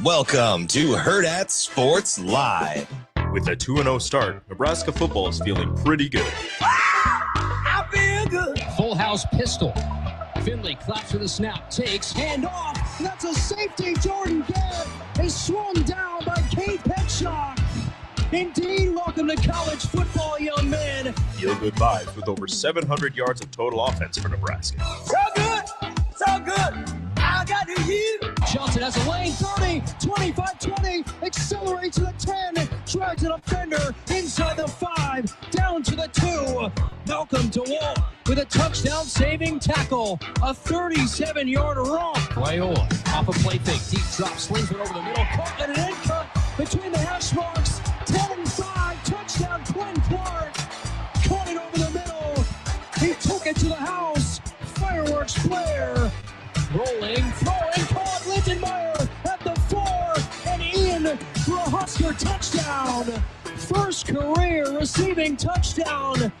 Welcome to Hurrdat Sports Live. With a 2-0 start, Nebraska football is feeling pretty good. I feel good. Full house pistol. Finley claps for the snap, takes, hand off. That's a safety. Jordan Garrett is swung down by Kate Petshaw. Indeed, welcome to college football, young man. Feel good vibes with over 700 yards of total offense for Nebraska. So good. So good. I got to you. Johnson has a lane, 30, 25-20, accelerates to the 10, drags an offender inside the 5, down to the 2. Malcolm DeWalt with a touchdown saving tackle, a 37-yard romp. Raul off a play fake, deep drop, slings it over the middle, caught and an end cut between the hash marks, 10 and 5, touchdown Quinn Clark, caught it over the middle, he took it to the house, fireworks flare. Rolling, throwing, caught Lindenmeyer at the 4, and in for a Husker touchdown. First career receiving touchdown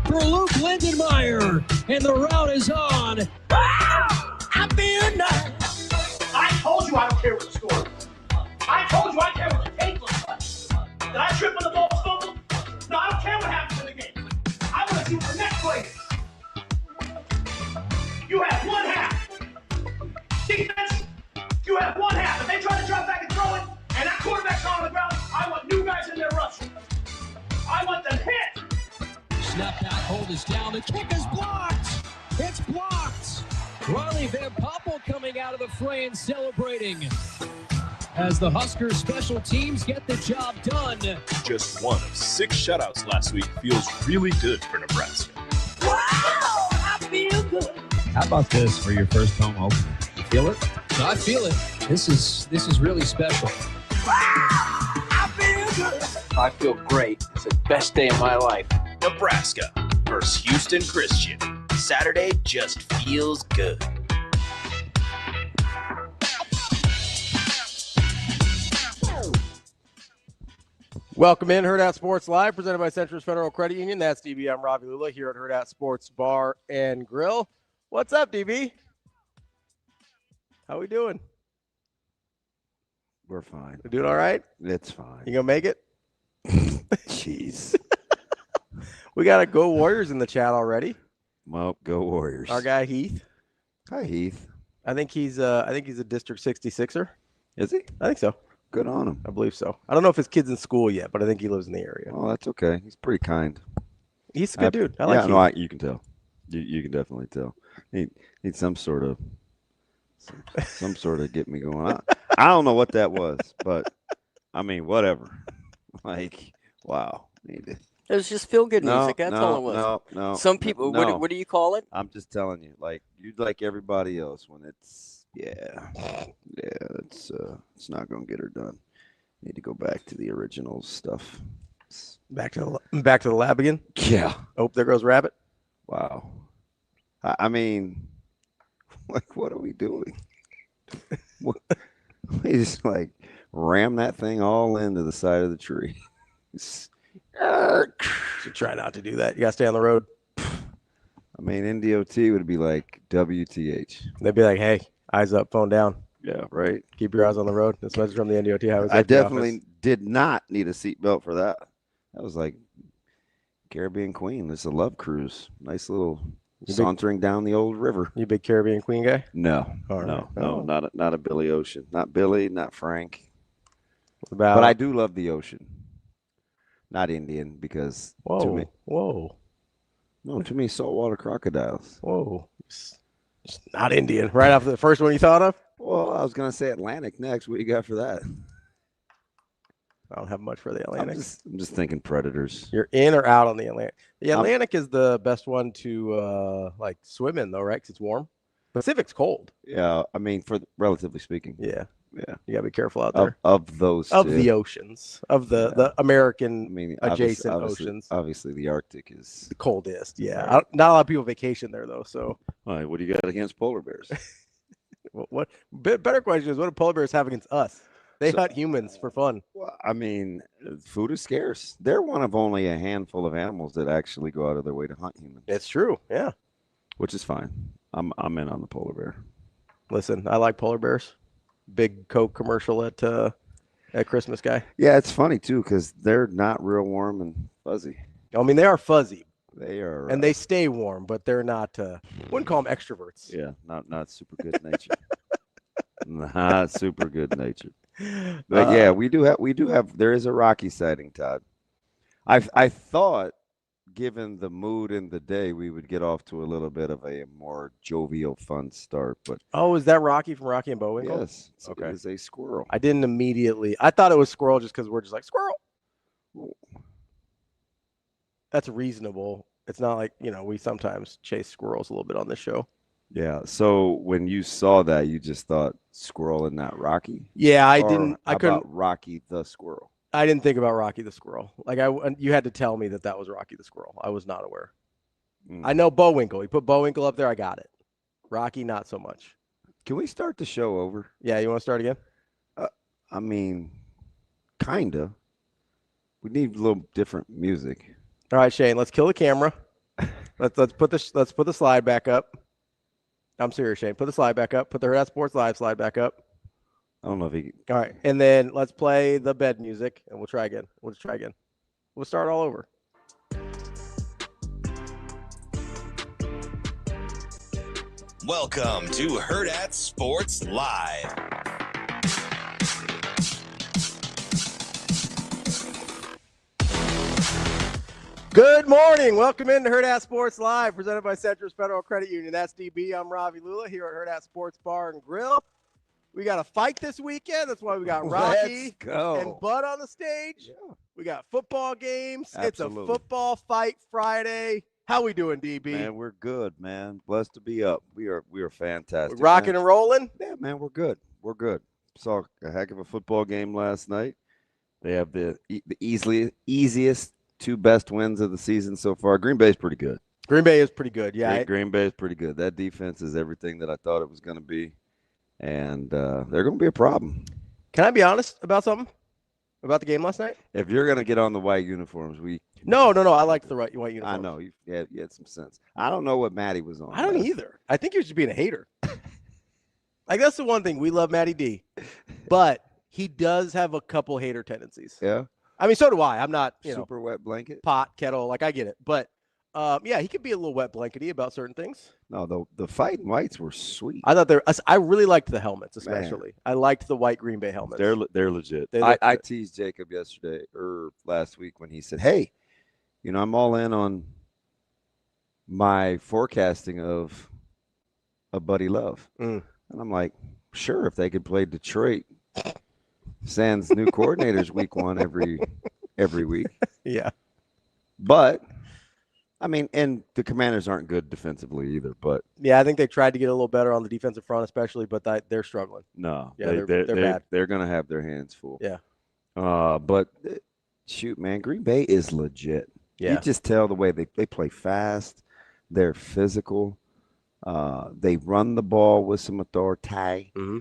for Luke Lindenmeyer, and the route is on. Wow. I feel nice. I told you I don't care what the score is. I told you I care what the tape looks like. Did I trip on the ball fumble? No, I don't care what happens in the game. I want to see what the next play is. You have one half. Defense, you have one half. If they try to drop back and throw it, and that quarterback's on the ground, I want new guys in there rushing. I want them hit. Snap back, hold is down, the kick is blocked. It's blocked. Riley Van Poppel coming out of the fray and celebrating as the Huskers special teams get the job done. Just one of 6 shutouts last week feels really good for Nebraska. Wow. I feel good. How about this for your first home opener? You feel it? No, I feel it. This is really special. Wow. I feel good. I feel great. It's the best day of my life. Nebraska versus Houston Christian. Saturday just feels good. Welcome in, Hurrdat Sports Live, presented by Centris Federal Credit Union. That's DB. I'm Ravi Lulla here at Hurrdat Sports Bar and Grill. What's up, DB? How we doing? We're fine. We doing all right? It's fine. You gonna make it? Jeez. We got a Go Warriors in the chat already. Well, go Warriors. Our guy Heath. Hi, Heath. I think he's a District 66er. Is he? I think so. Good on him. I believe so. I don't know if his kid's in school yet, but I think he lives in the area. Oh, that's okay. He's pretty kind. He's a good dude. I like Heath. No, you can tell. You can definitely tell. He needs some sort of get me going. I don't know what that was, but I mean, whatever. Like, wow. It was just feel good music. That's all it was. No. Some people, no. What do you call it? I'm just telling you, like you'd like everybody else when it's it's not gonna get her done. Need to go back to the original stuff. Back to the lab again. Yeah. Oh, there goes Rabbit. Wow. I mean, like, what are we doing? We just like ram that thing all into the side of the tree. Try not to do that. You gotta stay on the road. I mean, NDOT would be like WTH. They'd be like, "Hey, eyes up, phone down." Yeah, right. Keep your eyes on the road. This message from the NDOT highway. I definitely did not need a seatbelt for that. That was like Caribbean Queen. This is a love cruise. Nice little sauntering down the old river. You big Caribbean Queen guy? No, right. No, not a Billy Ocean. Not Billy, not Frank. But I do love the ocean. Not Indian, because to me, to me, saltwater crocodiles. Whoa. It's not Indian. Right off the first one you thought of? Well, I was going to say Atlantic next. What you got for that? I don't have much for the Atlantic. I'm just thinking predators. You're in or out on the Atlantic? The Atlantic is the best one to like swim in, though, right? Because it's warm. Pacific's cold. Yeah, I mean, relatively speaking. Yeah. Yeah. You got to be careful out there. Of those Of two. the oceans. Of the American adjacent oceans. Obviously, the Arctic is the coldest. Yeah. Right. Not a lot of people vacation there, though. So. All right. What do you got against polar bears? What better question is, what do polar bears have against us? They hunt humans for fun. Well, I mean, food is scarce. They're one of only a handful of animals that actually go out of their way to hunt humans. It's true. Yeah. Which is fine. I'm in on the polar bear. Listen, I like polar bears. big Coke commercial at Christmas guy. Yeah, it's funny too because they're not real warm and fuzzy. I mean, they are fuzzy. They are, and they stay warm, but they're not. Wouldn't call them extroverts. Yeah, not super good natured. Not super good natured. But yeah, we do have. There is a Rocky sighting, Todd. I thought, given the mood and the day, we would get off to a little bit of a more jovial, fun start. But is that Rocky from Rocky and Bullwinkle? Yes. Okay. It was a squirrel. I didn't immediately. I thought it was squirrel just because we're just like squirrel. That's reasonable. It's not like, we sometimes chase squirrels a little bit on this show. Yeah. So when you saw that, you just thought squirrel and not Rocky? Yeah, I didn't. I couldn't. About Rocky the squirrel? I didn't think about Rocky the squirrel. You had to tell me that was Rocky the squirrel. I was not aware. I know Bullwinkle. He put Bullwinkle up there. I got it. Rocky, not so much. Can we start the show over? Yeah, you want to start again? I mean, kinda. We need a little different music. All right, Shane. Let's kill the camera. Let's put the slide back up. I'm serious, Shane. Put the slide back up. Put the Hurrdat Sports Live slide back up. I don't know if he. All right, and then let's play the bed music, and we'll try again. We'll start all over. Welcome to Hurrdat Sports Live. Good morning. Welcome into Hurrdat Sports Live, presented by Central Federal Credit Union. That's DB. I'm Ravi Lulla here at Hurrdat Sports Bar and Grill. We got a fight this weekend. That's why we got Rocky and Bud on the stage. Yeah. We got football games. Absolutely. It's a football fight Friday. How we doing, DB? Man, we're good, man. Blessed to be up. We are fantastic. We're rocking and rolling? Yeah, man, we're good. We're good. Saw a heck of a football game last night. They have the easiest two best wins of the season so far. Green Bay's pretty good. Green Bay is pretty good, yeah. Green Bay is pretty good. That defense is everything that I thought it was going to be, and they're going to be a problem. Can I be honest about something? About the game last night? If you're going to get on the white uniforms, No. I liked the white uniforms. I know. You had some sense. I don't know what Matty was on. I don't either. I think you're just being a hater. That's the one thing. We love Matty D. But he does have a couple hater tendencies. Yeah. I mean, so do I. I'm not, super wet blanket, pot, kettle, I get it. But, yeah, he could be a little wet blankety about certain things. No, the fighting whites were sweet. I really liked the helmets, especially. Man. I liked the white Green Bay helmets. They're legit. I teased Jacob yesterday or last week when he said, hey, I'm all in on my forecasting of a Buddy Love. And I'm like, sure, if they could play Detroit Sans new coordinators week one every week. Yeah. But I mean, and the Commanders aren't good defensively either, but yeah, I think they tried to get a little better on the defensive front, especially, but they're struggling. No, yeah, they're bad. They're going to have their hands full. Yeah. But shoot, man, Green Bay is legit. Yeah. You just tell the way they play fast. They're physical. They run the ball with some authority. Mm-hmm.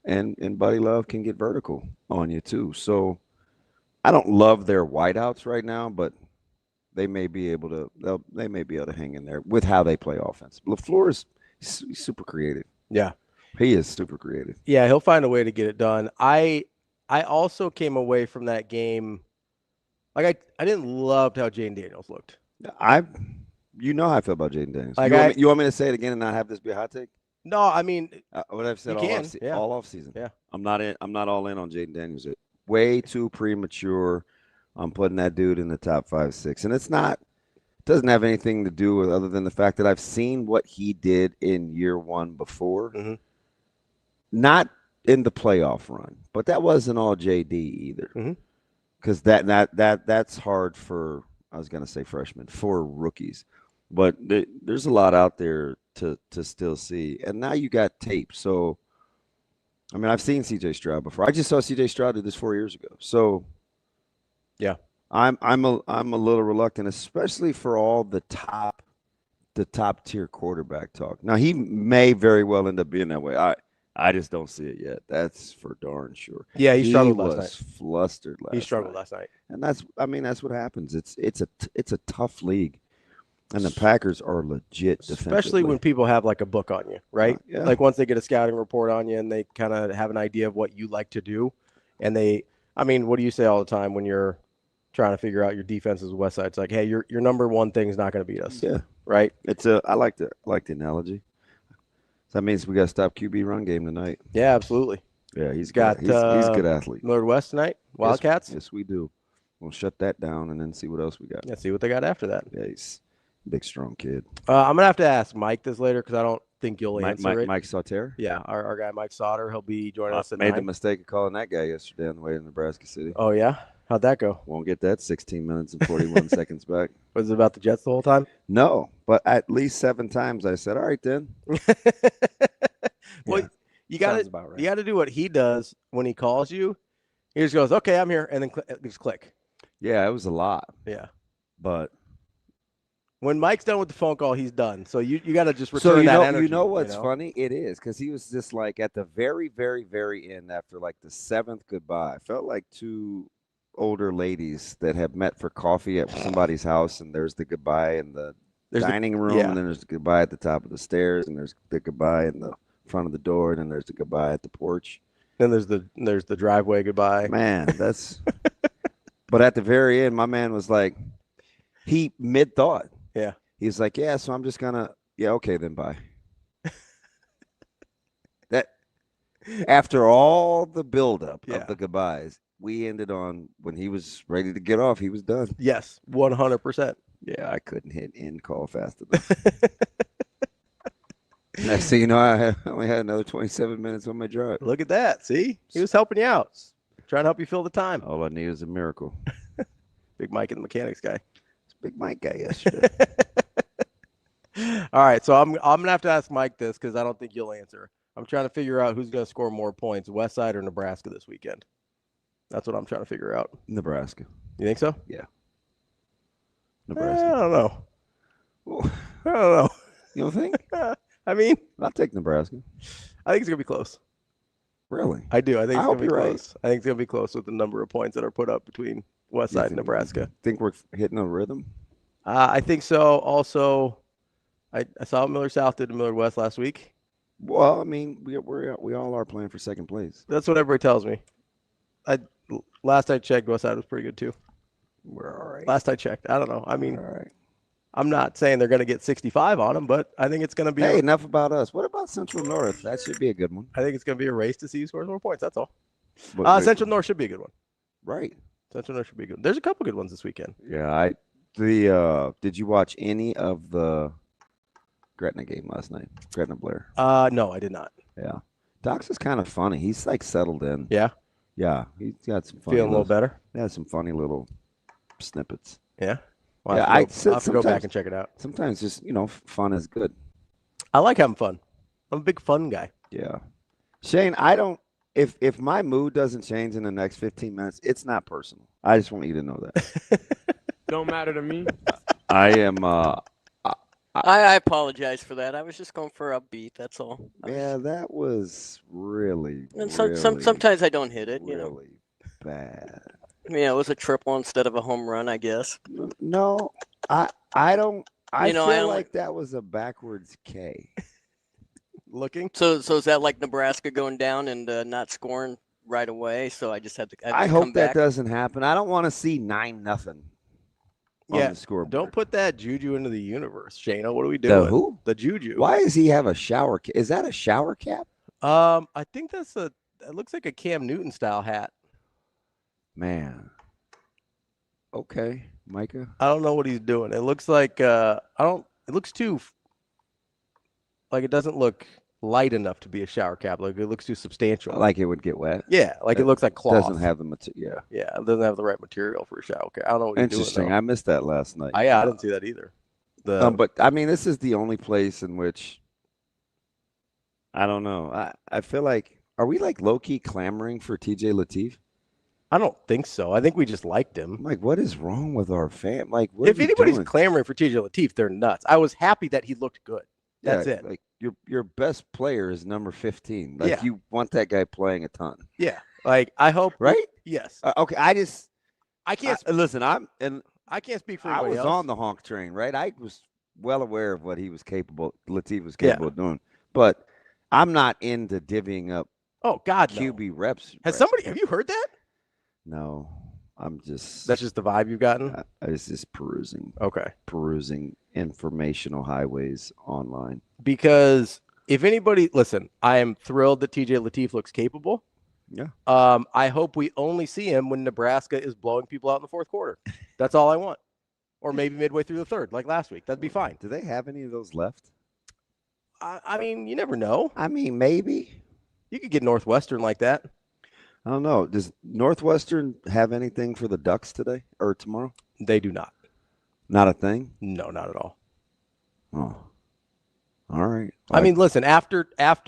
And Buddy Love can get vertical on you too. So I don't love their wideouts right now, but they may be able to hang in there with how they play offense. LaFleur is super creative. Yeah. He is super creative. Yeah, he'll find a way to get it done. I also came away from that game I didn't love how Jaden Daniels looked. How I feel about Jaden Daniels. You want me to say it again and not have this be a hot take? No, I mean, what I've said all off season. Yeah, I'm not all in on Jaden Daniels. Way too premature. I'm putting that dude in the top 5-6, and it doesn't have anything to do with other than the fact that I've seen what he did in year one before. Mm-hmm. Not in the playoff run, but that wasn't all JD either, because that's hard for, I was going to say freshmen, for rookies. But there's a lot out there to still see. And now you got tape. So, I mean, I've seen C.J. Stroud before. I just saw C.J. Stroud do this 4 years ago. So, yeah, I'm a little reluctant, especially for all the top tier quarterback talk. Now, he may very well end up being that way. I just don't see it yet. That's for darn sure. Yeah, he struggled last night. Flustered last night. He struggled last night. And that's what happens. It's a tough league. And the Packers are legit defensively. Especially when people have like a book on you, right? Yeah. Like once they get a scouting report on you and they kind of have an idea of what you like to do. And what do you say all the time when you're trying to figure out your defenses with Westside? It's like, hey, your number one thing is not going to beat us. Yeah. Right? I like the analogy. So that means we got to stop QB run game tonight. Yeah, absolutely. Yeah, he's got he's a good athlete. Millard West tonight, Wildcats. Yes, we do. We'll shut that down and then see what else we got. Yeah, see what they got after that. Yeah, he's a big, strong kid. I'm gonna have to ask Mike this later because I don't think you'll answer it. Mike Sautter? Yeah, our guy Mike Sautter. He'll be joining us at made 9. the mistake of calling that guy yesterday on the way to Nebraska City. Oh yeah, how'd that go? Won't get that 16 minutes and 41 seconds back. Was it about the Jets the whole time? No, but at least 7 times I said, "All right, then." Well, Yeah, you got to do what he does when he calls you. He just goes, "Okay, I'm here," and then just click. Yeah, it was a lot. Yeah, but when Mike's done with the phone call, he's done. So you got to just return that energy. You know what's funny? It is because he was just like at the very, very, very end after like the 7th goodbye. I felt like 2 older ladies that have met for coffee at somebody's house, and there's the goodbye in the dining room, and then there's the goodbye at the top of the stairs, and there's the goodbye in the front of the door, and then there's the goodbye at the porch. Then there's the driveway goodbye. Man, that's. But at the very end, my man was like, he mid-thought. Yeah. He's like, yeah, so I'm just gonna, yeah, okay, then bye. That after all the buildup of the goodbyes, we ended on when he was ready to get off, he was done. Yes, 100%. Yeah, I couldn't hit end call fast enough. Next thing you know, I only had another 27 minutes on my drive. Look at that. See? He was helping you out. Trying to help you fill the time. All I need is a miracle. Big Mike and the mechanics guy. It's Big Mike guy yesterday. All right, so I'm gonna have to ask Mike this because I don't think you'll answer. I'm trying to figure out who's gonna score more points, Westside or Nebraska this weekend. That's what I'm trying to figure out. Nebraska. You think so? Yeah. Nebraska. I don't know. Well, I don't know. You don't think? I mean, I'll take Nebraska. I think it's gonna be close. Really? I do. I think it's hope gonna be you're close. I think it's gonna be close with the number of points that are put up between Westside and Nebraska. Think we're hitting a rhythm? I think so. Also, I saw Miller South did to Miller West last week. Well, I mean, we all are playing for second place. That's what everybody tells me. Last I checked, Westside was pretty good too. We're all right. Last I checked, I don't know. I mean, all right. I'm not saying they're going to get 65 on them, but I think it's going to be. Hey, enough about us. What about Central North? That should be a good one. I think it's going to be a race to see who scores more points. That's all. Central North should be a good one. Right. Central North should be good. There's a couple good ones this weekend. Yeah, did you watch any of the Gretna game last night? Gretna Blair. No, I did not. Yeah. Doc's is kind of funny. He's like settled in. Yeah. Yeah, he's got some funny. Feeling a little better. Yeah, some funny little snippets. Yeah. Well, yeah, I'll have to go back and check it out. Sometimes just fun is good. I like having fun. I'm a big fun guy. Yeah. Shane, I don't. If my mood doesn't change in the next 15 minutes, it's not personal. I just want you to know that. Don't matter to me. I am. I apologize for that. I was just going for upbeat. That's all. Yeah, that was really. And sometimes I don't hit it. Really bad. Yeah, it was a triple instead of a home run, I guess. No, I don't. I feel like that was a backwards K. Looking. So is that like Nebraska going down and not scoring right away? So I just had to. I hope that doesn't happen. I don't want to see 9-0. Yeah, don't put that juju into the universe, Shayna. What are we doing? The who? The juju. Why does he have a shower cap? Is that a shower cap? I think it looks like a Cam Newton style hat. Man. Okay, Micah. I don't know what he's doing. It looks like it looks too like it doesn't look light enough to be a shower cap. Like it looks too substantial. Like it would get wet. Yeah, like it looks like cloth. Doesn't have the material. Yeah, it doesn't have the right material for a shower cap. I don't know what he's doing. Interesting. I missed that last night. I didn't see that either. But I mean, this is the only place in which I don't know. I feel like, are we like low key clamoring for TJ Lateef? I don't think so. I think we just liked him. I'm like, what is wrong with our fam? Like, what if anybody's clamoring for TJ Lateef, they're nuts. I was happy that he looked good. That's it. Like your best player is number 15. Like you want that guy playing a ton. Yeah. Like I hope. Right? Yes. Okay. I can't listen. I can't speak for I anybody was else. on the honk train, right? I was well aware of what he was capable. Latif was capable of doing, but I'm not into divvying up. Oh God, QB reps. Have you heard that? No, I'm just. That's just the vibe you've gotten. I was just perusing. Okay. Perusing informational highways online. Because if anybody, listen, I am thrilled that TJ Latif looks capable. Yeah. I hope we only see him when Nebraska is blowing people out in the fourth quarter. That's all I want. Or maybe midway through the third, like last week. That'd be fine. Do they have any of those left? I mean, you never know. I mean, maybe. You could get Northwestern like that. I don't know. Does Northwestern have anything for the Ducks today or tomorrow? They do not. Not a thing? No, not at all. Oh. All right. I mean, listen, after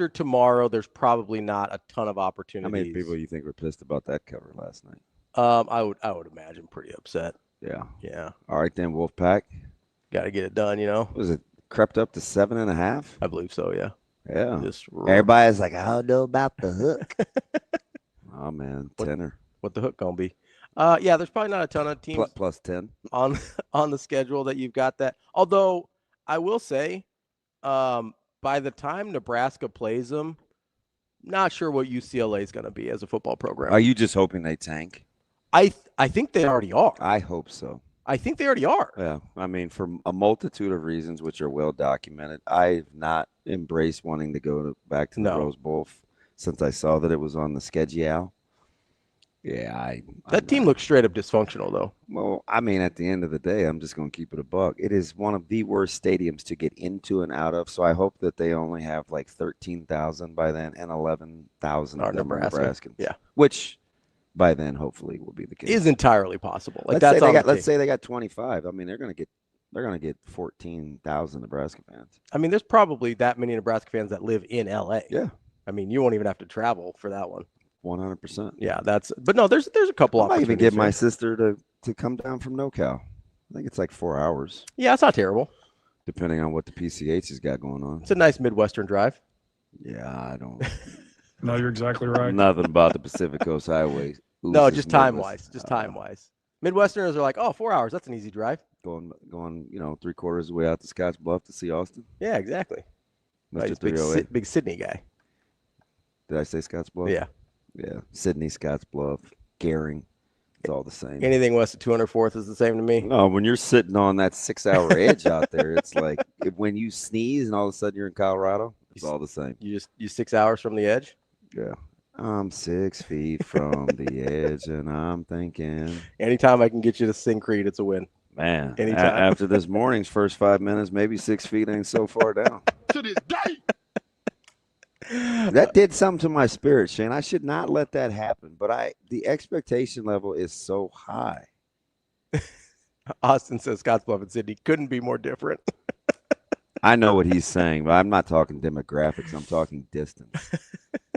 tomorrow, there's probably not a ton of opportunities. How many people you think were pissed about that cover last night? I would imagine pretty upset. Yeah. Yeah. All right, then, Wolfpack. Got to get it done, you know. Was it crept up to 7.5? I believe so, yeah. Yeah. Just everybody's like, I don't know about the hook. Oh, man, tenor. What the hook going to be? Yeah, there's probably not a ton of teams plus 10 on the schedule that you've got that. Although I will say, by the time Nebraska plays them, not sure what UCLA is going to be as a football program. Are you just hoping they tank? I think they already are. I hope so. I think they already are. Yeah. I mean, for a multitude of reasons, which are well documented, I've not embraced wanting to go back to the Rose Bowl since I saw that it was on the schedule. Yeah, that team looks straight up dysfunctional, though. Well, I mean, at the end of the day, I'm just going to keep it a buck. It is one of the worst stadiums to get into and out of, so I hope that they only have like 13,000 by then and 11,000 of them are Nebraskans. Yeah. Which, by then, hopefully, will be the case. Is entirely possible. Like let's say they got 25. I mean, they're going to get 14,000 Nebraska fans. I mean, there's probably that many Nebraska fans that live in LA. Yeah. I mean, you won't even have to travel for that one. 100%. Yeah, but no, there's a couple. I might even get my sister to come down from NoCal. I think it's like 4 hours. Yeah, it's not terrible. Depending on what the PCH has got going on. It's a nice Midwestern drive. Yeah, I don't. No, you're exactly right. Nothing about the Pacific Coast Highway. No, just time-wise. Just time-wise. Midwesterners are like, 4 hours. That's an easy drive. Going, 3/4 of the way out to Scotts Bluff to see Austin. Yeah, exactly. Mr. Big Sydney guy. Did I say Scotts Bluff? Yeah. Yeah. Sydney, Scotts Bluff, Gehring. It's all the same. Anything west of 204th is the same to me. No, when you're sitting on that 6-hour edge out there, it's like when you sneeze and all of a sudden you're in Colorado, it's all the same. You 6 hours from the edge? Yeah. I'm 6 feet from the edge, and I'm thinking. Anytime I can get you to sing Creed, it's a win. Man, anytime. After this morning's first 5 minutes, maybe 6 feet ain't so far down. To this day. That did something to my spirit, Shane. I should not let that happen, but the expectation level is so high. Austin says Scottsbluff and Sydney couldn't be more different. I know what he's saying, but I'm not talking demographics. I'm talking distance.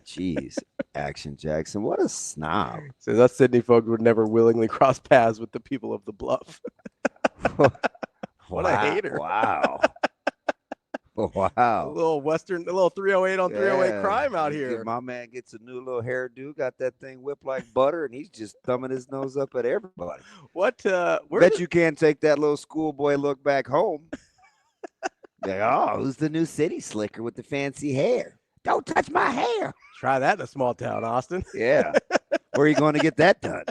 Jeez, Action Jackson, what a snob. Says us Sydney folks would never willingly cross paths with the people of the Bluff. What a hater. Wow. Wow. A little 308 on 308 crime out here. My man gets a new little hairdo, got that thing whipped like butter, and he's just thumbing his nose up at everybody. Bet you can't take that little schoolboy look back home. Like, who's the new city slicker with the fancy hair? Don't touch my hair. Try that in a small town, Austin. Yeah. Where are you going to get that done?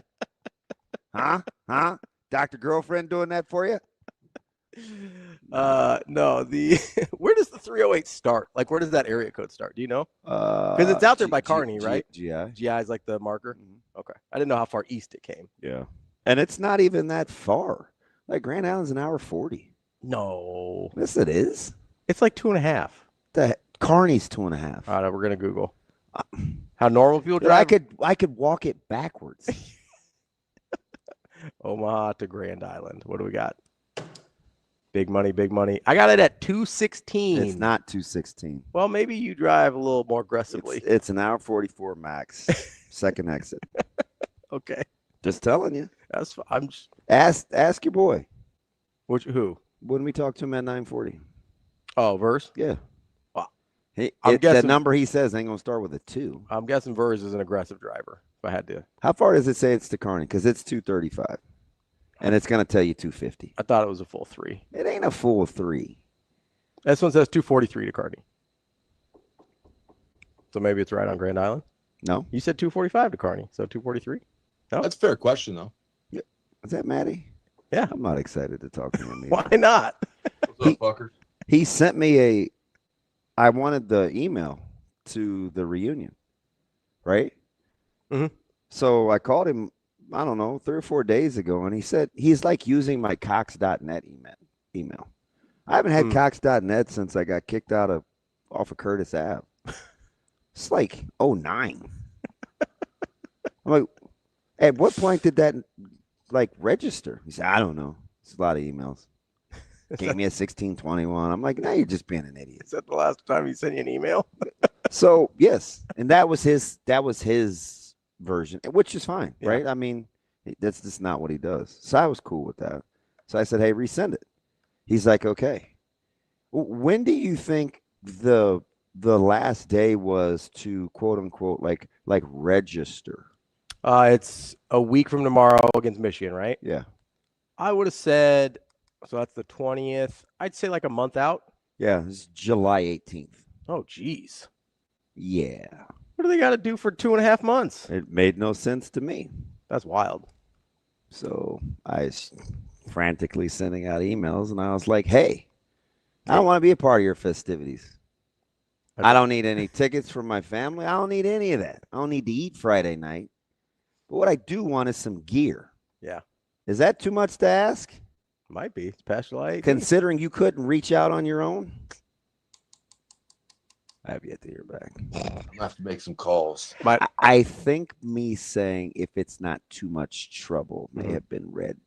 Huh? Dr. Girlfriend doing that for you? No, where does the 308 start? Like, where does that area code start? Do you know? Because it's out there by Kearney, right? GI. GI is like the marker. Mm-hmm. Okay. I didn't know how far east it came. Yeah. And it's not even that far. Like, Grand Island's an hour 40. No. Yes, it is. It's like 2.5. Kearney's 2.5. All right, we're gonna Google how normal people drive. I could walk it backwards. Omaha to Grand Island. What do we got? Big money, big money. I got it at 216. It's not 216. Well, maybe you drive a little more aggressively. It's an hour 44 max. Second exit. Okay. Just telling you. I'm just ask your boy. Who? When we talk to him at 9:40. Oh, Verse? Yeah. Well, the number he says ain't gonna start with a 2. I'm guessing Verse is an aggressive driver. If I had to. How far does it say it's to Kearney? Because it's 235. And it's going to tell you 250. I thought it was a full 3. It ain't a full 3. This one says 243 to Carney. So maybe it's right on Grand Island. No, You said 245 to Carney, so 243. No, That's a fair question, though. is that Maddie? Yeah. I'm not excited to talk to him. Why not? What's up, fuckers? He sent me I wanted the email to the reunion, right? Mm-hmm. So I called him, I don't know, 3 or 4 days ago, and he said he's like using my Cox.net email. I haven't had Cox.net since I got kicked off of Curtis Ave. It's like 09. I'm like, at what point did that like register? He said, I don't know. It's a lot of emails. Gave me a 1621. I'm like, now you're just being an idiot. Is that the last time he sent you an email? So yes, and that was his version, which is fine, right? I mean, that's just not what he does. So I was cool with that. So I said, hey, resend it. He's like, okay. When do you think the last day was to quote unquote like register? It's a week from tomorrow against Michigan, right? Yeah. I would have said, so that's the 20th. I'd say like a month out. Yeah, it's July 18th. Oh, geez. Yeah. What do they got to do for 2.5 months? It made no sense to me. That's wild. So I was frantically sending out emails, and I was like, hey, I don't want to be a part of your festivities. I don't need any tickets from my family. I don't need any of that. I don't need to eat Friday night. But what I do want is some gear. Yeah. Is that too much to ask? Might be. It's past July 18th. Considering you couldn't reach out on your own? I have yet to hear back. I'm going to have to make some calls. I think me saying if it's not too much trouble may have been read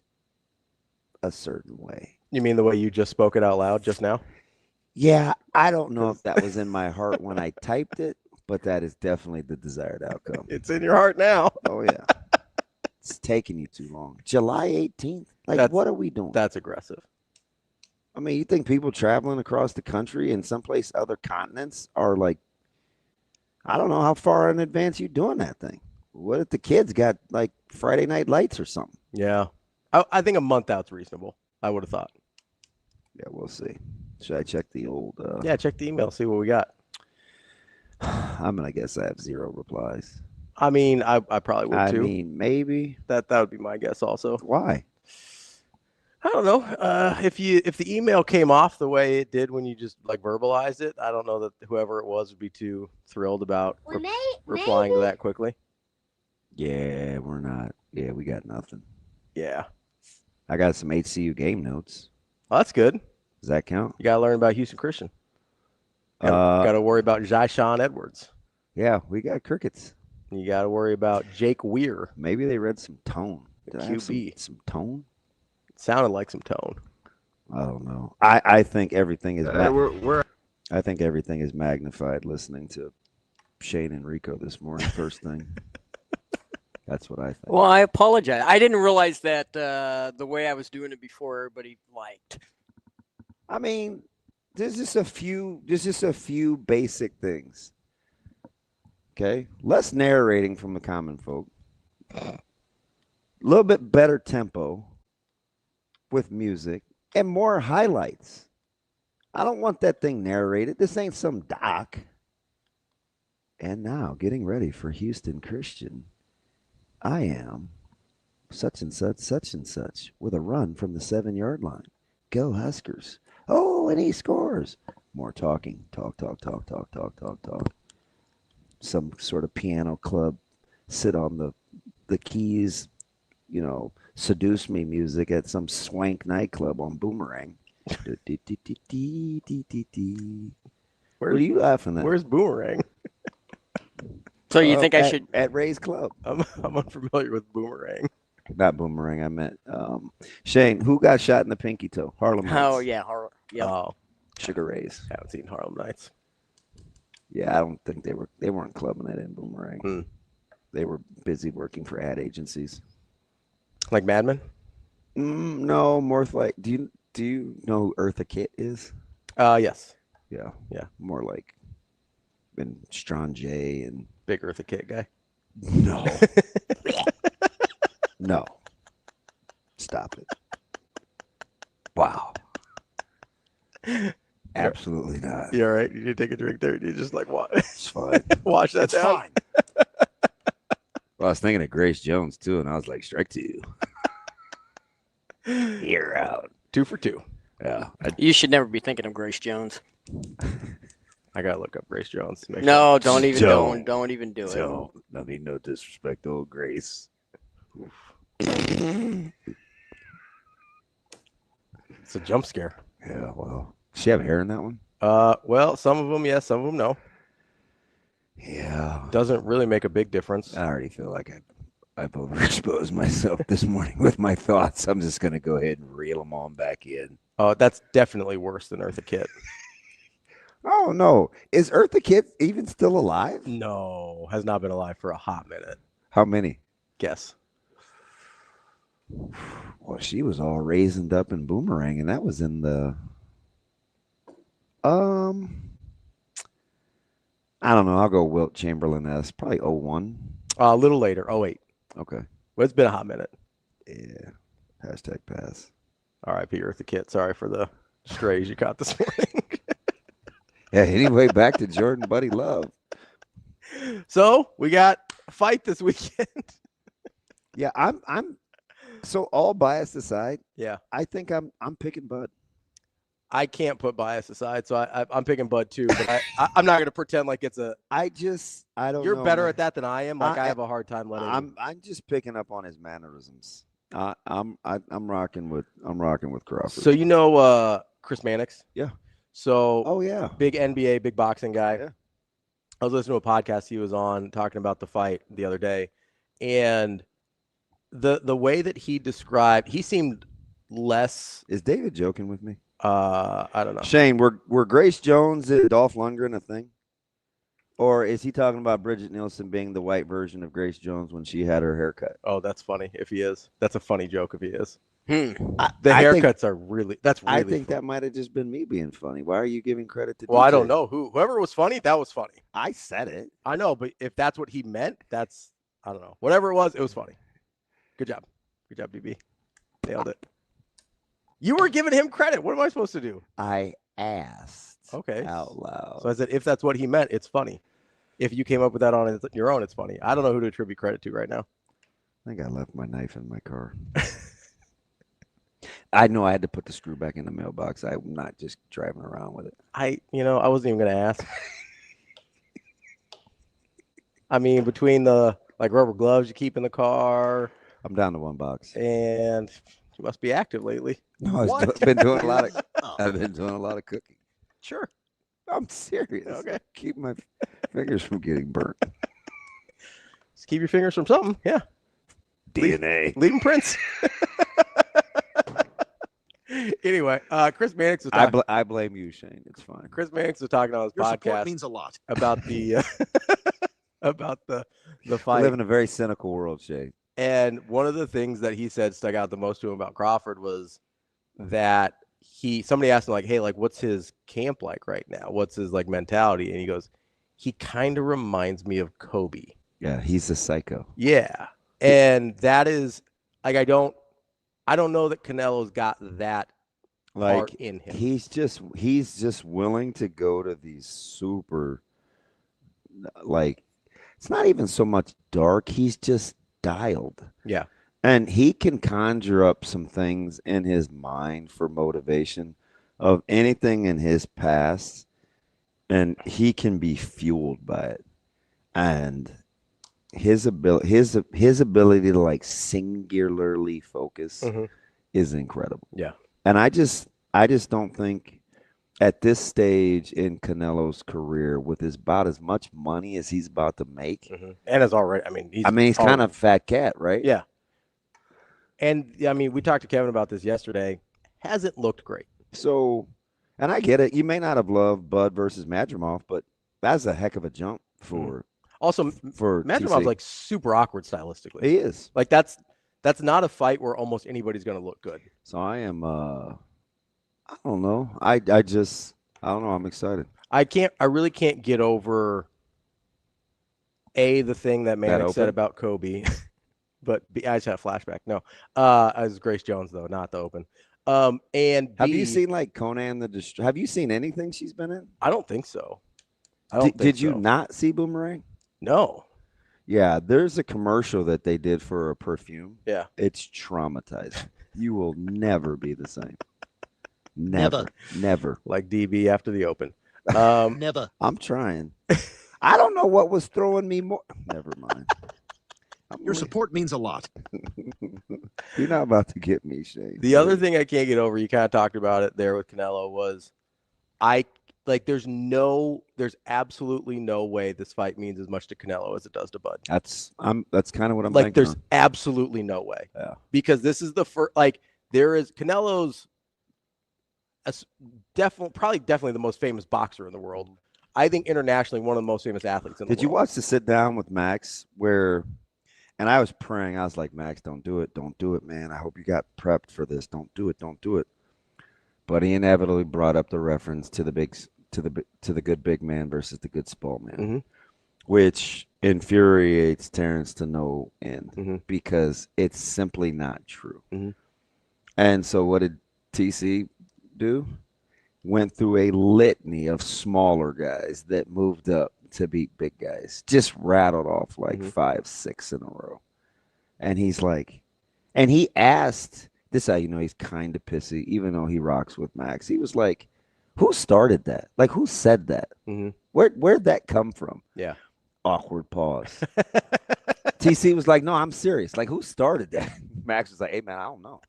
a certain way. You mean the way you just spoke it out loud just now? Yeah, I don't know if that was in my heart when I typed it, but that is definitely the desired outcome. It's in your heart now. Oh, yeah. It's taking you too long. July 18th? Like, what are we doing? That's aggressive. I mean, you think people traveling across the country and someplace other continents are like, I don't know how far in advance you doing that thing. What if the kids got like Friday night lights or something? Yeah. I think a month out's reasonable. I would have thought. Yeah, we'll see. Should I check the old? Yeah, check the email, see what we got. I'm going to guess I have 0 replies. I mean, I probably would too. I mean, maybe. That would be my guess also. Why? I don't know. If the email came off the way it did when you just like verbalized it, I don't know that whoever it was would be too thrilled about replying to that quickly. Yeah, we're not. Yeah, we got nothing. Yeah. I got some HCU game notes. Well, that's good. Does that count? You got to learn about Houston Christian. Got to worry about Jyshawn Edwards. Yeah, we got crickets. You got to worry about Jake Weir. Maybe they read some tone. Did I have QB. some tone? Sounded like some tone. I don't know. I think everything is. I think everything is magnified. Listening to Shane and Rico this morning, first thing. That's what I think. Well, I apologize. I didn't realize that the way I was doing it before everybody liked. I mean, there's just a few basic things. Okay, less narrating from the common folk. A little bit better tempo with music and more highlights. I don't want that thing narrated. This ain't some doc. And now, getting ready for Houston Christian, I am such and such, with a run from the 7-yard line. Go Huskers. Oh, and he scores. More talking. Talk. Some sort of piano club, sit on the keys, seduce me music at some swank nightclub on Boomerang. What are you laughing at? Where's Boomerang? So you think I should at Ray's Club? I'm unfamiliar with Boomerang. Not Boomerang. I meant Shane. Who got shot in the pinky toe? Harlem Nights. Oh yeah, yeah. Oh, Sugar Rays. haven't seen Harlem Nights. Yeah, I don't think they weren't clubbing it in Boomerang. They were busy working for ad agencies. Like Mad Men? No, more like do you know who Eartha Kitt is? Yes. Yeah. Yeah. More like been Strawn J and Big Eartha Kitt guy. No. No. Stop it. Wow. Absolutely not. You all right? You need to take a drink there. You just like It's fine. wash that down. Fine. Well, I was thinking of Grace Jones too, and I was like, strike two. You're out. 2 for 2. Yeah. You should never be thinking of Grace Jones. I gotta look up Grace Jones. To make No, don't even don't even do it. So, I mean, no disrespect to old Grace. It's a jump scare. Yeah, well. Does she have hair in that one? Well, some of them yes, some of them no. Yeah. Doesn't really make a big difference. I already feel like I've overexposed myself this morning with my thoughts. I'm just going to go ahead and reel them on back in. Oh, that's definitely worse than Eartha Kitt. Oh, no. Is Eartha Kitt even still alive? No, has not been alive for a hot minute. How many? Guess. Well, she was all raisined up in Boomerang, and that was in the I don't know. I'll go Wilt Chamberlain S. Probably 01. A little later, 08. Okay. Well, it's been a hot minute. Yeah. Hashtag pass. All right, Peter Eartha Kitt. Sorry for the strays you caught this morning. Yeah, anyway, back to Jordan Buddy Love. So we got a fight this weekend. Yeah, I'm so all bias aside, Yeah. I think I'm picking Bud. I can't put bias aside, so I'm picking Bud too. But I'm not going to pretend like it's a. I don't. You're know, better man. at that than I am. Like I have a hard time letting. I'm just picking up on his mannerisms. I'm rocking with Crawford. So you know Chris Mannix? Yeah. So Oh yeah. big NBA, big boxing guy. Yeah. I was listening to a podcast he was on talking about the fight the other day, and the way that he described, he seemed less. Is David joking with me? I don't know. Shane, were Grace Jones and Dolph Lundgren a thing? Or is he talking about Bridget Nielsen being the white version of Grace Jones when she had her haircut? Oh, that's funny. If he is, that's a funny joke. If he is, Hmm. the haircuts are really. That's really. I think funny. that might have just been me being funny. Why are you giving credit to? Well, DJ? I don't know whoever was funny. That was funny. I said it. I know, but if that's what he meant, that's I don't know. Whatever it was funny. Good job, BB. Nailed it. You were giving him credit. What am I supposed to do? I asked. Okay. Out loud. So I said, if that's what he meant, it's funny. If you came up with that on your own, it's funny. I don't know who to attribute credit to right now. I think I left my knife in my car. I know I had to put the screw back in the mailbox. I'm not just driving around with it. I wasn't even going to ask. I mean, between the rubber gloves you keep in the car. I'm down to one box. And you must be active lately. No, I've been doing a lot of cooking. Sure. I'm serious. Okay. Keep my fingers from getting burnt. Just keep your fingers from something. Yeah. DNA. Leaving prints. Anyway, Chris Mannix was talking. I blame you, Shane. It's fine. Chris Mannix was talking on his Your podcast support means a lot. about the about the fight. I live in a very cynical world, Shane. And one of the things that he said stuck out the most to him about Crawford was that somebody asked him like, hey, like what's his camp like right now? What's his mentality? And he goes, he kind of reminds me of Kobe. Yeah, he's a psycho. Yeah. And that is I don't know that Canelo's got that part in him. He's just willing to go to these super it's not even so much dark, he's just dialed. Yeah. And he can conjure up some things in his mind for motivation of anything in his past, and he can be fueled by it. And his ability to singularly focus is incredible. Yeah. And I just don't think at this stage in Canelo's career, with about as much money as he's about to make, and as already, he's kind of fat cat, right? Yeah. And we talked to Kevin about this yesterday. Hasn't looked great. So, and I get it. You may not have loved Bud versus Madrimov, but that's a heck of a jump for. Also, for Madrimov's TC. super awkward stylistically. He is. That's not a fight where almost anybody's going to look good. So I am. I don't know. I don't know. I'm excited. I really can't get over the thing that Mannix said about Kobe, but I just had a flashback. No, as Grace Jones though, not the Open. And have you seen like Conan the have you seen anything she's been in? I don't think so. Did you not see Boomerang? No. Yeah, there's a commercial that they did for a perfume. Yeah. It's traumatizing. You will never be the same. Never. Like DB after the Open. Never. I'm trying. I don't know what was throwing me more. Never mind. Your support means a lot. You're not about to get me, Shane. The other thing I can't get over, you kind of talked about it there with Canelo, was there's absolutely no way this fight means as much to Canelo as it does to Bud. That's kind of what I'm like. thinking. There's absolutely no way. Yeah. Because this is the first. Like there is Canelo's definitely the most famous boxer in the world. I think internationally one of the most famous athletes in the world. Did you watch the sit down with Max and I was praying, I was like, Max, don't do it, man. I hope you got prepped for this. Don't do it. But he inevitably brought up the reference to the good big man versus the good small man, which infuriates Terrence to no end because it's simply not true. And so what did TC do? Went through a litany of smaller guys that moved up to beat big guys, just rattled off like 5, 6 in a row. And he's like, and he asked, this is how you know he's kind of pissy, even though he rocks with Max. He was like, who started that? Like, who said that? Where'd that come from? Yeah. Awkward pause. TC was like, no, I'm serious. Like, who started that? Max was like, hey, man, I don't know.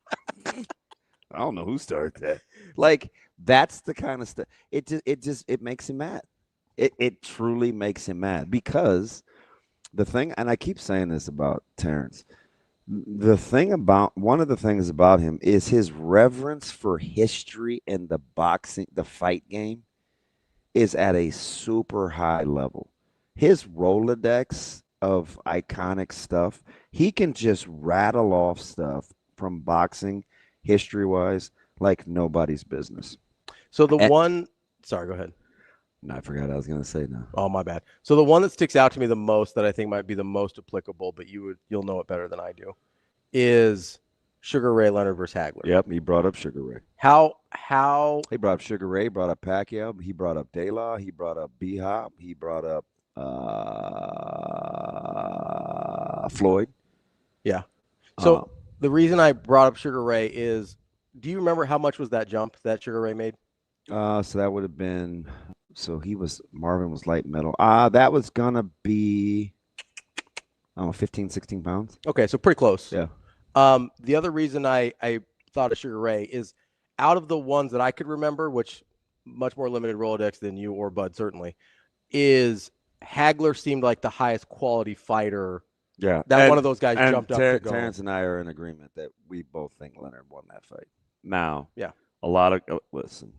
I don't know who started that. Like, that's the kind of stuff. It makes him mad. It truly makes him mad because the thing, and I keep saying this about Terrence, one of the things about him is his reverence for history and the fight game is at a super high level. His Rolodex of iconic stuff, he can just rattle off stuff from boxing history-wise like nobody's business. So sorry, go ahead. No, I forgot what I was going to say now. Oh, my bad. So the one that sticks out to me the most that I think might be the most applicable, but you'll know it better than I do, is Sugar Ray Leonard versus Hagler. Yep, he brought up Sugar Ray. How he brought up Sugar Ray, brought up Pacquiao, he brought up De La, he brought up B-Hop, he brought up Floyd. Yeah. So the reason I brought up Sugar Ray is, do you remember how much was that jump that Sugar Ray made? So that would have been, Marvin was light metal. That was gonna be 15, 16 pounds. Okay, so pretty close. Yeah. The other reason I thought of Sugar Ray is, out of the ones that I could remember, which much more limited Rolodex than you or Bud certainly, is Hagler seemed like the highest quality fighter. Yeah. One of those guys jumped up to go. Terrence and I are in agreement that we both think Leonard won that fight. Now, yeah, a lot of listen,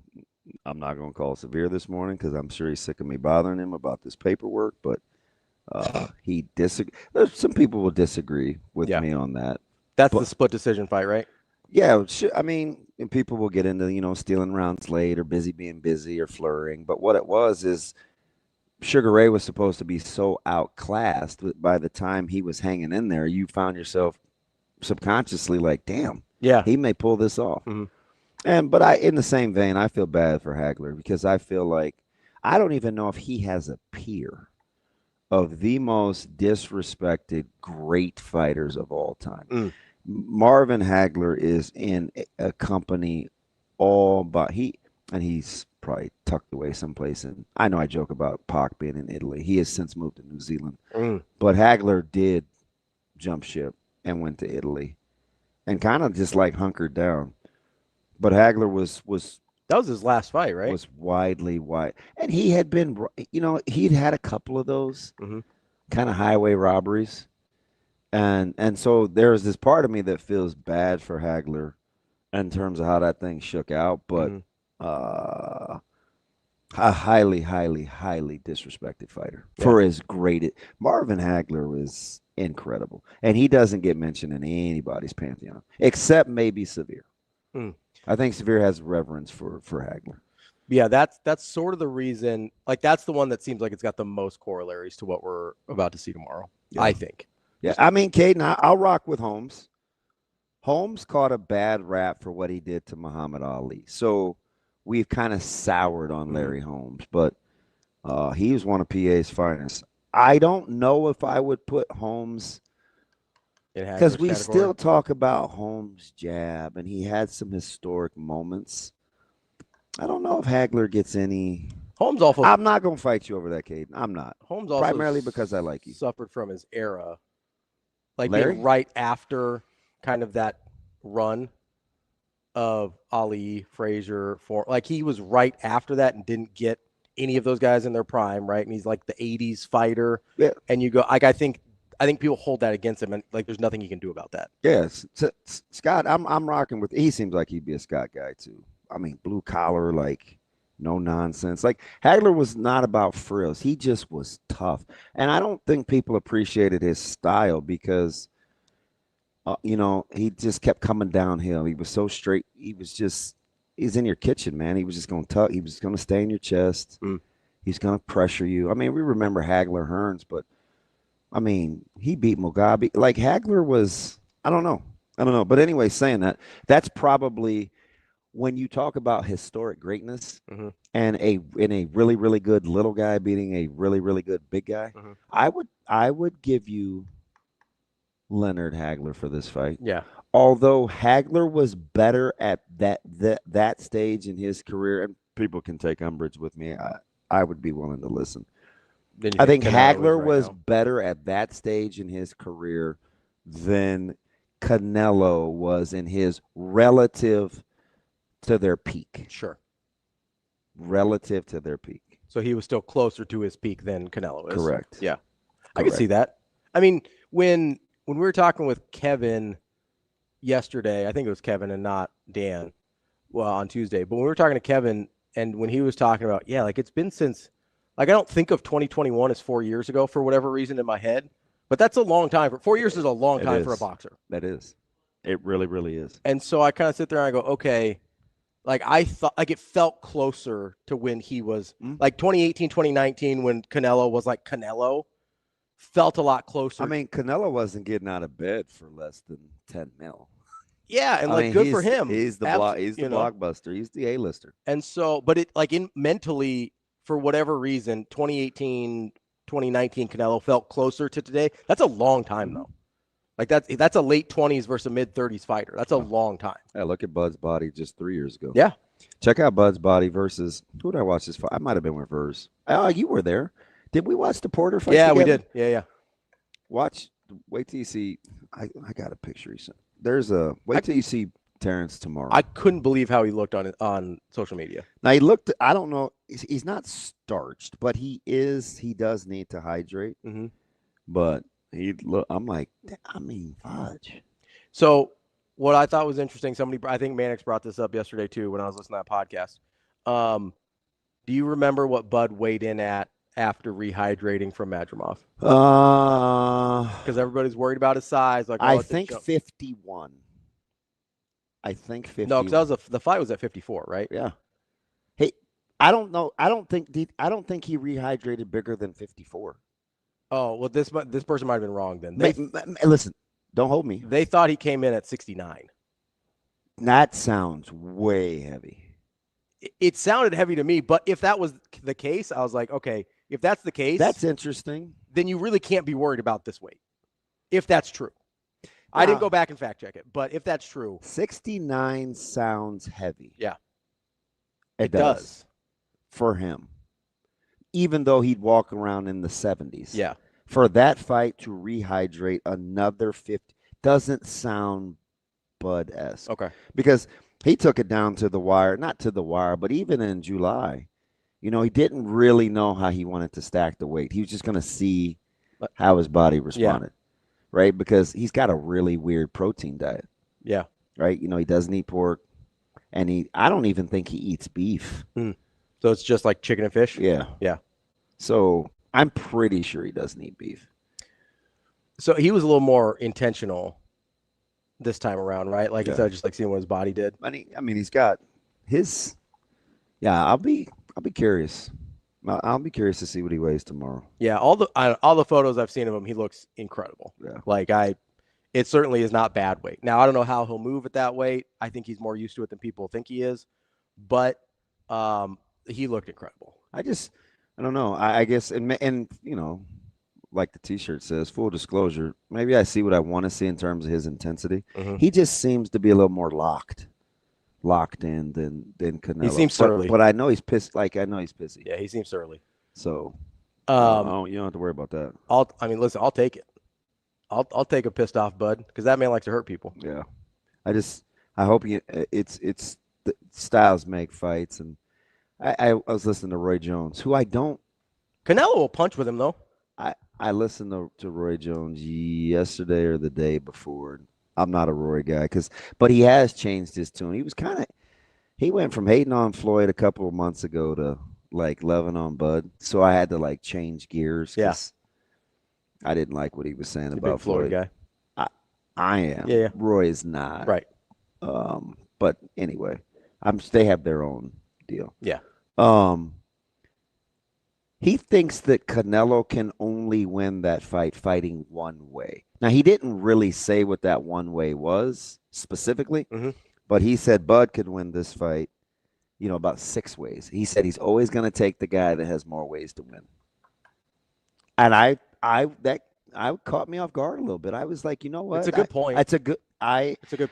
I'm not going to call Severe this morning because I'm sure he's sick of me bothering him about this paperwork, but he disagrees. Some people will disagree with me on that. That's the split decision fight, right? Yeah, I mean, and people will get into, stealing rounds late or being busy or flurrying. But what it was is Sugar Ray was supposed to be so outclassed that by the time he was hanging in there, you found yourself subconsciously like, damn, he may pull this off. But in the same vein, I feel bad for Hagler because I feel like I don't even know if he has a peer of the most disrespected great fighters of all time. Marvin Hagler is in a company he's probably tucked away someplace. And I know I joke about Pac being in Italy. He has since moved to New Zealand. But Hagler did jump ship and went to Italy and kind of just like hunkered down. But Hagler was that was his last fight, right? Was widely wide. And he had been, he'd had a couple of those kind of highway robberies. And so there's this part of me that feels bad for Hagler in terms of how that thing shook out, but a highly, highly, highly disrespected fighter for as great. Marvin Hagler was incredible. And he doesn't get mentioned in anybody's pantheon, except maybe Severe. I think Severe has reverence for Hagler. Yeah, that's sort of the reason. Like, that's the one that seems like it's got the most corollaries to what we're about to see tomorrow, I think. Yeah, I mean, Caden, I'll rock with Holmes. Holmes caught a bad rap for what he did to Muhammad Ali. So we've kind of soured on Larry Holmes, but he was one of PA's finest. I don't know if I would put Holmes, because we still talk about Holmes' jab, and he had some historic moments. I don't know if Hagler gets any. Holmes also. I'm not going to fight you over that, Caden. I'm not. Holmes also primarily because I like you. Suffered from his era, like Larry? being right after kind of that run of Ali, Frazier, like he was right after that and didn't get any of those guys in their prime, right? And he's like the 80s fighter. Yeah. And you go, like, I think people hold that against him, and like there's nothing he can do about that. Yes. Scott, I'm rocking with. He seems like he'd be a Scott guy too. I mean, blue collar, like no nonsense. Like Hagler was not about frills. He just was tough. And I don't think people appreciated his style because he just kept coming downhill. He was so straight. He's in your kitchen, man. He was just going to tuck. He was going to stay in your chest. He's going to pressure you. I mean, we remember Hagler Hearns, but I mean, he beat Mugabe. Like Hagler was, I don't know. But anyway, saying that, that's probably when you talk about historic greatness and in a really, really good little guy beating a really, really good big guy. I would give you Leonard Hagler for this fight. Yeah. Although Hagler was better at that stage in his career, and people can take umbrage with me, I would be willing to listen. I think Hagler was better at that stage in his career than Canelo was in his relative to their peak. Sure. Relative to their peak. So he was still closer to his peak than Canelo is. Correct. Yeah. Correct. I can see that. I mean, when we were talking with Kevin yesterday, I think it was Kevin and not Dan, on Tuesday, but when we were talking to Kevin and when he was talking about, like it's been since, like I don't think of 2021 as 4 years ago for whatever reason in my head, but that's a long time. 4 years is a long time for a boxer. That is. It really, really is. And so I kind of sit there and I go, okay, like I thought, like it felt closer to when he was like 2018, 2019, when Canelo was like Canelo, felt a lot closer. I mean, Canelo wasn't getting out of bed for less than 10 mil. Yeah, and good for him. He's the blockbuster. He's the A-lister. And so, but it like mentally, for whatever reason, 2018, 2019 Canelo felt closer to today. That's a long time though. Like that's a late 20s versus a mid 30s fighter. That's a long time. Yeah, look at Bud's body just 3 years ago. Yeah. Check out Bud's body versus who did I watch this fight? I might have been with Verz. Oh, you were there. Did we watch the Porter fight? Yeah, together? we did. Yeah. Wait till you see. I got a picture. Wait till you see Terrence tomorrow. I couldn't believe how he looked on social media. Now he looked. I don't know. He's not starched, but he is. He does need to hydrate. But I'm like, fudge. So what I thought was interesting. I think Mannix brought this up yesterday too when I was listening to that podcast. Do you remember what Bud weighed in at after rehydrating from Madrimov? Because everybody's worried about his size. Like, I think 51. I think 51. No, because the fight was at 54, right? Yeah. Hey, I don't know. I don't think he rehydrated bigger than 54. Oh well, this person might have been wrong then. Listen, don't hold me. They thought he came in at 69. That sounds way heavy. It sounded heavy to me, but if that was the case, I was like, okay, if that's the case, that's interesting. Then you really can't be worried about this weight. If that's true. I didn't go back and fact check it, but if that's true. 69 sounds heavy. Yeah. It does. For him. Even though he'd walk around in the 70s. Yeah. For that fight to rehydrate another 50 doesn't sound Bud-esque. Okay. Because he took it down to the wire, not to the wire, but even in July, he didn't really know how he wanted to stack the weight. He was just going to see how his body responded, right? Because he's got a really weird protein diet. Yeah. Right? He doesn't eat pork, and I don't even think he eats beef. So it's just like chicken and fish? Yeah. Yeah. So I'm pretty sure he doesn't eat beef. So he was a little more intentional this time around, right? Like instead of just like seeing what his body did. I mean, he's got his. Yeah, I'll be curious. I'll be curious to see what he weighs tomorrow. Yeah, all the photos I've seen of him, he looks incredible. Yeah. Like it certainly is not bad weight. Now, I don't know how he'll move at that weight. I think he's more used to it than people think he is, but he looked incredible. I don't know. I guess, and you know, like the T-shirt says, full disclosure, maybe I see what I want to see in terms of his intensity. Mm-hmm. He just seems to be a little more locked in than Canelo. He seems surly. But I know he's pissed. Like, I know he's pissy. Yeah, he seems surly. So, you don't have to worry about that. Listen, I'll take it. I'll take a pissed off bud because that man likes to hurt people. Yeah. I hope it's the styles make fights. And I was listening to Roy Jones, who I don't. Canelo will punch with him, though. I listened to Roy Jones yesterday or the day before. I'm not a Roy guy but he has changed his tune. He went from hating on Floyd a couple of months ago to like loving on Bud. So I had to like change gears. Yeah. I didn't like what he was saying You're a about big Floyd guy. I am. Yeah. Roy is not. Right. But anyway, they have their own deal. Yeah. He thinks that Canelo can only win that fight fighting one way. Now, he didn't really say what that one way was specifically, but he said Bud could win this fight, about 6 ways. He said he's always going to take the guy that has more ways to win. And that caught me off guard a little bit. I was like, you know what? It's a good point. It's a good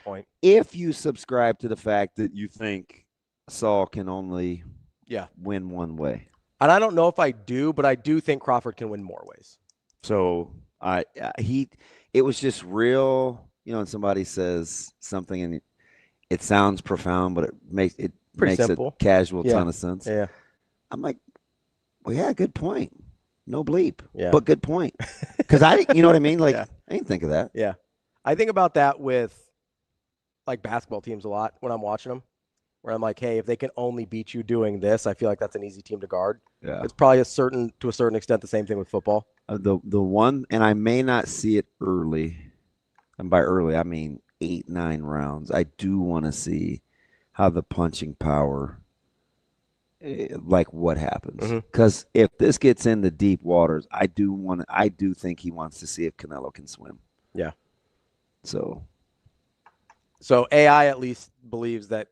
point. If you subscribe to the fact that you think Saul can only win one way. And I don't know if I do, but I do think Crawford can win more ways. So it was just real, and somebody says something and it sounds profound, but it makes simple. a casual ton of sense. Yeah. I'm like, well, yeah, good point. No bleep. Yeah. But good point. Because you know what I mean? Like, I didn't think of that. Yeah. I think about that with like basketball teams a lot when I'm watching them, where I'm like, hey, if they can only beat you doing this, I feel like that's an easy team to guard. Yeah. It's probably to a certain extent the same thing with football. The one, and I may not see it early, and by early I mean 8-9 rounds. I do want to see how the punching power, like what happens. Because if this gets into deep waters, I do think he wants to see if Canelo can swim. Yeah. So AI at least believes that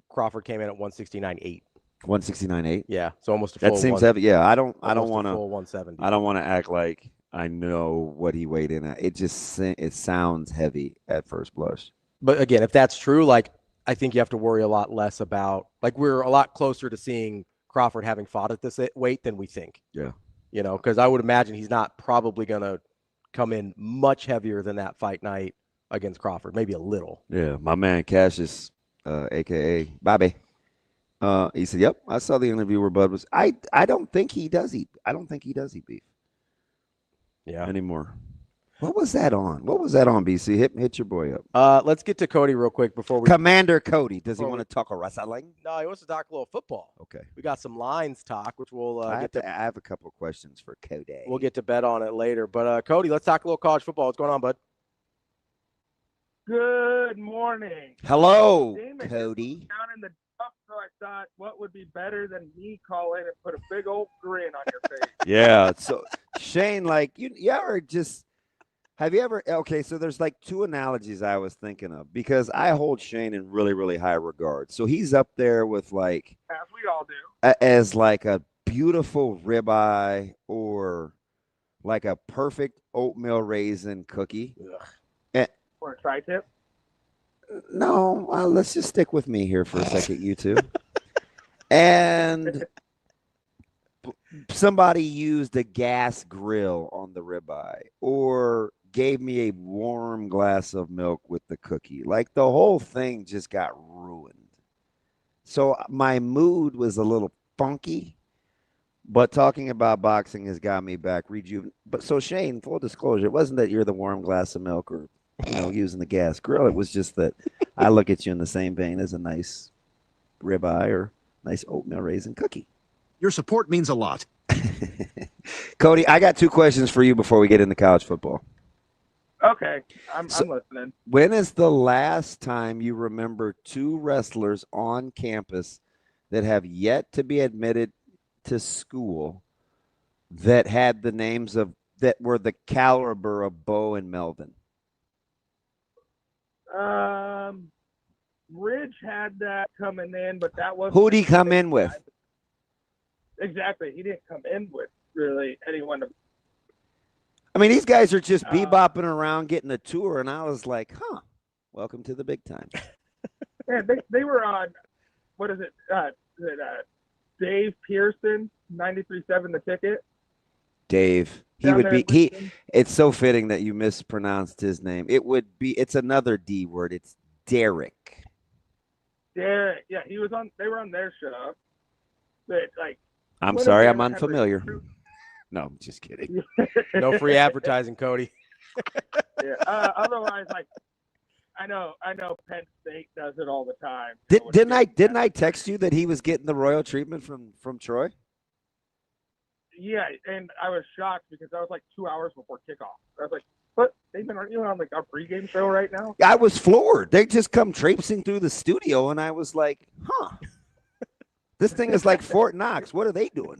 Crawford came in at 169.8. 169.8. Yeah, so almost a full. That seems heavy. Yeah, I don't want to. Full 170. I don't want to act like I know what he weighed in at. It sounds heavy at first blush. But again, if that's true, like I think you have to worry a lot less about. Like we're a lot closer to seeing Crawford having fought at this weight than we think. Yeah. Because I would imagine he's not probably going to come in much heavier than that fight night against Crawford. Maybe a little. Yeah, my man Cassius, aka Bobby. He said, "Yep, I saw the interview where Bud was. I don't think he does eat. I don't think he does eat beef. Yeah, anymore. What was that on? BC? Hit your boy up. Let's get to Cody real quick before we. Commander Cody. Does he want to talk wrestling? No, he wants to talk a little football. Okay. We got some lines talk, which we'll I have a couple of questions for Cody. We'll get to bet on it later. But Cody, let's talk a little college football. What's going on, bud? Good morning. Hello, Damon, Cody. Down in the dump, so I thought, what would be better than me calling and put a big old grin on your face? Yeah. So Shane, like you ever just have you ever? Okay, so there's like two analogies I was thinking of because I hold Shane in really, really high regard. So he's up there with like, as we all do, as like a beautiful ribeye or like a perfect oatmeal raisin cookie. or a tri-tip. No, let's just stick with me here for a second, you two. And somebody used a gas grill on the ribeye or gave me a warm glass of milk with the cookie. Like the whole thing just got ruined. So my mood was a little funky, but talking about boxing has got me back But so Shane, full disclosure, it wasn't that you're the warm glass of milk or using the gas grill. It was just that I look at you in the same vein as a nice ribeye or nice oatmeal raisin cookie. Your support means a lot. Cody, I got 2 questions for you before we get into college football. Okay, I'm listening. When is the last time you remember 2 wrestlers on campus that have yet to be admitted to school that had the names that were the caliber of Bo and Melvin? Ridge had that coming in, but that wasn't. Who'd he come in with? Exactly. He didn't come in with really anyone. I mean, these guys are just bebopping around getting a tour, and I was like, welcome to the big time. Yeah, they were on, what is it? Dave Pearson, 93.7 The Ticket. Dave. It's so fitting that you mispronounced his name. It's another D word. It's Derek. Derek. Yeah, they were on their show. But I'm sorry, I'm unfamiliar. No, I'm just kidding. No free advertising, Cody. Yeah. Otherwise, I know Penn State does it all the time. Didn't I text you that he was getting the royal treatment from Troy? Yeah, and I was shocked because that was 2 hours before kickoff. I was like, "What? Damon, aren't you on our pregame show right now?" I was floored. They just come traipsing through the studio, and I was like, this thing is like Fort Knox. What are they doing?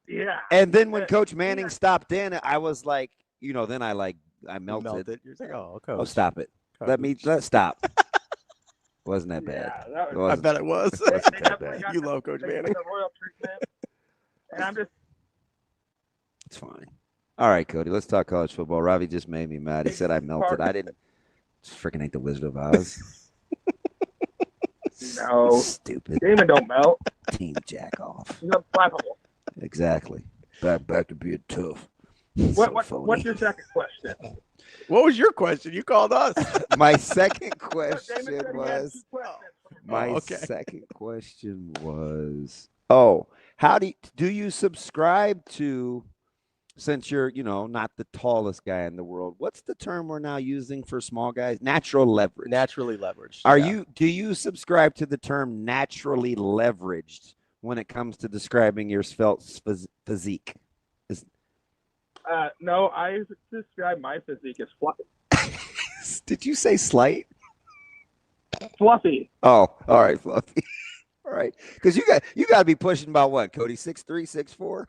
Yeah. And then when Coach Manning stopped in, I was like, then I melted. You're like, Coach. Oh, stop it. Coach. Let's stop. Wasn't that bad? Yeah, I bet it was. You love Coach Manning. The royal treatment, and I'm just. It's fine. All right, Cody, let's talk college football. Ravi just made me mad. He said I melted. I didn't. Freaking hate the Wizard of Oz. No. Stupid. Damon don't melt. Team jack off. He's unflappable. Exactly. Back to being tough. What's your second question? What was your question? You called us. My second question was. Second question was. How do you subscribe to? Since you're, not the tallest guy in the world, what's the term we're now using for small guys? Natural leverage. Naturally leveraged. Do you subscribe to the term naturally leveraged when it comes to describing your svelte physique? No, I describe my physique as fluffy. Did you say slight? Fluffy. Oh, all right, fluffy. All right, because you got to be pushing about what, Cody? 6'3", 6'4"?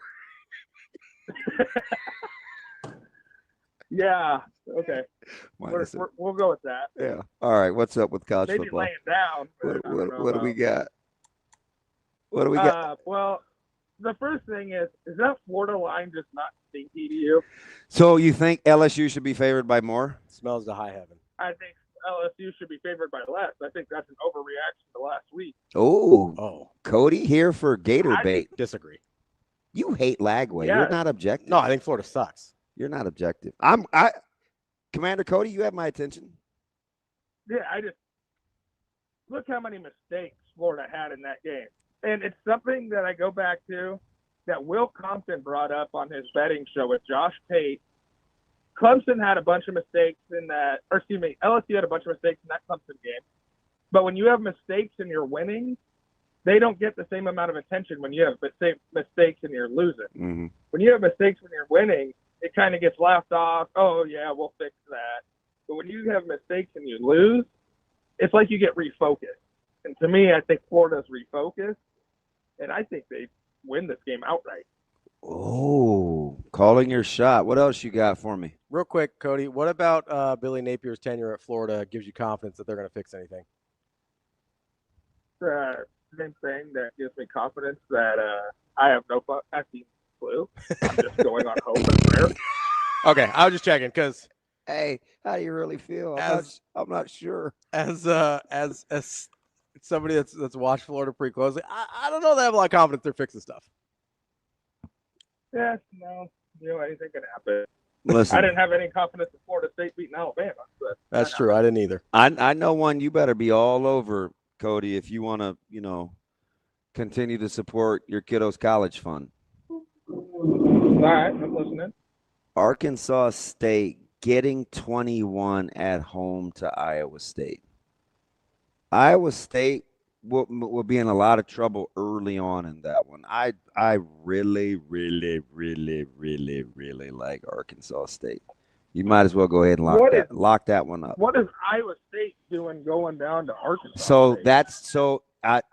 Yeah. Okay. We'll go with that. Yeah. All right. What's up with college Maybe football? laying down. What do we got? What do we got? Well, the first thing is that Florida line just not stinky to you? So you think LSU should be favored by more? Smells to high heaven. I think LSU should be favored by less. I think that's an overreaction to last week. Oh. Cody here for Gator bait. Disagree. You hate Lagway. Yeah. You're not objective. No, I think Florida sucks. You're not objective. Commander Cody, you have my attention. Yeah, I just look how many mistakes Florida had in that game. And it's something that I go back to that Will Compton brought up on his betting show with Josh Pate. Clemson had a bunch of mistakes LSU had a bunch of mistakes in that Clemson game. But when you have mistakes and you're winning, they don't get the same amount of attention when you have mistakes and you're losing. Mm-hmm. When you have mistakes when you're winning, it kind of gets laughed off. Oh, yeah, we'll fix that. But when you have mistakes and you lose, it's like you get refocused. And to me, I think Florida's refocused, and I think they win this game outright. Oh, calling your shot. What else you got for me? Real quick, Cody, what about Billy Napier's tenure at Florida gives you confidence that they're going to fix anything? Same thing that gives me confidence that I have no fucking clue. I'm just going on hope and prayer. Okay, I was just checking because. Hey, how do you really feel? I'm not sure. As somebody that's watched Florida pretty closely, I don't know that I have a lot of confidence they're fixing stuff. Yeah, no, anything can happen. Listen, I didn't have any confidence in Florida State beating Alabama. But that's true. I didn't either. I know one you better be all over, Cody, if you want to, continue to support your kiddo's college fund. All right, I'm listening. Arkansas State getting 21 at home to Iowa State. Iowa State will be in a lot of trouble early on in that one. I really, really, really, really, really like Arkansas State. You might as well go ahead and lock that one up. What is Iowa State doing going down to Arkansas State?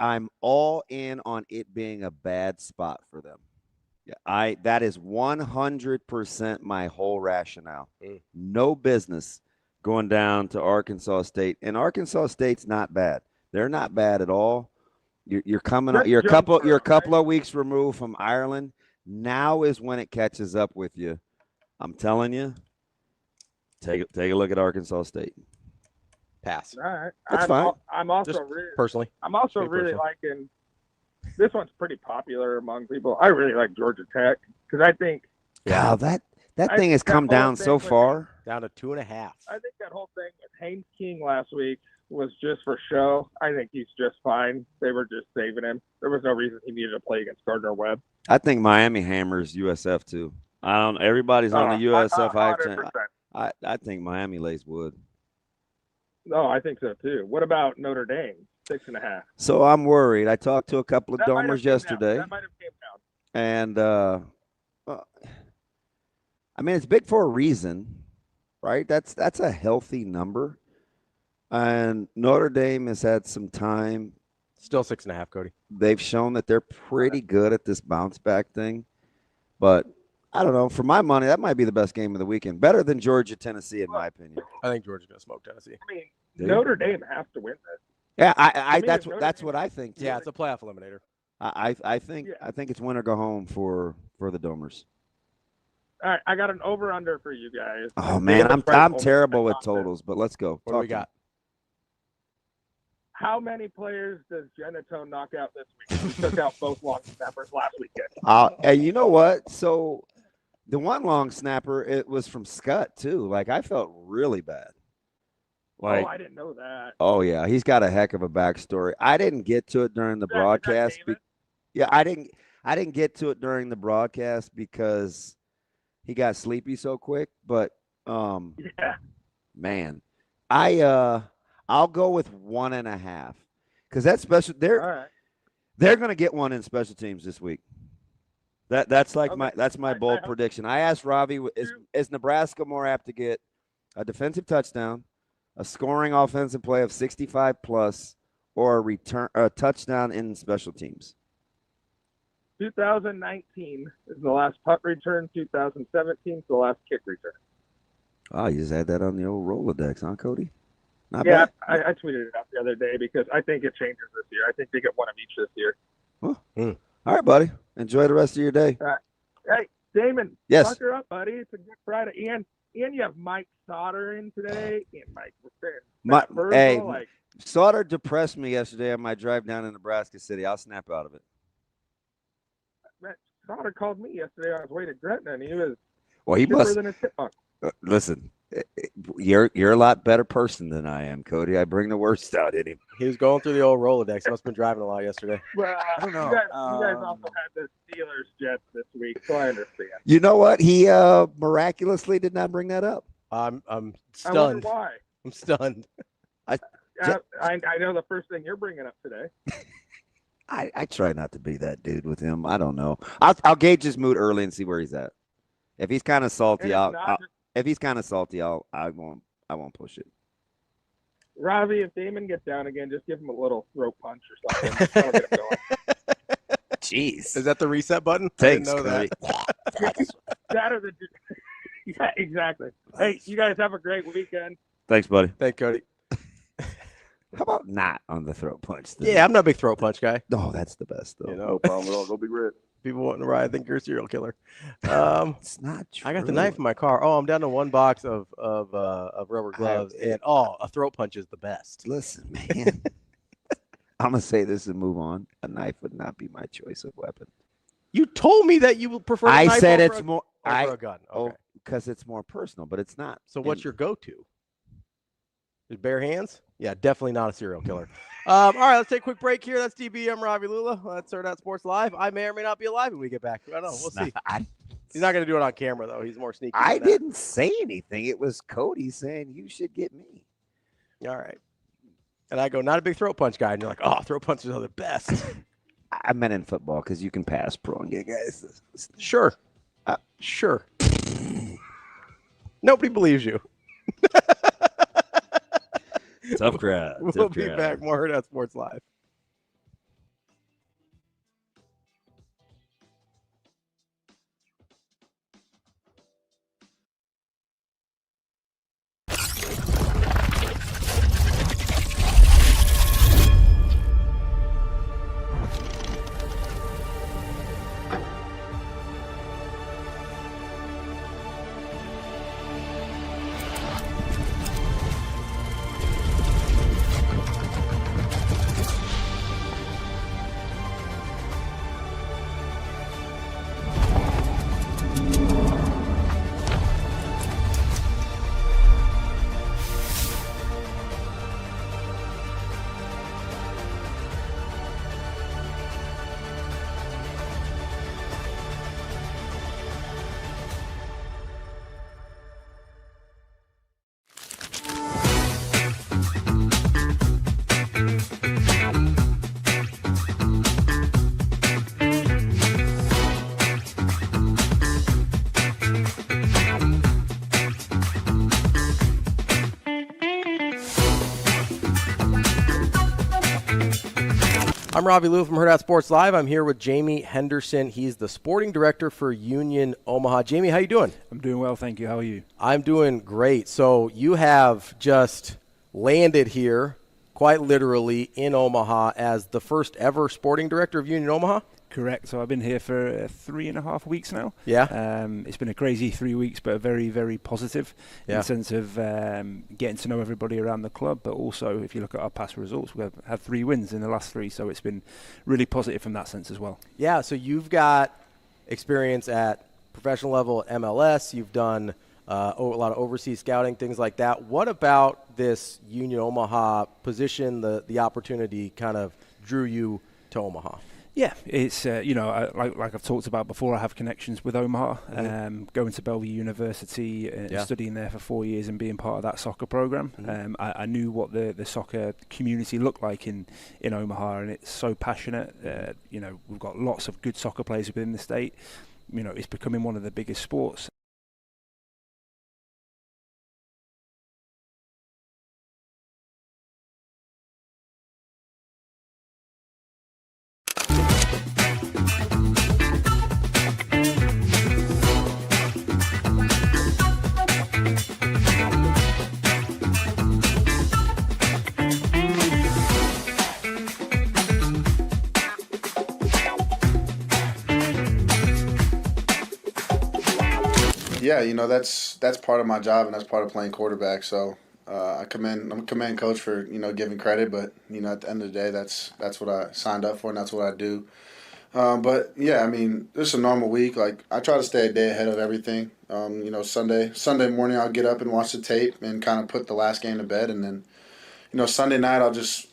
I'm all in on it being a bad spot for them. Yeah, that is 100% my whole rationale. No business going down to Arkansas State, and Arkansas State's not bad. They're not bad at all. You're coming up. You're a couple of weeks removed from Ireland. Now is when it catches up with you. I'm telling you. Take a look at Arkansas State. Pass. All right. That's fine. I'm also Just really personally. I'm also really liking. This one's pretty popular among people. I really like Georgia Tech because I think. Wow, that thing has come down so far. Down to 2.5. I think that whole thing with Haynes King last week was just for show. I think he's just fine. They were just saving him. There was no reason he needed to play against Gardner-Webb. I think Miami hammers USF too. Everybody's on the USF hype train. I think Miami lays wood. No, I think so too. What about Notre Dame? 6.5. So I'm worried. I talked to a couple of domers yesterday. That might have came down. And I mean, it's big for a reason, right? That's a healthy number. And Notre Dame has had some time. Still 6.5, Cody. They've shown that they're pretty good at this bounce back thing. But I don't know. For my money, that might be the best game of the weekend. Better than Georgia, Tennessee, in my opinion. I think Georgia's going to smoke Tennessee. I mean, Notre Dame has to win this. Yeah, that's what I think. Too. Yeah, it's a playoff eliminator. I think it's win or go home for the Domers. All right, I got an over/under for you guys. Oh man, I'm terrible with totals, but let's go. What do we got? How many players does Genito knock out this week? He took out both long snappers last weekend. And you know what? So the one long snapper, it was from Scott too. Like I felt really bad. Like, I didn't know that. Oh yeah, he's got a heck of a backstory. I didn't get to it during the broadcast. I didn't get to it during the broadcast because he got sleepy so quick. But man, I'll go with 1.5 because that's special. They're going to get one in special teams this week. That's my bold prediction. I asked Ravi, is Nebraska more apt to get a defensive touchdown, a scoring offensive play of 65 plus, or a touchdown in special teams? 2019 is the last punt return. 2017 is the last kick return. Oh, you just had that on the old Rolodex, huh, Cody? Not yeah, bad. I tweeted it out the other day because I think it changes this year. I think they get one of each this year. All right, buddy. Enjoy the rest of your day. All right. Hey, Damon. Yes. Fuck her up, buddy. It's a good Friday. And you have Mike Sautter in today. And Mike Sautter depressed me yesterday on my drive down in Nebraska City. I'll snap out of it. Sautter called me yesterday on his way to Gretna, and he was he must than a chipmunk. Listen, you're a lot better person than I am, Cody. I bring the worst out in him. He was going through the old Rolodex. He must have been driving a lot yesterday. Well, I don't know. You guys also had the Steelers Jets this week, so I understand. You know what? He miraculously did not bring that up. I'm stunned. I wonder why. I'm stunned. I know the first thing you're bringing up today. I try not to be that dude with him. I don't know. I'll gauge his mood early and see where he's at. If he's kind of salty, I won't push it. Ravi, if Damon gets down again, just give him a little throat punch or something. That'll get him going. Jeez. Is that the reset button? Thanks, I didn't know that. That or the yeah, exactly. Hey, you guys have a great weekend. Thanks, buddy. Thanks, Cody. How about not on the throat punch? Yeah, I'm not a big throat punch guy. No, that's the best, though. No problem at all. Go Big Red. People want to ride. I think you're a serial killer. It's not true. I got the knife in my car. Oh, I'm down to one box of rubber gloves, and a throat punch is the best. Listen, man, I'm gonna say this and move on. A knife would not be my choice of weapon. You told me that you would prefer. I knife said over it's a, more. over a gun. Okay. Because it's more personal, but it's not. So what's your go-to? Is bare hands? Yeah, definitely not a serial killer. All right, let's take a quick break here. That's DB. I'm Ravi Lulla. That's Hurrdat Sports Live. I may or may not be alive when we get back. I don't know. We'll see. He's not going to do it on camera, though. He's more sneaky. I didn't say anything. It was Cody saying you should get me. All right. And I go, not a big throat punch guy. And you're like, oh, throat punches are the best. I meant in football because you can pass pro and get guys. Sure. Sure. Nobody believes you. Tough crowd. We'll be back. More Hurrdat Sports Live. I'm Ravi Lulla from Hurrdat Sports Live. I'm here with Jamie Henderson. He's the sporting director for Union Omaha. Jamie, how you doing? I'm doing well, thank you. How are you? I'm doing great. So you have just landed here, quite literally, in Omaha as the first ever sporting director of Union Omaha? Correct. So I've been here for 3.5 weeks now. Yeah. It's been a crazy 3 weeks, but very, very positive in the sense of getting to know everybody around the club. But also, if you look at our past results, we've had 3 wins in the last 3. So it's been really positive from that sense as well. Yeah. So you've got experience at professional level at MLS. You've done a lot of overseas scouting, things like that. What about this Union Omaha position, the opportunity kind of drew you to Omaha? Yeah, it's like I've talked about before, I have connections with Omaha. Going to Bellevue University and studying there for 4 years and being part of that soccer program. I knew what the soccer community looked like in Omaha, and it's so passionate. We've got lots of good soccer players within the state. It's becoming one of the biggest sports. Yeah, that's part of my job, and that's part of playing quarterback. So I'm a command coach for giving credit, but at the end of the day, that's what I signed up for, and that's what I do. But yeah, this is a normal week. Like, I try to stay a day ahead of everything. Sunday morning I'll get up and watch the tape and kind of put the last game to bed, and then Sunday night I'll just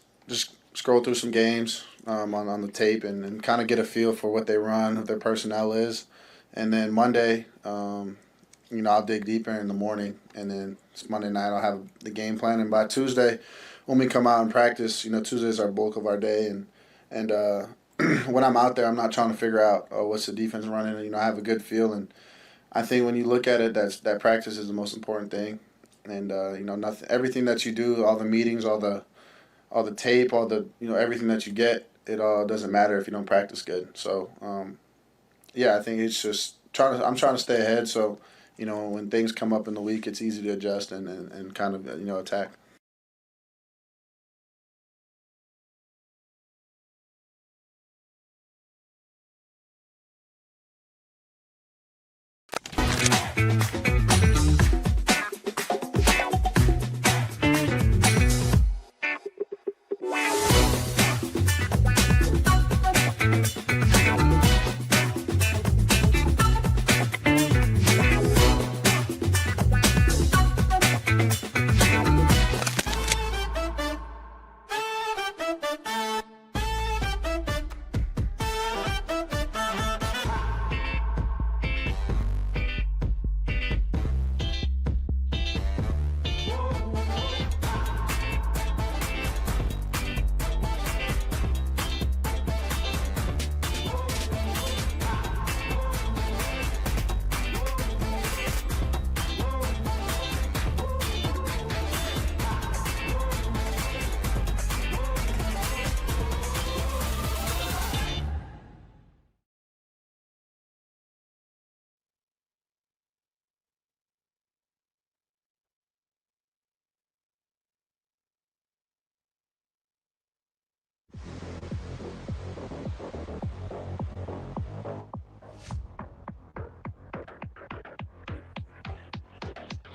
scroll through some games on the tape and kind of get a feel for what they run, what their personnel is, and then Monday. I'll dig deeper in the morning, and then it's Monday night I'll have the game plan, and by Tuesday, when we come out and practice, Tuesday is our bulk of our day, and when I'm out there, I'm not trying to figure out what's the defense running. I have a good feel, and I think when you look at it, that practice is the most important thing, and everything that you do, all the meetings, all the tape, all the everything that you get, it all doesn't matter if you don't practice good. So I think it's just I'm trying to stay ahead, so when things come up in the week, it's easy to adjust and kind of attack.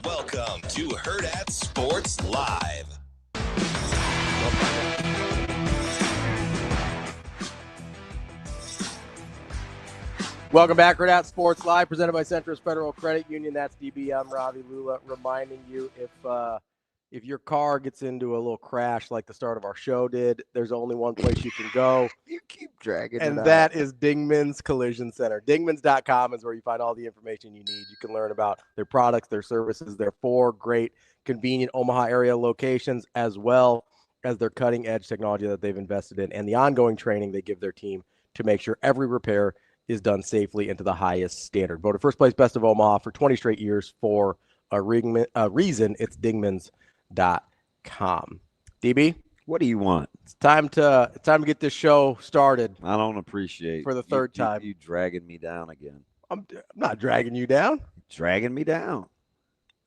Welcome to Hurrdat Sports Live. Welcome back, Hurrdat Sports Live, presented by Centris Federal Credit Union. That's DB. I'm Ravi Lulla, reminding you if your car gets into a little crash like the start of our show did, there's only one place you can go. You keep dragging it and out. that is Dingman's Collision Center. Dingmans.com is where you find all the information you need. You can learn about their products, their services, their 4 great, convenient Omaha area locations, as well as their cutting-edge technology that they've invested in and the ongoing training they give their team to make sure every repair is done safely and to the highest standard. Voted first place best of Omaha for 20 straight years for a reason. It's Dingmans.com. DB? What do you want? It's time to get this show started. I don't appreciate for the third time. You dragging me down again. I'm not dragging you down. Dragging me down.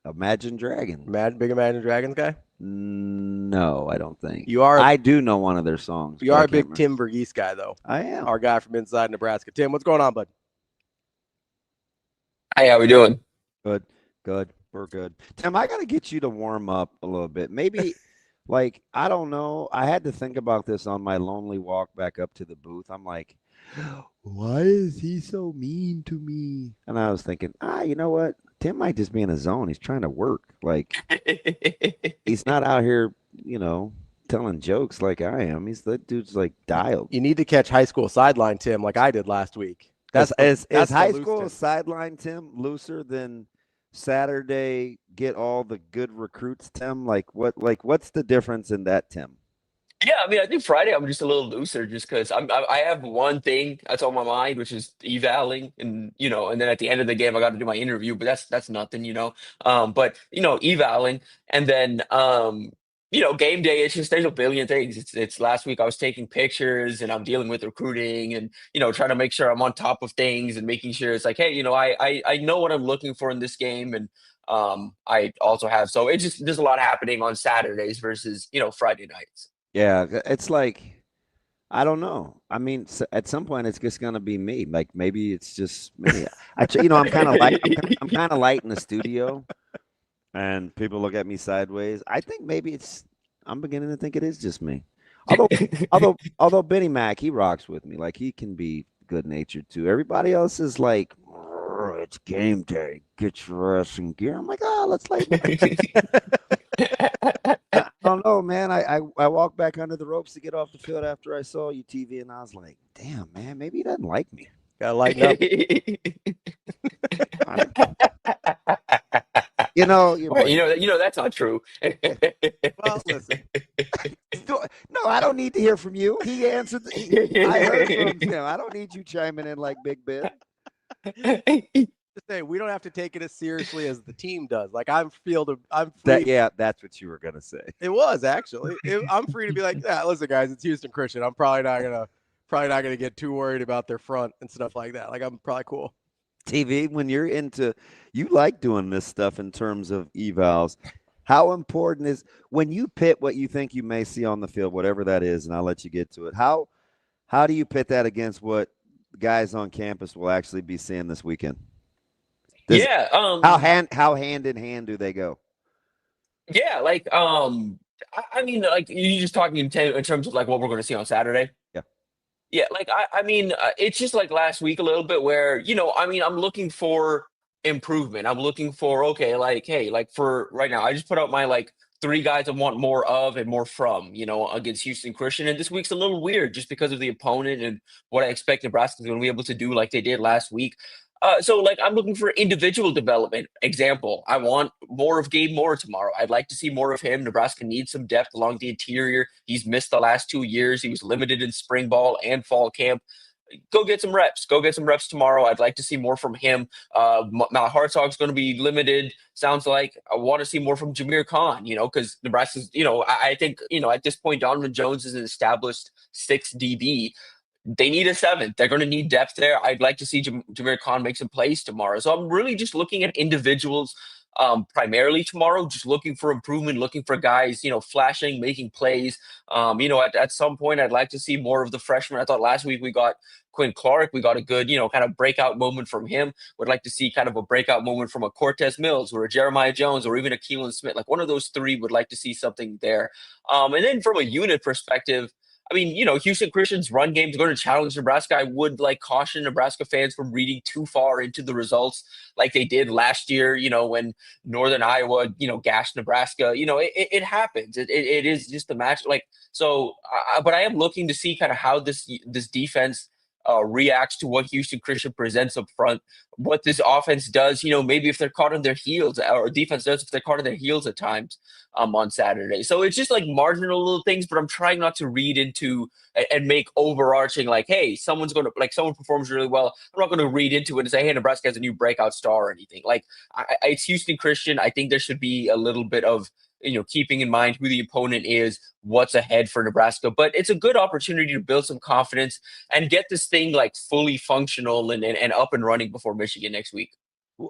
Imagine Dragons. Big Imagine Dragons guy? No, I don't think. You are. I do know one of their songs. You are a big Tim VERGHESE guy, though. I am. Our guy from inside Nebraska. Tim, what's going on, bud? Hey, how we doing? Good. We're good. Tim, I got to get you to warm up a little bit. Maybe, like, I don't know. I had to think about this on my lonely walk back up to the booth. I'm like, why is he so mean to me? And I was thinking, you know what? Tim might just be in a zone. He's trying to work. Like, he's not out here, telling jokes like I am. That dude's like dialed. You need to catch high school sideline, Tim, like I did last week. Is high school sideline, Tim, looser than Saturday? Get all the good recruits, Tim. What's the difference in that, Tim? Yeah, I mean, I think Friday I'm just a little looser, just because I have one thing that's on my mind, which is evaling, and and then at the end of the game I got to do my interview, but that's nothing, but evaling, and then game day. It's just there's a billion things. It's last week I was taking pictures and I'm dealing with recruiting and trying to make sure I'm on top of things and making sure it's like, hey, I know what I'm looking for in this game, and I also have, so it's just there's a lot happening on Saturdays versus Friday nights. Yeah, it's like, I don't know. I mean, at some point, it's just gonna be me. Like, maybe it's just me. I'm kind of light. I'm kind of light in the studio, and people look at me sideways. I think maybe I'm beginning to think it is just me. Although Benny Mac, he rocks with me. Like, he can be good natured too. Everybody else is like, it's game day. Get your ass in gear. I'm like, let's like. I don't know, man. I walked back under the ropes to get off the field after I saw you TV, and I was like, damn, man, maybe he doesn't like me. Gotta lighten up. That's not true. Well, listen. No, I don't need to hear from you. He answered. I heard from him. I don't need you chiming in like Big Ben. Say we don't have to take it as seriously as the team does. Like, I'm free. That's what you were gonna say. It was actually. I'm free to be like, listen, guys, it's Houston Christian. I'm probably not gonna get too worried about their front and stuff like that. Like, I'm probably cool. TV, when you're you like doing this stuff in terms of evals. How important is when you pit what you think you may see on the field, whatever that is, and I'll let you get to it. How do you pit that against what guys on campus will actually be seeing this weekend? How hand in hand do they go? Yeah, like I mean, like, you're just talking in terms of like what we're going to see on Saturday. Yeah, like I mean, it's just like last week a little bit where I'm looking for improvement. I'm looking for for right now. I just put out my like 3 guys I want more of and more from, against Houston Christian, and this week's a little weird just because of the opponent and what I expect Nebraska's going to be able to do like they did last week. So, like, I'm looking for individual development. Example, I want more of Gabe Moore tomorrow. I'd like to see more of him. Nebraska needs some depth along the interior. He's missed the last 2 years. He was limited in spring ball and fall camp. Go get some reps. Go get some reps tomorrow. I'd like to see more from him. My Hartog's going to be limited. Sounds like I want to see more from Jameer Khan, because Nebraska's, I think, at this point, Donovan Jones is an established 6 DB. They need a 7th. They're going to need depth there. I'd like to see Jameer Khan make some plays tomorrow. So I'm really just looking at individuals primarily tomorrow, just looking for improvement, looking for guys, flashing, making plays. At some point, I'd like to see more of the freshmen. I thought last week we got Quinn Clark. We got a good, kind of breakout moment from him. Would like to see kind of a breakout moment from a Cortez Mills or a Jeremiah Jones or even a Keelan Smith. Like, one of those 3 would like to see something there. And then from a unit perspective, I mean, Houston Christian's run game is going to challenge Nebraska. I would caution Nebraska fans from reading too far into the results like they did last year, when Northern Iowa, gashed Nebraska. It happens. It is just a match. But I am looking to see kind of how this defense reacts to what Houston Christian presents up front, what this offense does, maybe if they're caught on their heels, or defense does if they're caught on their heels at times on Saturday. So it's just like marginal little things, but I'm trying not to read into and make overarching like, hey, someone performs really well. I'm not going to read into it and say, hey, Nebraska has a new breakout star or anything. Like, it's Houston Christian. I think there should be a little bit of keeping in mind who the opponent is, what's ahead for Nebraska. But it's a good opportunity to build some confidence and get this thing like fully functional and up and running before Michigan next week.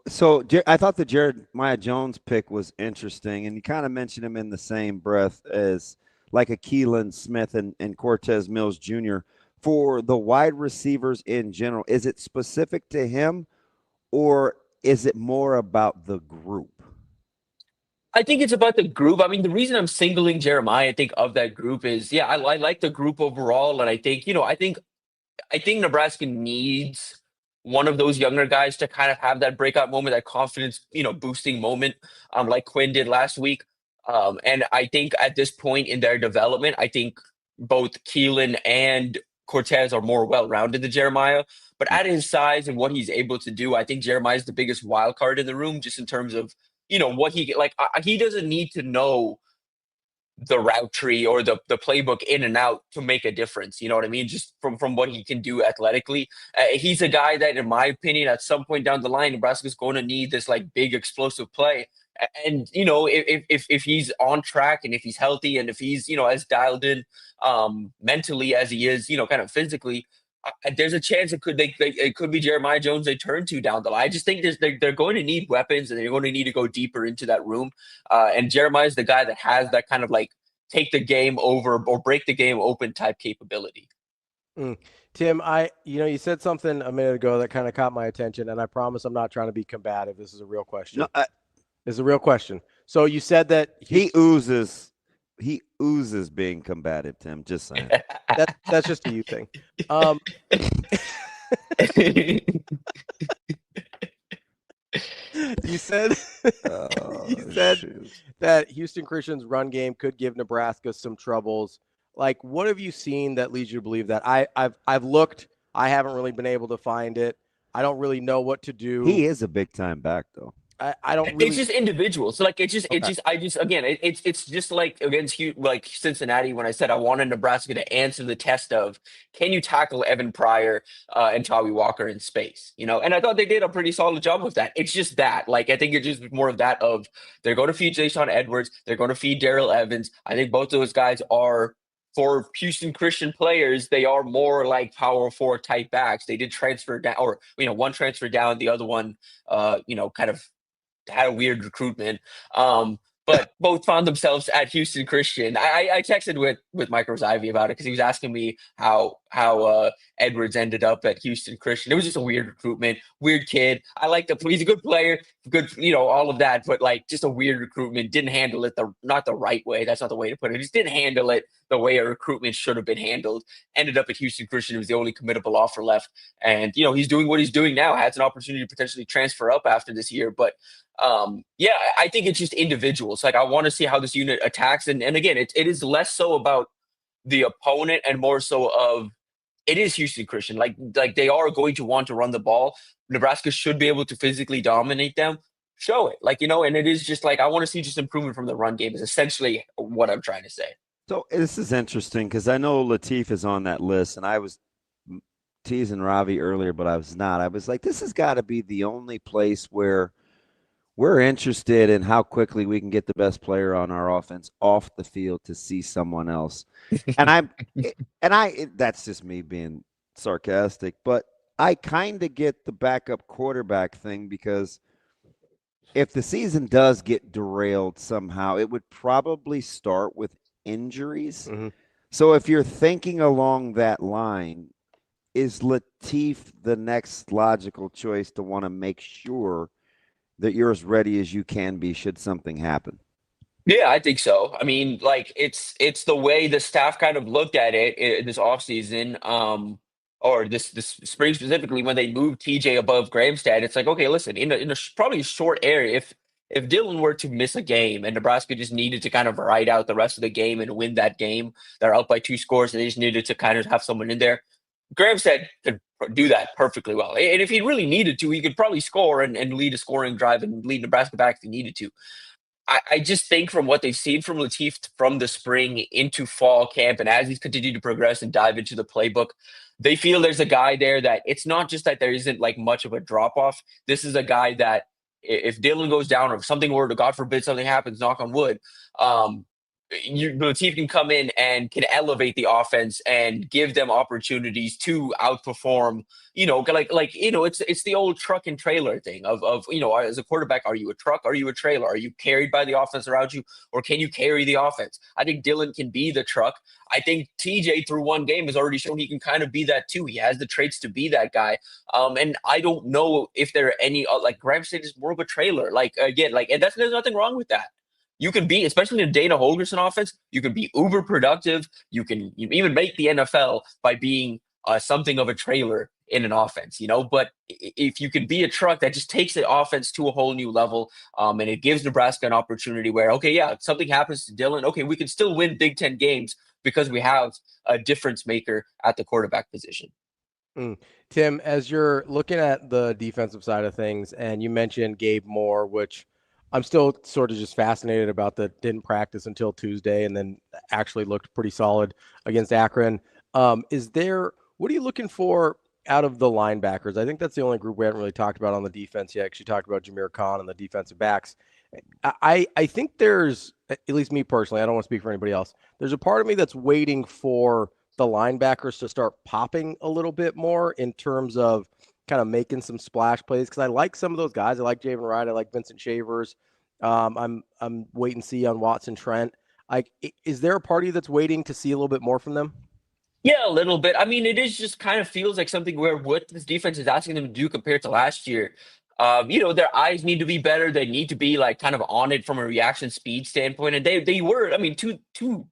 So I thought the Jeremiah Jones pick was interesting, and you kind of mentioned him in the same breath as like a Keelan Smith and Cortez Mills Jr. For the wide receivers in general, is it specific to him, or is it more about the group? I think it's about the group. I mean, the reason I'm singling Jeremiah, I think, of that group is, I like the group overall, and I think, I think Nebraska needs one of those younger guys to kind of have that breakout moment, that confidence, boosting moment, like Quinn did last week. And I think at this point in their development, I think both Keelan and Cortez are more well-rounded than Jeremiah. But at his size and what he's able to do, I think Jeremiah is the biggest wild card in the room, just in terms of, what he doesn't need to know the route tree or the playbook in and out to make a difference. You know what I mean? Just from what he can do athletically. He's a guy that, in my opinion, at some point down the line, Nebraska's going to need this like big explosive play. And, if he's on track and if he's healthy and if he's, as dialed in mentally as he is, kind of physically, there's a chance it could be Jeremiah Jones they turn to down the line. I just think they're going to need weapons and they're going to need to go deeper into that room. And Jeremiah is the guy that has that kind of like take the game over or break the game open type capability. Tim, you said something a minute ago that kind of caught my attention, and I promise I'm not trying to be combative. This is a real question. No, it's a real question. So you said that he oozes being combative, Tim. Just saying. That's just a you thing. You said that Houston Christian's run game could give Nebraska some troubles. Like, what have you seen that leads you to believe that? I've looked. I haven't really been able to find it. I don't really know what to do. He is a big time back, though. I don't really. It's just individuals. So like it's just like against like Cincinnati when I said I wanted Nebraska to answer the test of can you tackle Evan Pryor and Tawi Walker in space, and I thought they did a pretty solid job with that. It's just that I think it's just more of that of they're going to feed Jason Edwards, they're going to feed Darrell Evans. I think both of those guys are, for Houston Christian players, they are more like power forward type backs. They did transfer down, or one transfer down, the other one kind of had a weird recruitment, but both found themselves at Houston Christian. I texted with Mike Ivy about it because he was asking me how Edwards ended up at Houston Christian. It was just a weird recruitment, weird kid. I like he's a good player, good, all of that, but like just a weird recruitment. Didn't handle it not the right way. That's not the way to put it. Just didn't handle it the way a recruitment should have been handled. Ended up at Houston Christian. It was the only committable offer left, and he's doing what he's doing now. Has an opportunity to potentially transfer up after this year, but. I think it's just individuals. Like I want to see how this unit attacks, and again, it is less so about the opponent and more so of it is Houston Christian. Like they are going to want to run the ball. Nebraska should be able to physically dominate them. Show it, and it is just like I want to see just improvement from the run game is essentially what I'm trying to say. So this is interesting because I know Latif is on that list, and I was teasing Ravi earlier, but I was not. I was like, this has got to be the only place where we're interested in how quickly we can get the best player on our offense off the field to see someone else. And that's just me being sarcastic, but I kind of get the backup quarterback thing because if the season does get derailed somehow, it would probably start with injuries. Mm-hmm. So if you're thinking along that line, is Latif the next logical choice to want to make sure that you're as ready as you can be should something happen? Yeah, I think so. I mean, like it's the way the staff kind of looked at it this offseason, or this spring specifically when they moved TJ above Gramstad. It's like, okay, listen, in a probably short area, if Dylan were to miss a game and Nebraska just needed to kind of ride out the rest of the game and win that game, they're up by 2 scores and they just needed to kind of have someone in there. Gramstad could do that perfectly well. And if he really needed to, he could probably score and lead a scoring drive and lead Nebraska back if he needed to. I just think from what they've seen from Latif from the spring into fall camp and as he's continued to progress and dive into the playbook, they feel there's a guy there that it's not just that there isn't like much of a drop-off. This is a guy that if Dylan goes down or if something were to, God forbid, something happens, knock on wood, Latif can come in and can elevate the offense and give them opportunities to outperform. It's the old truck and trailer thing of as a quarterback, are you a truck? Are you a trailer? Are you carried by the offense around you, or can you carry the offense? I think Dylan can be the truck. I think TJ through one game has already shown he can kind of be that too. He has the traits to be that guy. And I don't know if there are any Graham State is more of a trailer. And there's nothing wrong with that. You can be, especially in a Dana Holgorsen offense, you can be uber productive. You even make the NFL by being something of a trailer in an offense, But if you can be a truck, that just takes the offense to a whole new level, and it gives Nebraska an opportunity where, if something happens to Dylan, we can still win Big Ten games because we have a difference maker at the quarterback position. Tim, as you're looking at the defensive side of things, and you mentioned Gabe Moore, which I'm still sort of just fascinated about that didn't practice until Tuesday and then actually looked pretty solid against Akron. What are you looking for out of the linebackers? I think that's the only group we haven't really talked about on the defense yet, because you talked about Jameer Khan and the defensive backs. I think there's, at least me personally, I don't want to speak for anybody else, there's a part of me that's waiting for the linebackers to start popping a little bit more in terms of kind of making some splash plays, because I like some of those guys. I like Javen Wright. I like Vincent Shavers. I'm wait and see on Watson Trent. Is there a party that's waiting to see a little bit more from them? Yeah, a little bit. I mean, it is just kind of feels like something where what this defense is asking them to do compared to last year. Their eyes need to be better. They need to be kind of on it from a reaction speed standpoint. And they were, to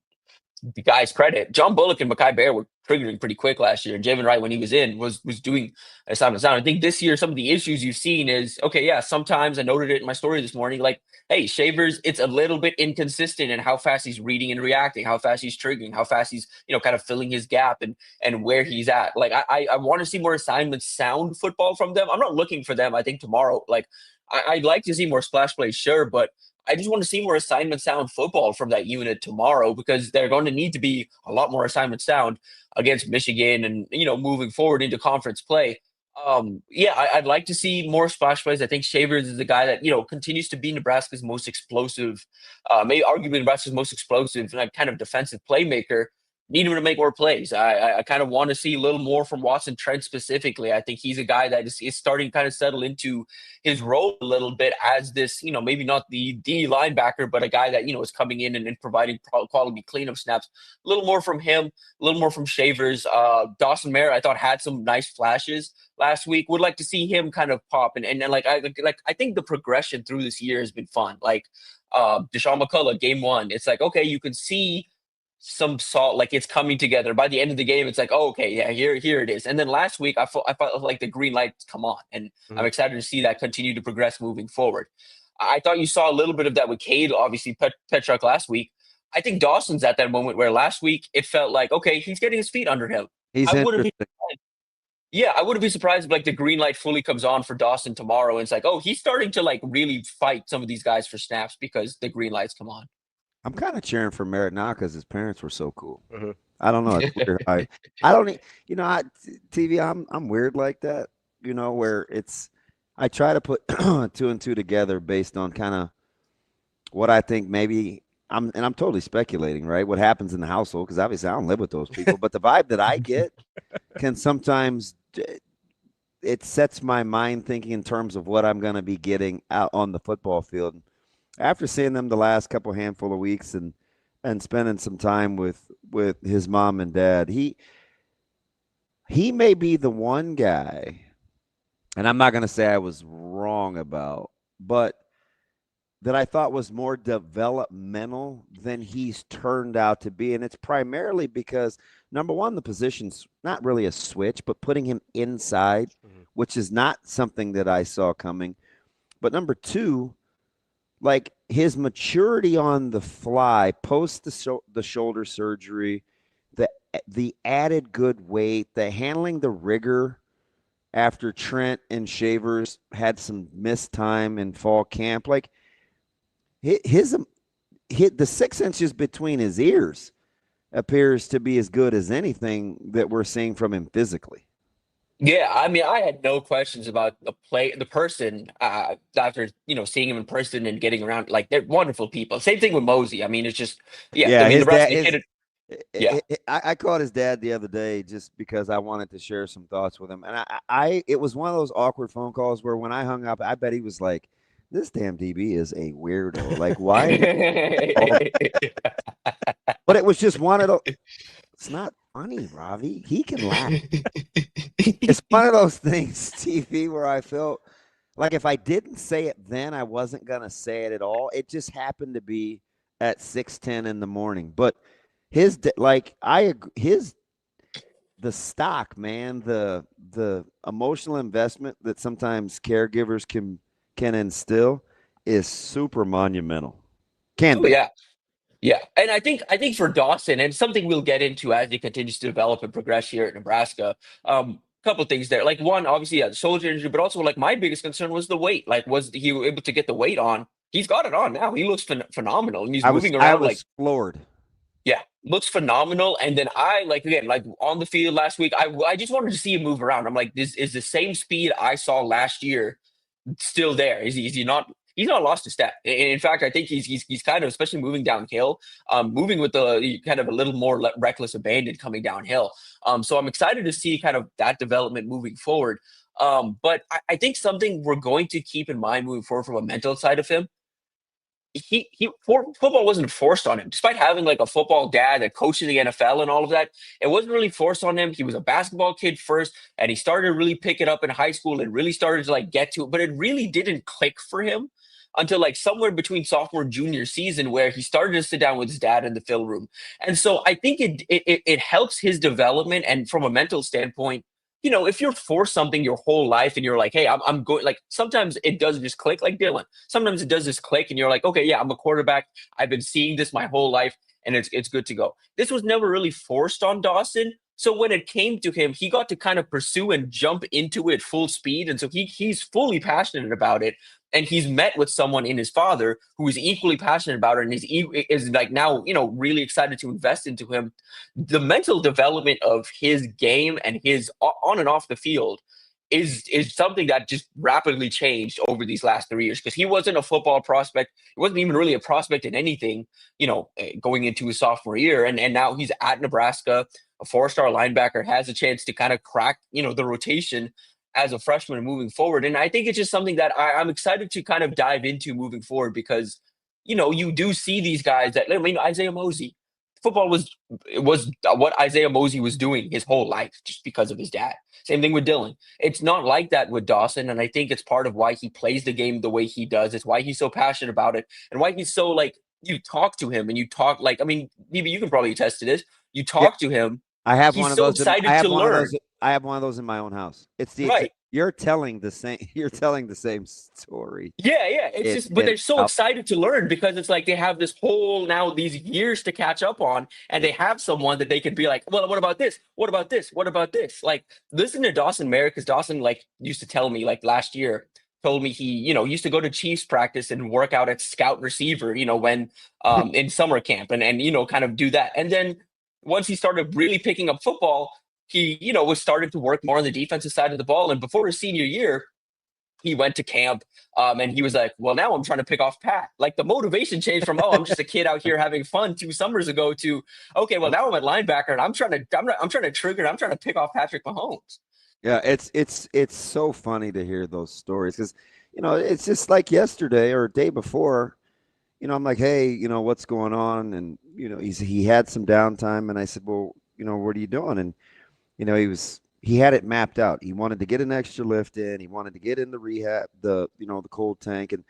the guys' credit, John Bullock and Mekhi Bear were triggering pretty quick last year. And Javen Wright, when he was in, was doing assignment sound. I think this year, some of the issues you've seen is, sometimes I noted it in my story this morning, hey, Shavers, it's a little bit inconsistent in how fast he's reading and reacting, how fast he's triggering, how fast he's, kind of filling his gap and where he's at. I want to see more assignment sound football from them. I'm not looking for them, I think, tomorrow. I'd like to see more splash plays, sure, but I just want to see more assignment sound football from that unit tomorrow, because they're going to need to be a lot more assignment sound against Michigan and, moving forward into conference play. I'd like to see more splash plays. I think Shavers is the guy that, continues to be Nebraska's most explosive, maybe arguably Nebraska's most explosive kind of defensive playmaker. Need him to make more plays. I kind of want to see a little more from Watson Trent specifically. I think he's a guy that is starting to kind of settle into his role a little bit as this, maybe not the D linebacker, but a guy that, is coming in and providing quality cleanup snaps. A little more from him, a little more from Shavers. Dawson Merritt, I thought, had some nice flashes last week. Would like to see him kind of pop. And I think the progression through this year has been fun. Deshaun McCullough, game one, it's okay, you can see some salt, it's coming together. By the end of the game, it's here it is. And then last week, I felt like the green lights come on, and I'm excited to see that continue to progress moving forward. I thought you saw a little bit of that with Cade, obviously Petruk last week. I think Dawson's at that moment where last week it felt like, he's getting his feet under him. I wouldn't be surprised if the green light fully comes on for Dawson tomorrow, and it's he's starting to really fight some of these guys for snaps because the green lights come on. I'm kind of cheering for Merritt now because his parents were so cool. Mm-hmm. I don't know. It's weird. I don't, TV, I'm weird like that, where I try to put two and two together based on kind of what I think maybe I'm totally speculating, right? What happens in the household, because obviously I don't live with those people, but the vibe that I get can sometimes, it sets my mind thinking in terms of what I'm going to be getting out on the football field. After seeing them the last handful of weeks and spending some time with his mom and dad, he may be the one guy, and I'm not going to say I was wrong about, but that I thought was more developmental than he's turned out to be. And it's primarily because, number one, the position's not really a switch, but putting him inside, which is not something that I saw coming. But number two, his maturity on the fly post the shoulder surgery, the added good weight, the handling the rigor after Trent and Shavers had some missed time in fall camp, the 6 inches between his ears appears to be as good as anything that we're seeing from him physically. Yeah, I mean, I had no questions about the person, after, seeing him in person and getting around. Like, they're wonderful people. Same thing with Mosey. I mean, it's just, yeah, I Yeah, mean, his dad Nebraska is. hit it. Yeah. I called his dad the other day just because I wanted to share some thoughts with him, and it was one of those awkward phone calls where when I hung up, I bet he was like, "This damn DB is a weirdo. Like, why?" But it was just one of those. It's not funny, Ravi. He can laugh. It's one of those things, TV, where I felt like if I didn't say it then, I wasn't gonna say it at all. It just happened to be at 6:10 in the morning. But the stock, man, the emotional investment that sometimes caregivers can instill is super monumental. Can Oh be. yeah. Yeah, and I think for Dawson, and something we'll get into as he continues to develop and progress here at Nebraska. Couple things there. Like one, obviously, yeah, the shoulder injury, but also like my biggest concern was the weight. Like, was he able to get the weight on? He's got it on now. He looks phenomenal, and he's moving I around like, was floored. yeah, looks phenomenal. And then I like again, like on the field last week, I just wanted to see him move around. I'm like, this is the same speed I saw last year still there? Is he not? He's not lost a step. In fact, I think he's kind of, especially moving downhill, moving with the kind of a little more reckless abandon coming downhill. So I'm excited to see kind of that development moving forward. But I think something we're going to keep in mind moving forward from a mental side of him, football wasn't forced on him, despite having like a football dad that coached in the NFL and all of that. It wasn't really forced on him. He was a basketball kid first, and he started to really pick it up in high school and really started to like get to it. But it really didn't click for him until like somewhere between sophomore and junior season, where he started to sit down with his dad in the film room. And so I think it helps his development, and from a mental standpoint, if you're for something your whole life and you're like, hey, I'm going, like sometimes it does just click, like Dylan. Sometimes it does just click and you're like, okay, yeah, I'm a quarterback. I've been seeing this my whole life and it's good to go. This was never really forced on Dawson. So when it came to him, he got to kind of pursue and jump into it full speed. And so he's fully passionate about it. And he's met with someone in his father who is equally passionate about it and is like now, really excited to invest into him. The mental development of his game and his on and off the field is something that just rapidly changed over these last 3 years, because he wasn't a football prospect. He wasn't even really a prospect in anything, going into his sophomore year. And now he's at Nebraska, a 4-star linebacker, has a chance to kind of crack, the rotation as a freshman and moving forward. And I think it's just something that I'm excited to kind of dive into moving forward, because, you do see these guys that, I mean, Isaiah Mosey, football was what Isaiah Mosey was doing his whole life just because of his dad. Same thing with Dylan. It's not like that with Dawson, and I think it's part of why he plays the game the way he does. It's why he's so passionate about it, and why he's so like, you talk to him and you talk like, I mean, maybe you can probably attest to this. You talk to him. I have he's one of so those. Excited to learn. I have one of those in my own house. It's right. You're telling the same. You're telling the same story. Yeah. It's just, but they're so excited to learn, because it's like they have this whole now these years to catch up on, and they have someone that they could be like, well, what about this? What about this? What about this? Like, listen to Dawson Merrick, because Dawson like used to tell me like last year. Told me he, used to go to Chiefs practice and work out at scout receiver, when in summer camp and kind of do that. And then once he started really picking up football, he, was started to work more on the defensive side of the ball. And before his senior year, he went to camp and he was like, well, now I'm trying to pick off Pat. Like the motivation changed from, oh, I'm just a kid out here having fun 2 summers ago to, okay, well, now I'm at linebacker and I'm trying to trigger, I'm trying to pick off Patrick Mahomes. Yeah, it's so funny to hear those stories, because, it's just like yesterday or day before, I'm like, hey, what's going on? And, he had some downtime, and I said, well, what are you doing? And, he had it mapped out. He wanted to get an extra lift in. He wanted to get in the rehab, the cold tank. And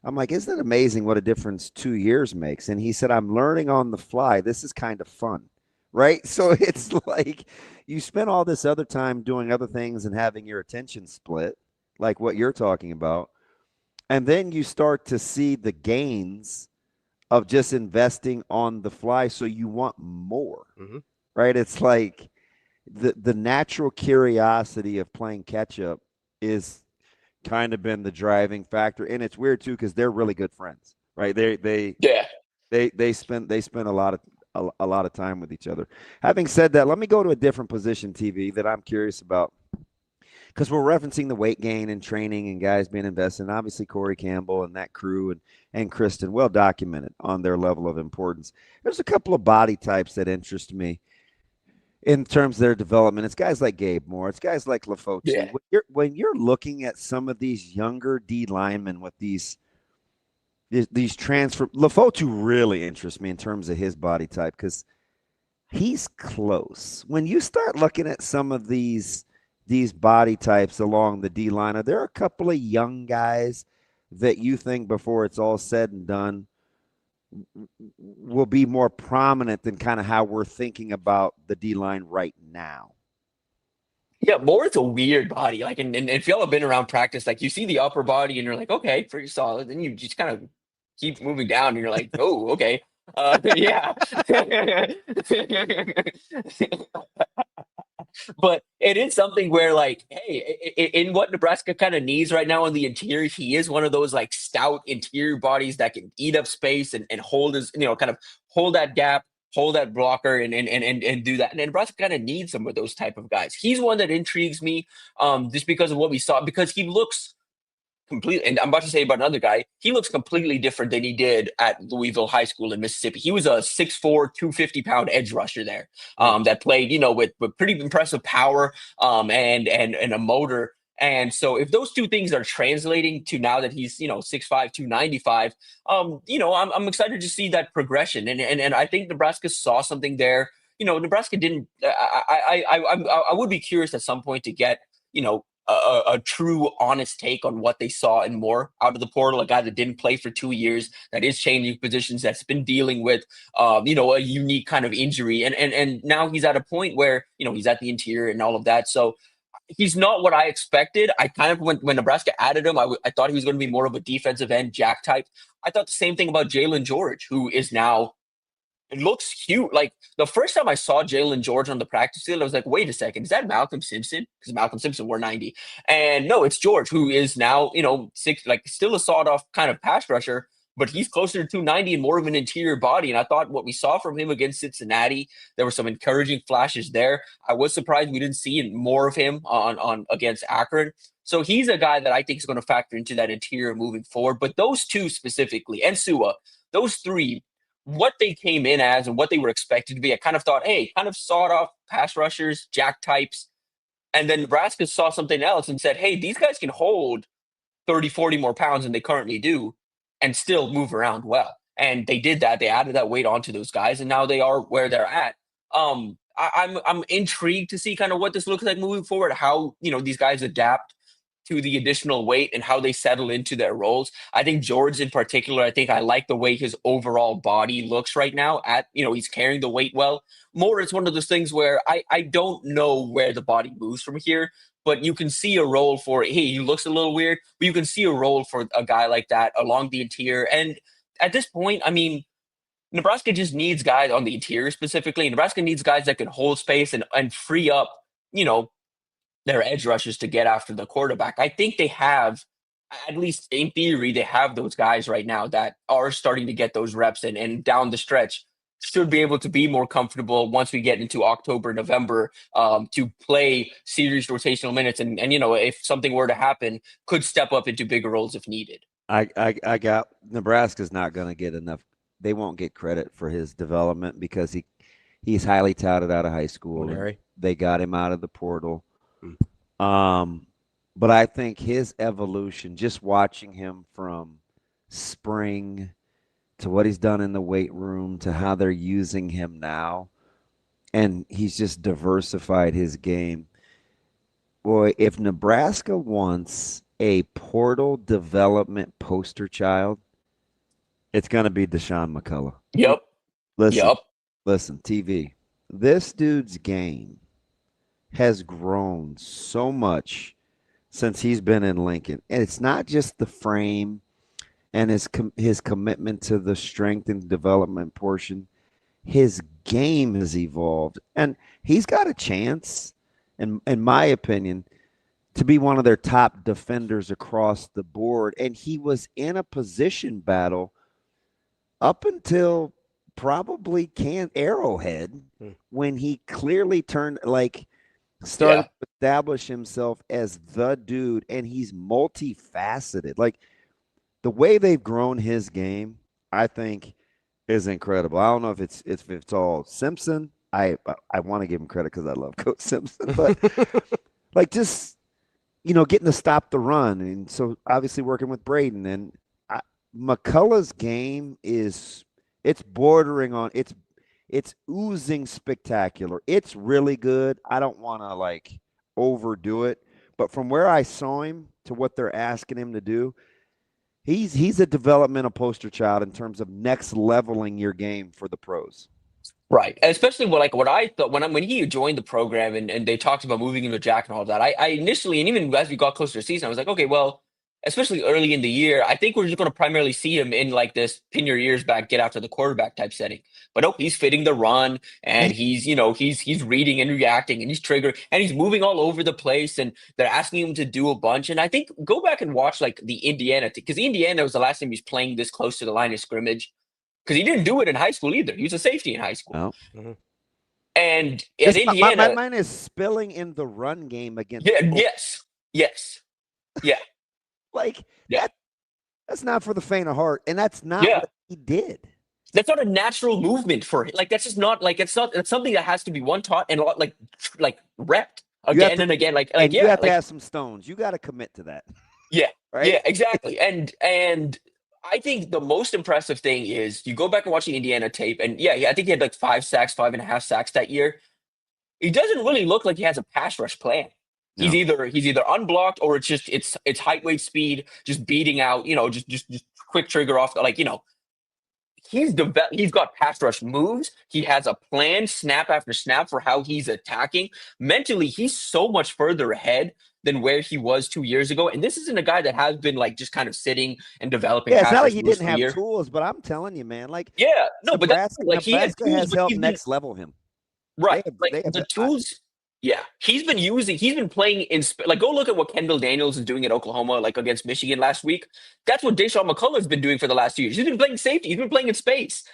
I'm like, isn't it amazing what a difference 2 years makes? And he said, I'm learning on the fly. This is kind of fun. Right. So it's like you spend all this other time doing other things and having your attention split, like what you're talking about. And then you start to see the gains of just investing on the fly. So you want more, right? It's like the natural curiosity of playing catch up is kind of been the driving factor. And it's weird too, because they're really good friends, right? They spend a lot of time with each other. Having said that, let me go to a different position, TV, that I'm curious about. because we're referencing the weight gain and training and guys being invested. And obviously, Corey Campbell and that crew and Kristen, well documented on their level of importance. There's a couple of body types that interest me in terms of their development. It's guys like Gabe Moore. It's guys like Lafotu. Yeah. When you're looking at some of these younger D linemen with these transfer, Lafotu really interests me in terms of his body type because he's close. When you start looking at some of these body types along the D line, there are a couple of young guys that you think before it's all said and done will be more prominent than kind of how we're thinking about the D line right now. Yeah, Moore is a weird body. Like, and if y'all have been around practice, like you see the upper body and you're like, okay, pretty solid. Then you just kind of keep moving down and you're like, oh, okay. Yeah. But it is something where, like, hey, in what Nebraska kind of needs right now on the interior, he is one of those like stout interior bodies that can eat up space and hold his, kind of hold that gap, hold that blocker, and do that. And Nebraska kind of needs some of those type of guys. He's one that intrigues me, just because of what we saw, because he looks completely, and I'm about to say about another guy, he looks completely different than he did at Louisville High School in Mississippi. He was a 6'4", 250-pound edge rusher there, that played, with pretty impressive power, and a motor. And so if those two things are translating to now that he's, 6'5", 295, I'm excited to see that progression. And I think Nebraska saw something there. Nebraska didn't, I would be curious at some point to get, a true honest take on what they saw and more out of the portal, a guy that didn't play for 2 years, that is changing positions, that's been dealing with, a unique kind of injury. And now he's at a point where, he's at the interior and all of that. So he's not what I expected. I kind of, when Nebraska added him, I thought he was going to be more of a defensive end jack type. I thought the same thing about Jalen George, who is now, it looks huge. Like the first time I saw Jalen George on the practice field, I was like, wait a second, is that Malcolm Simpson? Because Malcolm Simpson wore 90. And no, it's George, who is now, still a sawed-off kind of pass rusher, but he's closer to 290 and more of an interior body. And I thought what we saw from him against Cincinnati, there were some encouraging flashes there. I was surprised we didn't see more of him on against Akron. So he's a guy that I think is going to factor into that interior moving forward. But those two specifically, and Sua, those three, what they came in as and what they were expected to be, I kind of thought, hey, kind of sawed off pass rushers, jack types. And then Nebraska saw something else and said, hey, these guys can hold 30, 40 more pounds than they currently do and still move around well. And they did that. They added that weight onto those guys, and now they are where they're at. I'm intrigued to see kind of what this looks like moving forward, how, these guys adapt to the additional weight and how they settle into their roles. I think George in particular, I like the way his overall body looks right now he's carrying the weight well. More, it's one of those things where I don't know where the body moves from here, but you can see a role for, hey, he looks a little weird, but you can see a role for a guy like that along the interior. And at this point, Nebraska just needs guys on the interior specifically. Nebraska needs guys that can hold space and free up, their edge rushers to get after the quarterback. I think they have, at least in theory, they have those guys right now that are starting to get those reps and down the stretch should be able to be more comfortable once we get into October, November, to play serious rotational minutes. And if something were to happen, could step up into bigger roles if needed. I got Nebraska's not going to get enough. They won't get credit for his development because he's highly touted out of high school. They got him out of the portal. But I think his evolution, just watching him from spring to what he's done in the weight room to how they're using him now, and he's just diversified his game. Boy, if Nebraska wants a portal development poster child, it's going to be Deshaun McCullough. Yep. Listen, TV. This dude's game has grown so much since he's been in Lincoln. And it's not just the frame and his commitment to the strength and development portion. His game has evolved. And he's got a chance, in my opinion, to be one of their top defenders across the board. And he was in a position battle up until probably Arrowhead when he clearly turned started to establish himself as the dude, and he's multifaceted. Like, the way they've grown his game, I think, is incredible. I don't know if it's all Simpson. I want to give him credit because I love Coach Simpson, but like, just, getting to stop the run, and so obviously working with Braden, and McCullough's game it's bordering on it's oozing spectacular. It's really good. I don't want to overdo it, but from where I saw him to what they're asking him to do, he's a developmental poster child in terms of next leveling your game for the pros. Right. Especially what I thought when he joined the program and they talked about moving him to Jack and all that, I initially, and even as we got closer to the season, I was like, okay, well, especially early in the year, I think we're just going to primarily see him in this pin your ears back, get after the quarterback type setting. But nope, he's fitting the run, and he's reading and reacting, and he's triggering, and he's moving all over the place, and they're asking him to do a bunch. And I think go back and watch the Indiana, because Indiana was the last time he was playing this close to the line of scrimmage, because he didn't do it in high school either. He was a safety in high school. Oh. Mm-hmm. And at Indiana, my mind is spilling in the run game against. Yes. That's not for the faint of heart, and that's not what he did. That's not a natural movement for him. That's just not it's something that has to be one taught and repped again and again. You have to have some stones. You got to commit to that. Yeah. Right? Yeah, exactly. And I think the most impressive thing is you go back and watch the Indiana tape, and I think he had 5.5 sacks that year. He doesn't really look like he has a pass rush plan. No. He's either unblocked, or it's height, weight, speed, just beating out, just quick trigger off, he's got pass rush moves. He has a plan snap after snap for how he's attacking. Mentally, he's so much further ahead than where he was 2 years ago. And this isn't a guy that has been just kind of sitting and developing. Yeah, it's not like he didn't have tools, but I'm telling you, man, Nebraska has helped next level him. Right. The tools. Yeah, he's been playing in go look at what Kendall Daniels is doing at Oklahoma, against Michigan last week. That's what Deshaun McCullough has been doing for the last 2 years. He's been playing safety. He's been playing in space.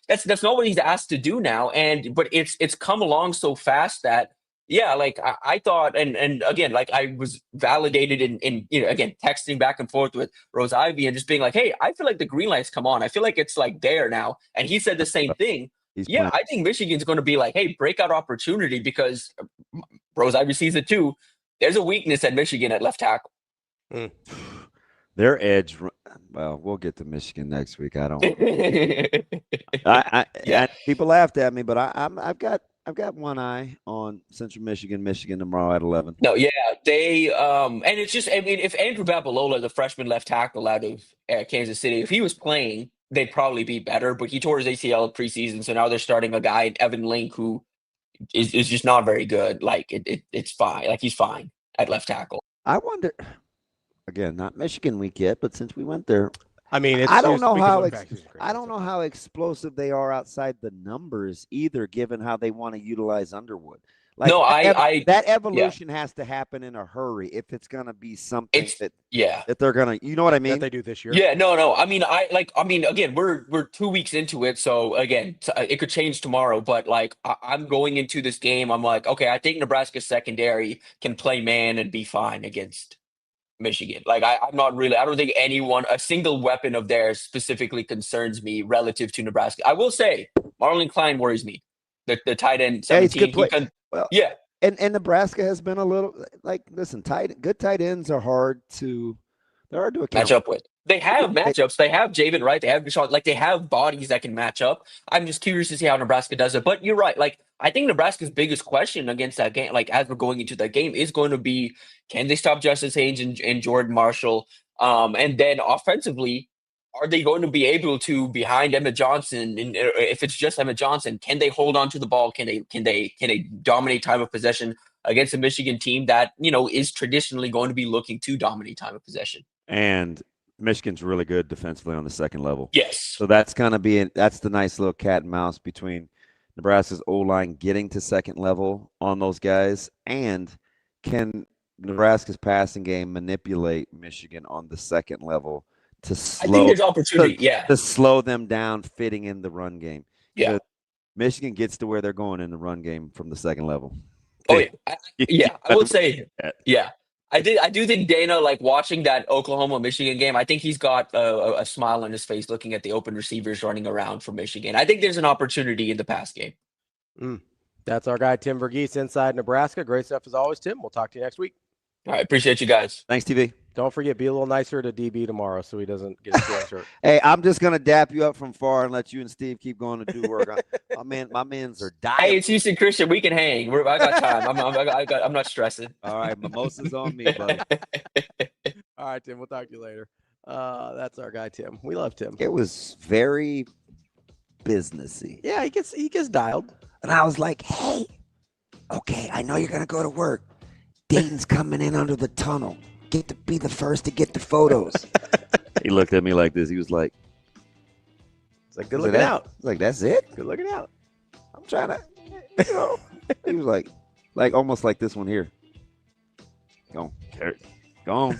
That's not what he's asked to do now. But it's come along so fast that I thought, and again, I was validated in again texting back and forth with Rose Ivy and just being like, hey, I feel like the green lights come on. I feel like it's there now, and he said the same thing. I think Michigan's going to be hey, breakout opportunity, because Rose Ivy sees it too. There's a weakness at Michigan at left tackle. Their edge. Well, we'll get to Michigan next week. I don't. People laughed at me, but I've got one eye on Central Michigan tomorrow at 11. No, yeah, they and it's just, if Andrew Babalola, the freshman left tackle out of Kansas City, if he was playing, they'd probably be better, but he tore his ACL preseason, so now they're starting a guy, Evan Link, who is just not very good. It's fine. He's fine at left tackle. I wonder, again, not Michigan week yet, but since we went there, I don't know how explosive they are outside the numbers either, given how they want to utilize Underwood. That evolution has to happen in a hurry if it's going to be something that they're going to, you know what I mean? That they do this year. Yeah, no. Again, we're 2 weeks into it. So again, it could change tomorrow, but I'm going into this game. I'm okay, I think Nebraska's secondary can play man and be fine against Michigan. I'm not really, I don't think a single weapon of theirs specifically concerns me relative to Nebraska. I will say Marlon Klein worries me. The tight end 17. And Nebraska has been a little listen, good tight ends are hard to match up with. They have matchups. They have Javen Wright. They have Deshaun. They have bodies that can match up. I'm just curious to see how Nebraska does it. But you're right. I think Nebraska's biggest question against that game, as we're going into that game, is going to be, can they stop Justice Haynes and Jordan Marshall? And then offensively, are they going to be able to, behind Emmett Johnson, and if it's just Emmett Johnson, can they hold on to the ball? Can they dominate time of possession against a Michigan team that is traditionally going to be looking to dominate time of possession? And Michigan's really good defensively on the second level. Yes. So that's that's the nice little cat and mouse between Nebraska's O-line getting to second level on those guys, and can Nebraska's passing game manipulate Michigan on the second level to slow, I think there's opportunity, to slow them down fitting in the run game. Yeah. So Michigan gets to where they're going in the run game from the second level. Oh yeah. I will say, yeah. I do think Dana, like watching that Oklahoma-Michigan game, I think he's got a smile on his face looking at the open receivers running around for Michigan. I think there's an opportunity in the pass game. That's our guy, Tim VERGHESE, inside Nebraska. Great stuff as always, Tim. We'll talk to you next week. All right. Appreciate you guys. Thanks, TV. Don't forget, be a little nicer to DB tomorrow so he doesn't get his feelings hurt. Hey, I'm just going to dap you up from far and let you and Steve keep going to do work. My men's are dying. Hey, it's Houston Christian. We can hang. I got time. I'm not stressing. All right. Mimosa's on me, buddy. All right, Tim. We'll talk to you later. That's our guy, Tim. We love Tim. It was very businessy. Yeah, he gets dialed. And I was like, hey, okay, I know you're going to go to work. Dayton's coming in under the tunnel. Get to be the first to get the photos. He looked at me like this. He was like, it's like, good looking out. Like, that's it? Good looking out. I'm trying to, He was like almost like this one here. Go on.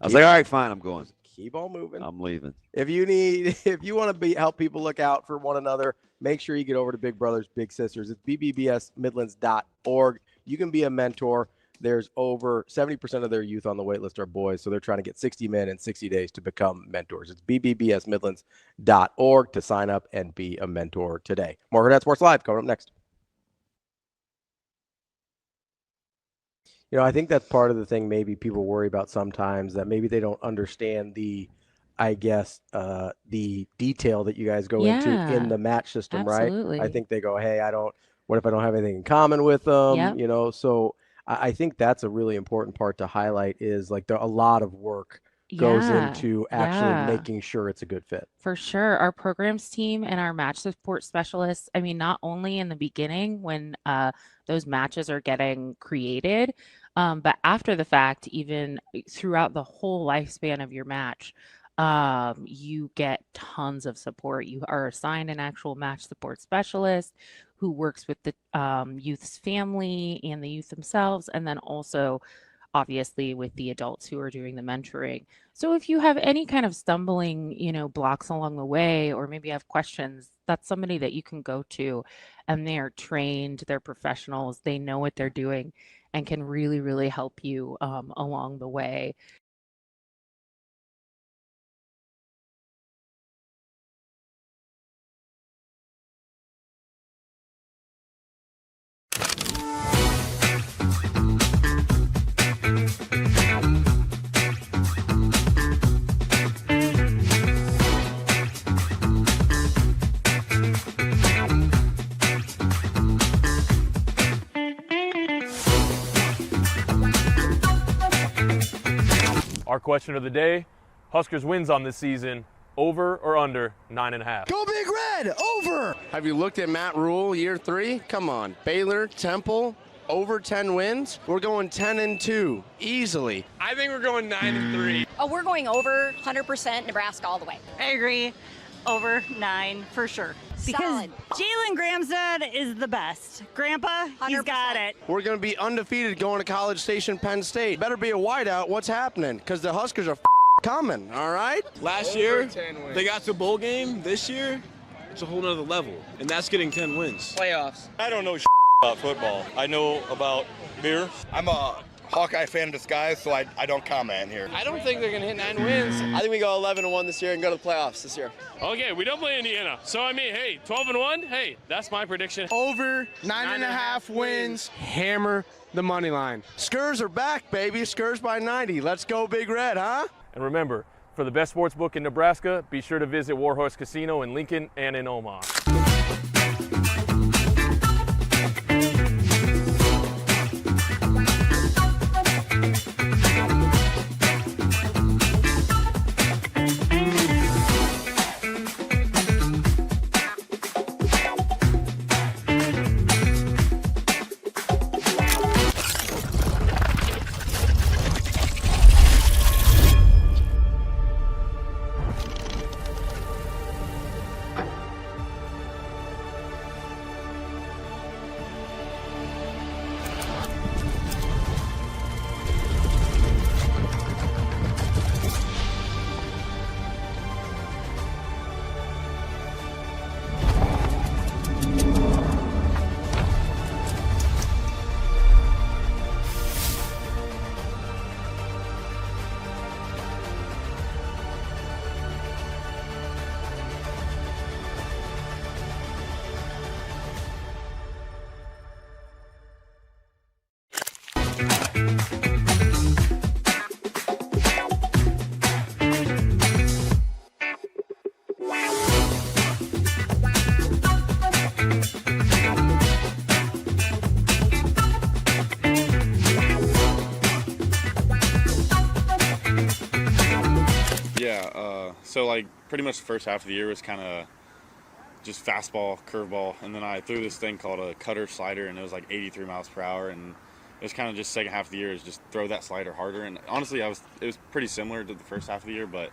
I was like, all right, fine, I'm going. Keep on moving. I'm leaving. If you want to help people look out for one another, make sure you get over to Big Brothers Big Sisters. It's bbbsmidlands.org. You can be a mentor. There's over 70% of their youth on the wait list are boys, so they're trying to get 60 men in 60 days to become mentors. It's bbbsmidlands.org to sign up and be a mentor today. More Hurrdat Sports Live coming up next. I think that's part of the thing maybe people worry about sometimes, that maybe they don't understand the detail that you guys go into in the match system, absolutely. right? I think they go, hey, what if I don't have anything in common with them? So I think that's a really important part to highlight, is like a lot of work goes into actually making sure it's a good fit. For sure. Our programs team and our match support specialists, I mean, not only in the beginning when those matches are getting created, but after the fact, even throughout the whole lifespan of your match, you get tons of support. You are assigned an actual match support specialist who works with the youth's family and the youth themselves, and then also obviously with the adults who are doing the mentoring. So if you have any kind of stumbling, blocks along the way, or maybe have questions, that's somebody that you can go to, and they are trained, they're professionals, they know what they're doing, and can really, really help you along the way. Our question of the day, Huskers wins on this season, over or under 9.5? Go Big Red, over! Have you looked at Matt Rhule, year 3? Come on. Baylor, Temple, over 10 wins? We're going 10-2, easily. I think we're going 9-3. Oh, we're going over 100% Nebraska all the way. I agree. Over 9 for sure. Because Jalen Gramstad is the best. Grandpa, he's got it. We're going to be undefeated going to College Station, Penn State. Better be a wideout. What's happening? Because the Huskers are coming, all right? Last year, they got to a bowl game. This year, it's a whole nother level. And that's getting 10 wins. Playoffs. I don't know about football. I know about beer. I'm a Hawkeye fan in disguise, so I don't comment here. I don't think they're going to hit 9 wins. I think we go 11-1 this year and go to the playoffs this year. Okay, we don't play Indiana. So, I mean, hey, 12-1, hey, that's my prediction. Over 9.5 wins. Hammer the money line. Skurs are back, baby. Skurs by 90. Let's go Big Red, huh? And remember, for the best sports book in Nebraska, be sure to visit Warhorse Casino in Lincoln and in Omaha. So like pretty much the first half of the year was kind of just fastball, curveball, and then I threw this thing called a cutter slider, and it was like 83 miles per hour, and it was kind of just second half of the year is just throw that slider harder. And honestly, it was pretty similar to the first half of the year, but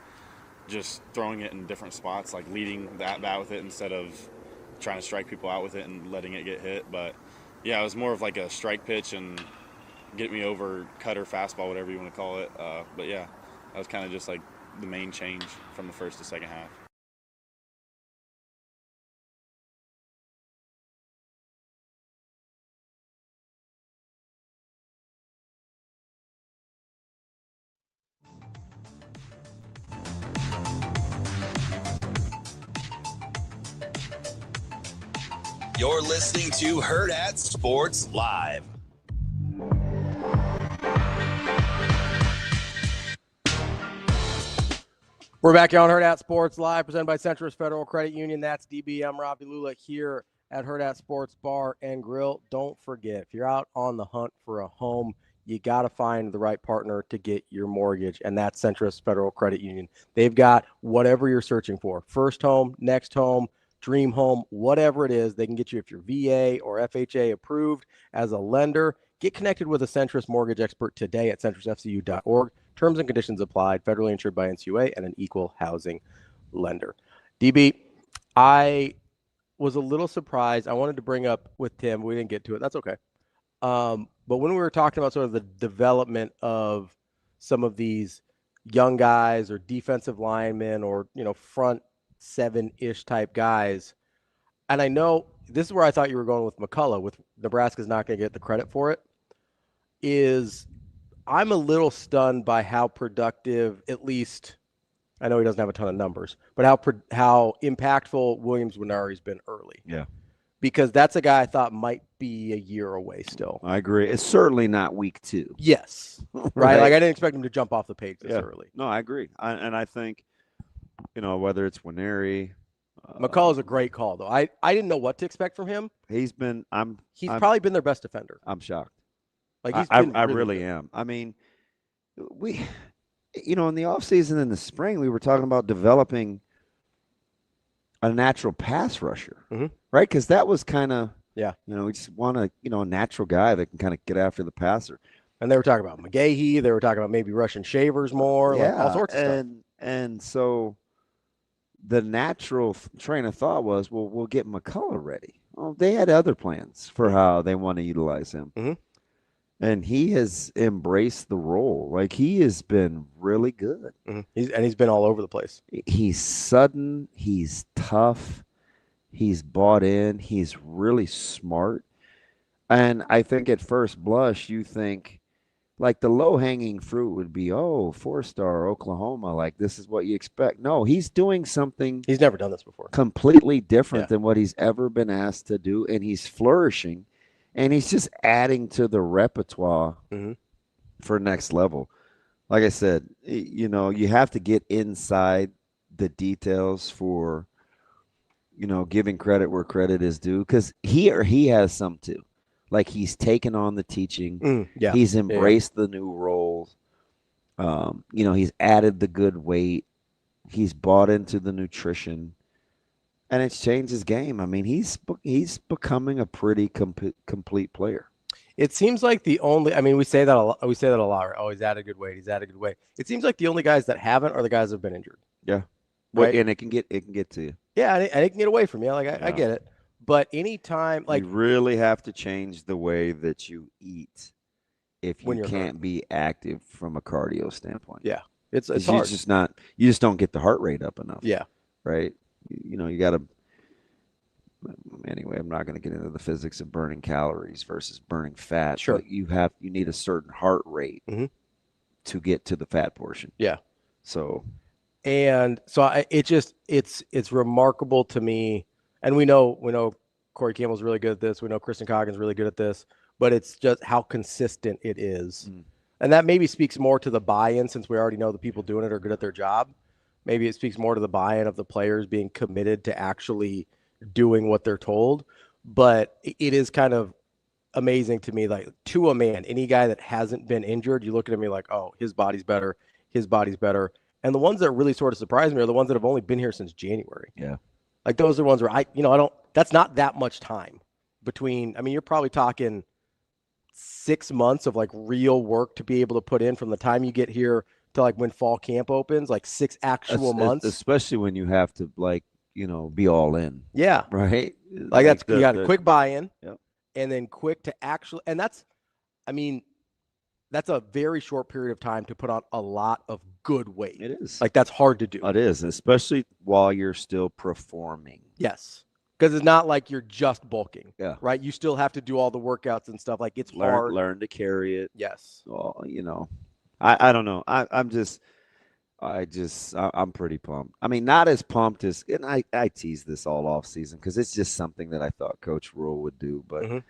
just throwing it in different spots, like leading that bat with it instead of trying to strike people out with it and letting it get hit. But yeah, it was more of like a strike pitch and get me over cutter, fastball, whatever you want to call it. But yeah, that was kind of just like the main change from the first to second half. You're listening to Hurrdat Sports Live. We're back here on Hurrdat Sports Live, presented by Centris Federal Credit Union. That's DB. I'm Ravi, Lulla here at Hurrdat Sports Bar and Grill. Don't forget, if you're out on the hunt for a home, you got to find the right partner to get your mortgage, and that's Centris Federal Credit Union. They've got whatever you're searching for. First home, next home, dream home, whatever it is, they can get you if you're VA or FHA approved as a lender. Get connected with a Centris mortgage expert today at centrisfcu.org. Terms and conditions applied, federally insured by NCUA and an equal housing lender. DB, I was a little surprised. I wanted to bring up with Tim. We didn't get to it. That's okay. But when we were talking about sort of the development of some of these young guys or defensive linemen or, front seven-ish type guys, and I know this is where I thought you were going with McCullough, with Nebraska's not going to get the credit for it, is I'm a little stunned by how productive, at least, I know he doesn't have a ton of numbers, but how impactful Williams Winnari's been early. Yeah. Because that's a guy I thought might be a year away still. I agree. It's certainly not week 2. Yes. Right? Like, I didn't expect him to jump off the page this early. No, I agree. And I think, whether it's Winnari. McCullough's a great call, though. I didn't know what to expect from him. He's probably been their best defender. I'm shocked. Like I really am. I mean, we, in the offseason in the spring, we were talking about developing a natural pass rusher, right? Because that was kind of, we just want a natural guy that can kind of get after the passer. And they were talking about McGahee. They were talking about maybe rushing Shavers more, all sorts of stuff. And so the natural train of thought was, well, we'll get McCullough ready. Well, they had other plans for how they want to utilize him. And he has embraced the role. Like, he has been really good. He's been all over the place. He's sudden. He's tough. He's bought in. He's really smart. And I think at first blush, you think, like, the low-hanging fruit would be, 4-star Oklahoma. Like, this is what you expect. No, he's doing something. He's never done this before. Completely different than what he's ever been asked to do. And he's flourishing. And he's just adding to the repertoire for next level. Like I said, you have to get inside the details for, giving credit where credit is due. Because he has some too. Like, he's taken on the teaching. He's embraced the new roles. He's added the good weight. He's bought into the nutrition. And it's changed his game. I mean, he's becoming a pretty complete player. It seems like the only, we say that a lot. We say that a lot. Right? Oh, he's added good weight. He's added good weight. It seems like the only guys that haven't are the guys that have been injured. Yeah. Right? And it can get to you. Yeah, and it can get away from you. Like, I get it. But anytime, like, you really have to change the way that you eat if you can't be active from a cardio standpoint. Yeah. It's hard. You just don't get the heart rate up enough. Yeah. Right. You got to. Anyway, I'm not going to get into the physics of burning calories versus burning fat. Sure. But you need a certain heart rate to get to the fat portion. Yeah. So. And so it's remarkable to me, and we know Corey Campbell's really good at this. We know Kristen Coggin's really good at this, but it's just how consistent it is. And that maybe speaks more to the buy-in, since we already know the people doing it are good at their job. Maybe it speaks more to the buy-in of the players being committed to actually doing what they're told. But it is kind of amazing to me, like, to a man, any guy that hasn't been injured, you look at him, you're like, oh, his body's better. And the ones that really sort of surprise me are the ones that have only been here since January. Yeah. Like those are ones where that's not that much time between. I mean, you're probably talking 6 months of like real work to be able to put in from the time you get here to like when fall camp opens, like 6 actual months. Especially when you have to be all in. Yeah. Right. Like you got a quick buy-in. Yep. And then quick to actually, and that's a very short period of time to put on a lot of good weight. It is. Like that's hard to do. It is, especially while you're still performing. Yes. Because it's not like you're just bulking. Yeah. Right. You still have to do all the workouts and stuff. Like it's hard. Learn to carry it. Yes. Well, I don't know. I'm pretty pumped. I mean, not as pumped as, and I tease this all off season because it's just something that I thought Coach Rhule would do. But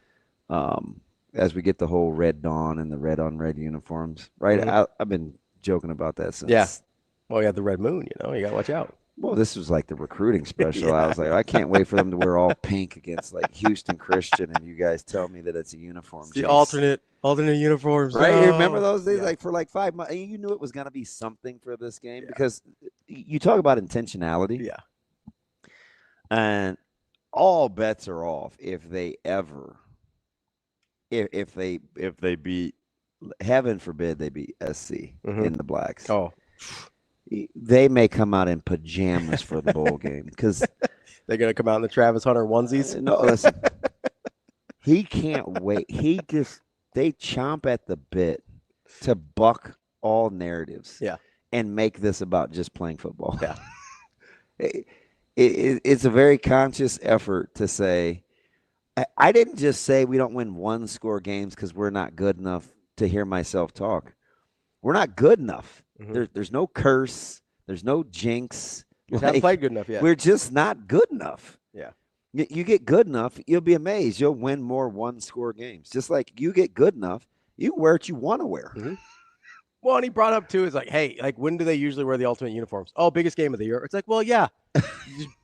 as we get the whole red dawn and the red on red uniforms, right? I've been joking about that since. Yeah. Well, you have the red moon, you got to watch out. Well, this was like the recruiting special. I was like, I can't wait for them to wear all pink against like Houston Christian, and you guys tell me that it's a uniform. It's the alternate uniforms, right? You remember those days? Like for like 5 months, you knew it was going to be something for this game because you talk about intentionality. Yeah. And all bets are off if they beat, heaven forbid they beat SC in the blacks. Oh. They may come out in pajamas for the bowl game because they're going to come out in the Travis Hunter onesies. No, listen. He can't wait. They chomp at the bit to buck all narratives. Yeah. And make this about just playing football. Yeah. It's a very conscious effort to say, I didn't just say we don't win 1-score games because we're not good enough to hear myself talk. We're not good enough. There's no curse. There's no jinx. You haven't played good enough yet. We're just not good enough. Yeah. You get good enough, you'll be amazed. You'll win more 1-score games. Just like you get good enough, you wear what you want to wear. Well, and he brought up, too, is like, hey, like when do they usually wear the ultimate uniforms? Oh, biggest game of the year. It's like, well, yeah.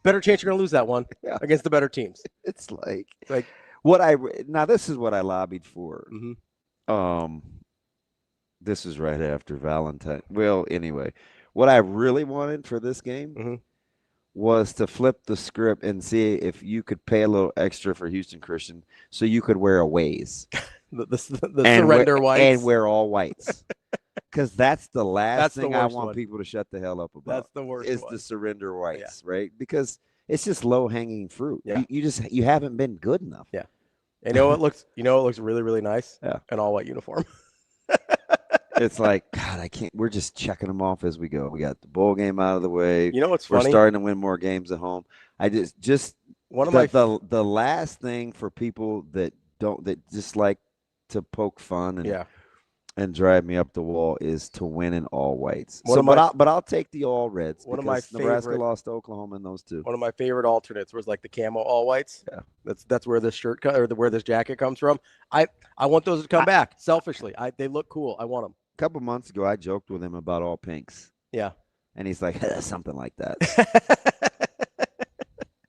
Better chance you're going to lose that one against the better teams. It's like – now this is what I lobbied for. This is right after Valentine. Well, anyway, what I really wanted for this game was to flip the script and see if you could pay a little extra for Houston Christian so you could wear a Waze. the surrender whites. And wear all whites. Because that's the last thing I want people to shut the hell up about. That's the worst is one. The surrender whites, right? Because it's just low-hanging fruit. Yeah. You haven't been good enough. Yeah. And you know what looks really, really nice? Yeah. An all-white uniform. It's like, God, we're just checking them off as we go. We got the bowl game out of the way. You know what's funny? We're starting to win more games at home. I just one of the last thing for people that just like to poke fun and drive me up the wall is to win in all whites. But I'll take the all reds. One of my Nebraska lost to Oklahoma in those two. One of my favorite alternates was like the camo all whites. Yeah, that's where this shirt where this jacket comes from. I want those to come back. Selfishly, they look cool. I want them. A couple months ago, I joked with him about all pinks. Yeah. And he's like, something like that.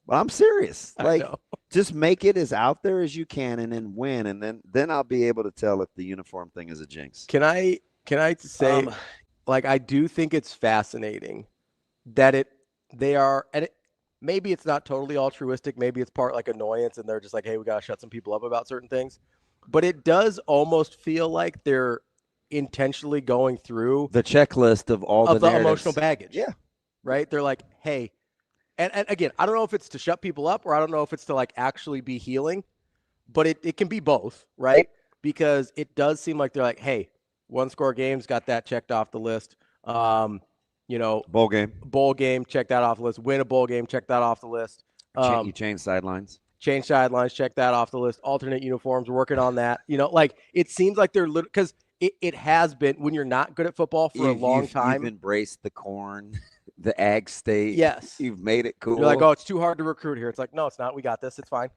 But I'm serious. Like, just make it as out there as you can and then win. And then I'll be able to tell if the uniform thing is a jinx. Can I say, I do think it's fascinating that they are, and maybe it's not totally altruistic. Maybe it's part like annoyance and they're just like, hey, we got to shut some people up about certain things. But it does almost feel like they're intentionally going through the checklist of all the emotional baggage. Yeah. Right. They're like, hey, and again, I don't know if it's to shut people up or I don't know if it's to like actually be healing, but it can be both. Right. Because it does seem like they're like, hey, 1-score games, got that checked off the list. Bowl game, check that off the list. Win a bowl game, check that off the list. You change sidelines. Check that off the list. Alternate uniforms, working on that. It seems like they're because it has been when you're not good at football for a long time. You've embraced the corn, the ag state. Yes. You've made it cool. You're like, oh, it's too hard to recruit here. It's like, no, it's not. We got this. It's fine.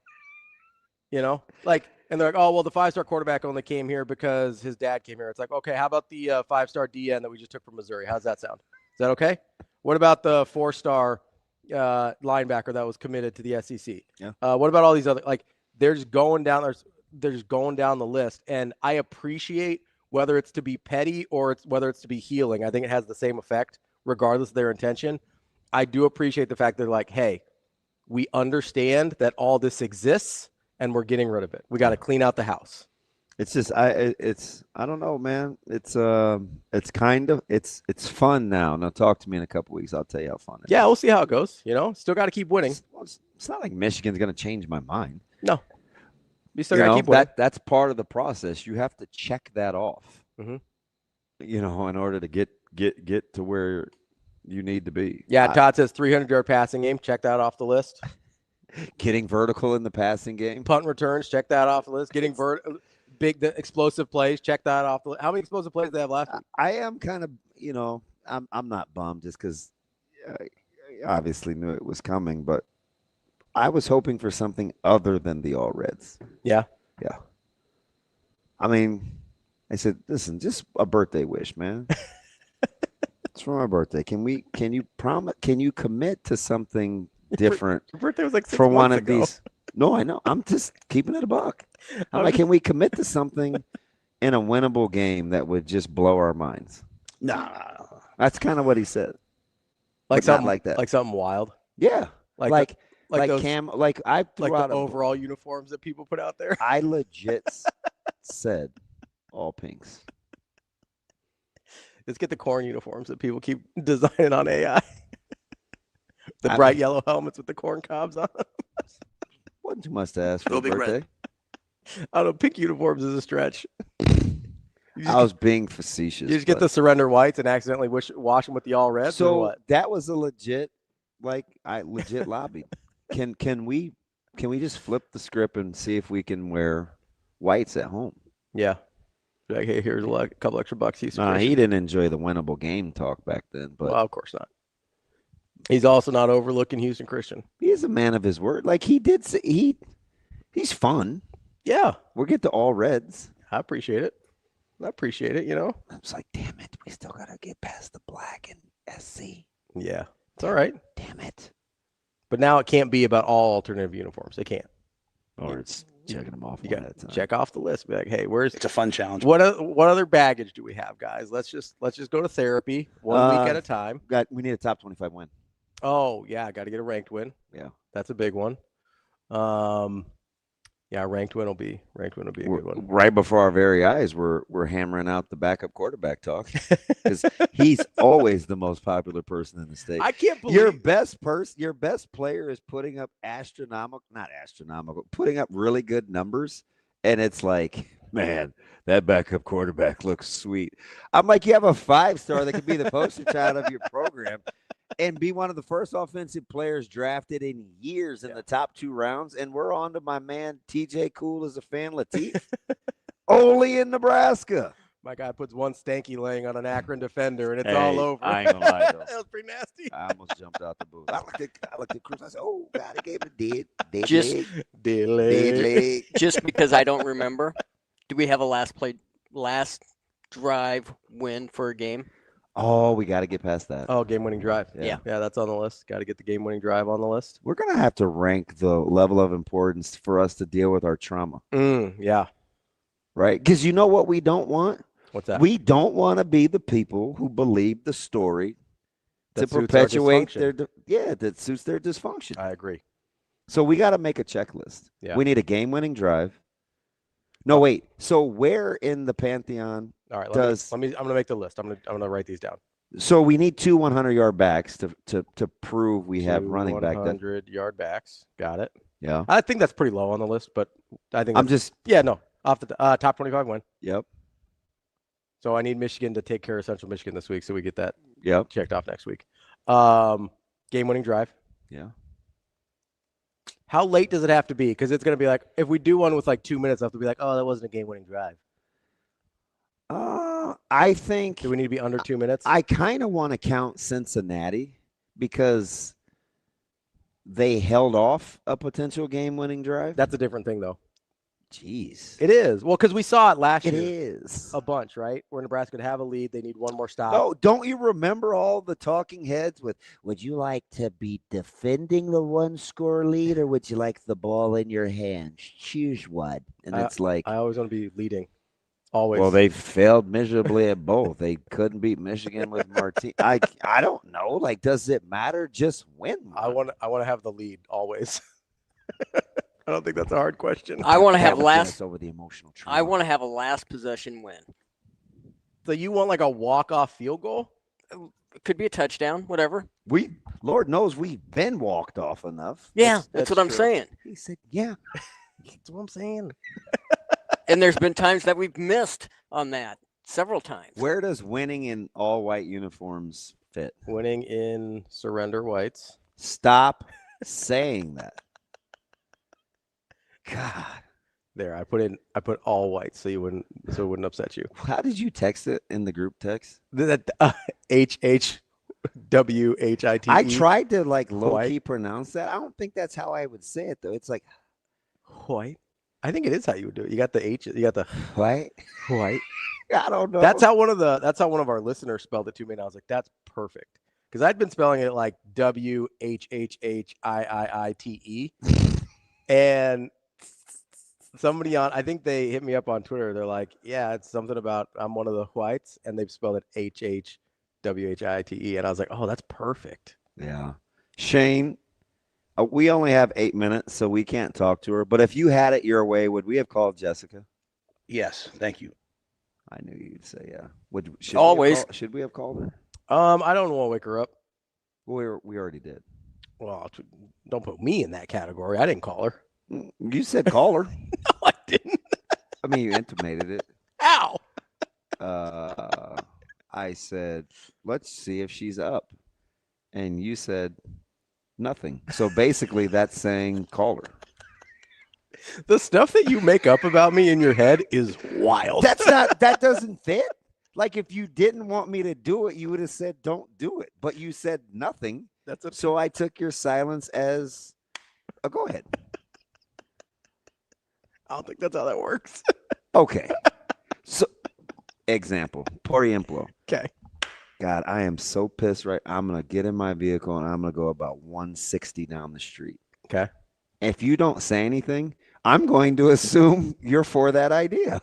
And they're like, oh, well, the 5-star quarterback only came here because his dad came here. It's like, okay, how about the 5-star DN that we just took from Missouri? How's that sound? Is that okay? What about the 4-star linebacker that was committed to the SEC? Yeah. What about all these other they're just going down the list, and I appreciate whether it's to be petty or whether it's to be healing. I think it has the same effect regardless of their intention. I do appreciate the fact they're like, hey, we understand that all this exists and we're getting rid of it. We got to clean out the house. It's just I don't know, man. It's fun now. Now talk to me in a couple weeks. I'll tell you how fun it is. Yeah, we'll see how it goes. Still got to keep winning. It's not like Michigan's going to change my mind. No. You still got to keep winning. That's part of the process. You have to check that off. Mm-hmm. In order to get to where you need to be. Yeah, Todd says 300-yard passing game. Check that off the list. Getting vertical in the passing game. Punt returns. Check that off the list. Getting the explosive plays. Check that off the list. How many explosive plays did they have last week? I am kind of, I'm not bummed just because I obviously knew it was coming, but I was hoping for something other than the All Reds. Yeah. Yeah. I mean, I said, listen, just a birthday wish, man. It's for my birthday. Can you commit to something different? Your birthday was like 6 for one months of ago. these. No, I know. I'm just keeping it a buck. I'm like, can we commit to something in a winnable game that would just blow our minds? No. That's kind of what he said. Like But something not like that. Like something wild. Yeah. Like I those, threw out the overall uniforms that people put out there. I legit said all pinks. Let's get the corn uniforms that people keep designing on AI. The bright yellow helmets with the corn cobs on them. Wasn't too much to ask for Go a Big Red. birthday. I don't know. Pink uniforms is a stretch. I was being facetious. You just get the surrender whites and accidentally wash them with the all reds. So or what? that was a legit, I legit lobbied. Can we just flip the script and see if we can wear whites at home? Yeah. Like, hey, here's a couple extra bucks. He didn't enjoy the winnable game talk back then, but well, of course not. He's also not overlooking Houston Christian. He is a man of his word. Like he did say, he's fun. Yeah. We'll get to all reds. I appreciate it. I was like, damn it, we still gotta get past the black and SC. Yeah. It's all right. Damn it. But now it can't be about all alternative uniforms. They can't. Or it's checking them off. You got to check off the list. Be like, hey, It's a fun challenge. what other baggage do we have, guys? Let's just go to therapy 1 week at a time. We need a top 25 win. Oh yeah, got to get a ranked win. Yeah, that's a big one. Yeah, ranked win will be a good one. Right before our very eyes, we're hammering out the backup quarterback talk because he's always the most popular person in the state. I can't believe your best player is putting up putting up really good numbers, and it's like, man, that backup quarterback looks sweet. I'm like, you have a 5-star that could be the poster child of your program and be one of the first offensive players drafted in years in the top 2 rounds. And we're on to my man, TJ Cool as a fan, Latif. Only in Nebraska. My guy puts one stanky laying on an Akron defender, and it's all over. I ain't gonna lie, though. That was pretty nasty. I almost jumped out the booth. I looked at Cruz. I said, oh, God, he gave him a dead dead leg. Just because I don't remember, do we have a last drive win for a game? Oh, we got to get past that. Oh, game-winning drive. Yeah, that's on the list. Got to get the game-winning drive on the list. We're going to have to rank the level of importance for us to deal with our trauma. Yeah. Right? Because you know what we don't want? What's that? We don't want to be the people who believe the story that to perpetuate that suits their dysfunction. I agree. So we got to make a checklist. Yeah. We need a game-winning drive. No, wait. So where in the pantheon? All right. I'm going to make the list. I'm going to write these down. So we need 2 100-yard backs to prove we have running back. 100-yard backs. Got it. Yeah. I think that's pretty low on the list, but I think off the top 25 win. Yep. So I need Michigan to take care of Central Michigan this week, so we get that checked off next week. Game-winning drive. Yeah. How late does it have to be? Because it's going to be like, if we do one with like 2 minutes, I have to be like, oh, that wasn't a game-winning drive. I think. Do we need to be under 2 minutes? I kind of want to count Cincinnati because they held off a potential game-winning drive. That's a different thing, though. Jeez. It is. Well, because we saw it last year. It is. A bunch, right? Where Nebraska would have a lead. They need one more stop. Oh, don't you remember all the talking heads with, would you like to be defending the 1-score lead or would you like the ball in your hands? Choose one. And it's like. I always want to be leading. Always. Well, they failed miserably at both. They couldn't beat Michigan with Martin. I don't know. Like, does it matter? Just win. I want to have the lead always. I don't think that's a hard question. I want to have over the emotional I want to have a last possession win. So you want like a walk-off field goal? It could be a touchdown, whatever. Lord knows we've been walked off enough. Yeah, that's what I'm true. saying. He said, yeah. That's what I'm saying. And there's been times that we've missed on that several times. Where does winning in all white uniforms fit? Winning in surrender whites. Stop saying that. God. There, I put all white so it wouldn't upset you. How did you text it in the group text? That HHWHITE. I tried to like low key pronounce that. I don't think that's how I would say it though. It's like white. I think it is how you would do it. You got the H. You got the white. I don't know. That's how one of our listeners spelled it to me, and I was like, that's perfect. Because I'd been spelling it like WHHHIIITE, and somebody I think they hit me up on Twitter. They're like, yeah, it's something about I'm one of the whites, and they've spelled it HHWHITE, and I was like, oh, that's perfect. Yeah, Shane. We only have 8 minutes, so we can't talk to her. But if you had it your way, would we have called Jessica? Yes, thank you. I knew you'd say yeah. Should we have called her? I don't want to wake her up. We already did. Well, don't put me in that category. I didn't call her. You said call her. No, I didn't. I mean, you intimated it. Ow. I said, let's see if she's up. And you said nothing. So basically that's saying call her. The stuff that you make up about me in your head is wild. That doesn't fit. Like if you didn't want me to do it, you would have said don't do it. But you said nothing. So I took your silence as a go ahead. I don't think that's how that works. Okay. So example, por ejemplo. Okay. God, I am so pissed right. I'm going to get in my vehicle and I'm going to go about 160 down the street. Okay. If you don't say anything, I'm going to assume you're for that idea.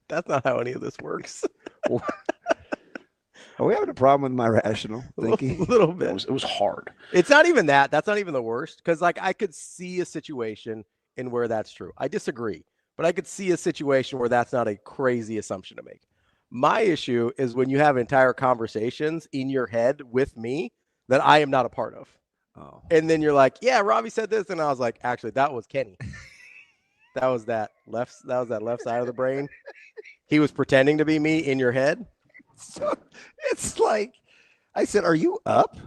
That's not how any of this works. Are we having a problem with my rational thinking? A little bit. It was hard. It's not even that. That's not even the worst. Because like I could see a situation in where that's true. I disagree. But I could see a situation where that's not a crazy assumption to make. My issue is when you have entire conversations in your head with me that I am not a part of. Oh. And then you're like, yeah, Ravi said this. And I was like, actually, that was Kenny. that was that left side of the brain. He was pretending to be me in your head. So it's like, I said, are you up?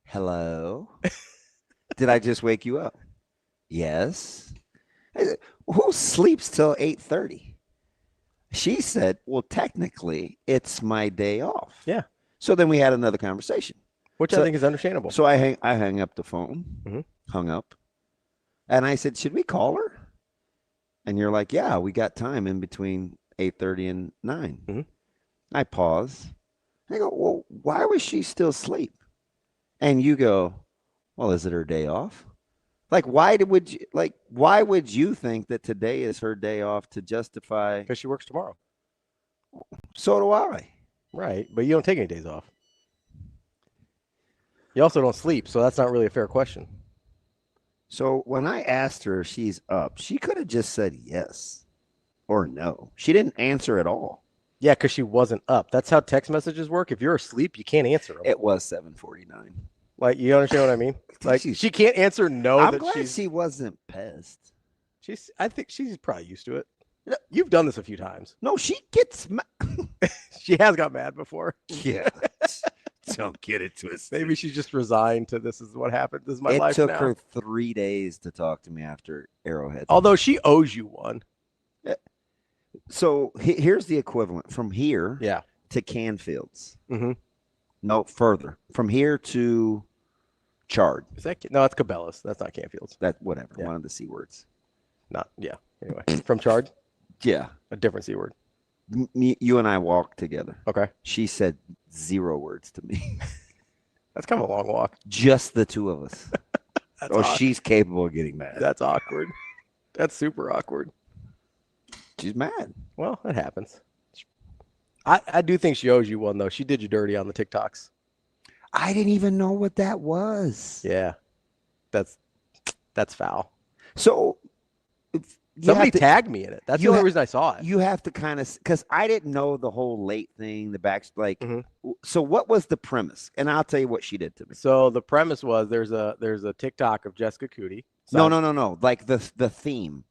Hello? Did I just wake you up? Yes. I said, who sleeps till 8:30? She said, well, technically, it's my day off. Yeah. So then we had another conversation. Which I think is understandable. So I hung up the phone, hung up, and I said, should we call her? And you're like, yeah, we got time in between 8:30 and 9. Mm-hmm. I pause. I go, well, why was she still asleep? And you go, well, is it her day off? Like, why would you think that today is her day off to justify? Because she works tomorrow. So do I. Right, but you don't take any days off. You also don't sleep, so that's not really a fair question. So when I asked her if she's up, she could have just said yes or no. She didn't answer at all. Yeah, because she wasn't up. That's how text messages work. If you're asleep, you can't answer them. It was 7:49. Like, you understand what I mean? Like, she can't answer no. I'm glad she wasn't pissed. I think she's probably used to it. You've done this a few times. No, she gets mad. She has got mad before. Yeah. Don't get it twisted. Maybe she's just resigned to this is what happened. This is my life now. It took her 3 days to talk to me after Arrowhead. Although she owes you one. So here's the equivalent from here to Canfields. Mm-hmm. No, further. From here to Chard. Is that no? It's Cabela's. That's not Canfields. That whatever. Yeah. One of the C words. Not yeah. Anyway, from Chard. Yeah, a different C word. You and I walked together. Okay. She said 0 words to me. That's kind of a long walk. Just the two of us. That's awkward. She's capable of getting mad. That's awkward. That's super awkward. She's mad. Well, it happens. I do think she owes you one, though. She did you dirty on the TikToks. I didn't even know what that was. Yeah. That's foul. So somebody tagged me in it. That's the only reason I saw it. You have to kind of, because I didn't know the whole late thing, the back, like, so what was the premise? And I'll tell you what she did to me. So the premise was there's a TikTok of Jessica Cody. No. Like the theme.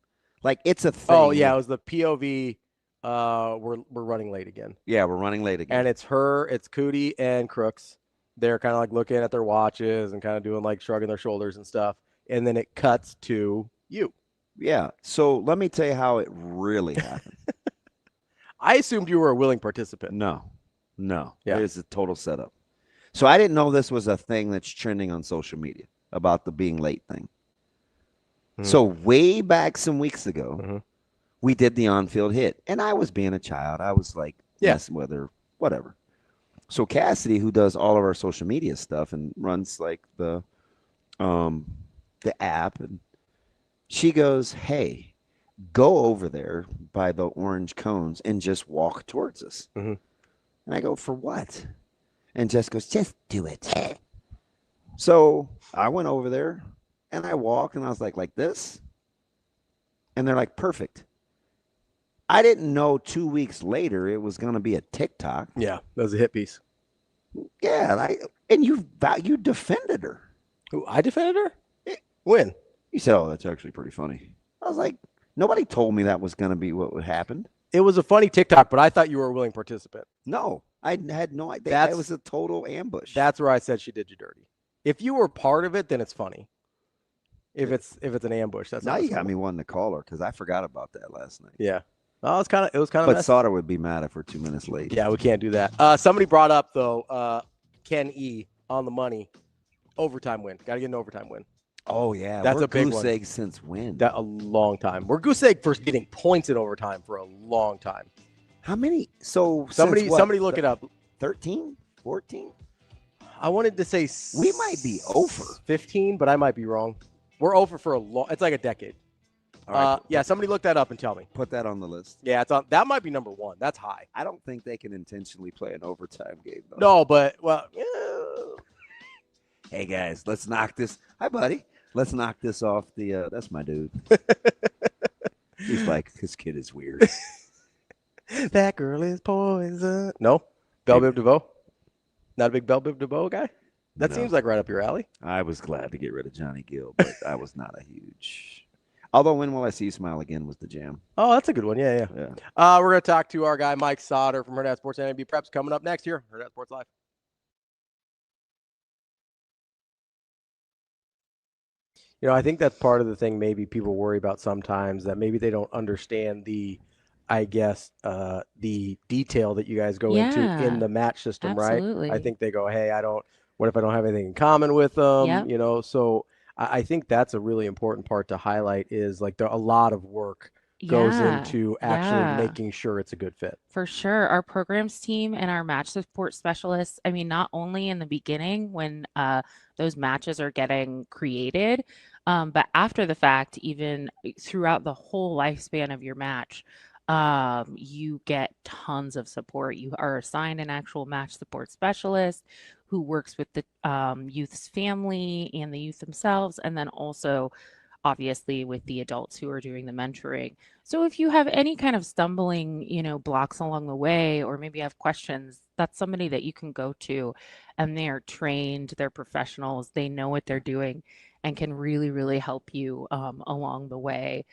Like it's a thing. Oh, yeah. It was the POV. We're running late again. Yeah, we're running late again. And it's Cody and Crooks. They're kind of like looking at their watches and kind of doing like shrugging their shoulders and stuff. And then it cuts to you. Yeah. So let me tell you how it really happened. I assumed you were a willing participant. No. Yeah. It is a total setup. So I didn't know this was a thing that's trending on social media about the being late thing. So way back some weeks ago, we did the on-field hit. And I was being a child. I was like, messing with her, whatever. So Cassidy, who does all of our social media stuff and runs like the app, and she goes, hey, go over there by the orange cones and just walk towards us. And I go, for what? And Jess goes, just do it. So I went over there and I walked and I was like this. And they're like, perfect. I didn't know 2 weeks later it was going to be a TikTok. Yeah, that was a hit piece. Yeah, and you defended her. Who, I defended her? When? You said, oh, that's actually pretty funny. I was like, nobody told me that was going to be what would happen. It was a funny TikTok, but I thought you were a willing participant. No, I had no idea. It was a total ambush. That's where I said she did you dirty. If you were part of it, then it's funny. If it's an ambush, that's now you got me wanting to call her because I forgot about that last night. Yeah. Oh, it was kind of. But messy. Sautter would be mad if we're 2 minutes late. Yeah, we can't do that. Somebody brought up though, Ken E on the money, overtime win. Got to get an overtime win. Oh yeah, that's we're a big goose one. egg since when? That a long time. We're goose egg for getting points in overtime for a long time. How many? So somebody look it up. 13, 14. I wanted to say we might be over 15, but I might be wrong. We're over for a long. It's like a decade. All right, yeah, somebody look that up and tell me. Put that on the list. Yeah, it's on. That might be number one. That's high. I don't think they can intentionally play an overtime game, though. No, but well. Hey guys, let's knock this. Hi, buddy. Let's knock this off the. That's my dude. He's like, this kid is weird. That girl is poison. No, Belle Biv DeVoe. Not a big Belle Biv DeVoe guy. That seems like right up your alley. I was glad to get rid of Johnny Gill, but I was not a huge. Although When Will I See You Smile Again was the jam. Oh, that's a good one. Yeah. We're going to talk to our guy, Mike Sautter from Hurrdat Sports NAB Preps coming up next here. Hurrdat Sports Live. You know, I think that's part of the thing maybe people worry about sometimes, that maybe they don't understand the detail that you guys go into in the match system, absolutely. right? I think they go, hey, what if I don't have anything in common with them? Yep. You know, so I think that's a really important part to highlight is like a lot of work goes into actually making sure it's a good fit. For sure. Our programs team and our match support specialists, I mean, not only in the beginning when those matches are getting created, but after the fact, even throughout the whole lifespan of your match, you get tons of support. You are assigned an actual match support specialist who works with the youth's family and the youth themselves, and then also obviously with the adults who are doing the mentoring. So if you have any kind of stumbling, blocks along the way, or maybe have questions, that's somebody that you can go to, and they're trained, they're professionals, they know what they're doing, and can really, really help you along the way.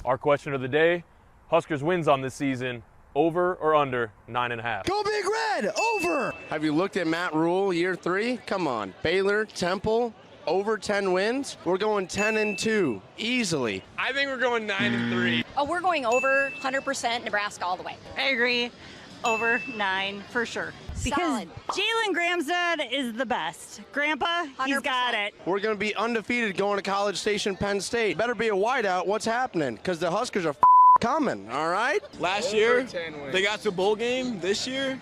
Our question of the day, Huskers wins on this season, over or under 9.5? Go Big Red, over! Have you looked at Matt Rhule year 3? Come on. Baylor, Temple, over 10 wins. We're going 10-2 easily. I think we're going 9-3. Oh, we're going over 100% Nebraska all the way. I agree. Over 9 for sure. Because Solid. Jalen Graham's dad is the best. Grandpa, he's got it. We're going to be undefeated going to College Station, Penn State. Better be a wideout. What's happening? Because the Huskers are coming, all right? Last year, they got to a bowl game. This year,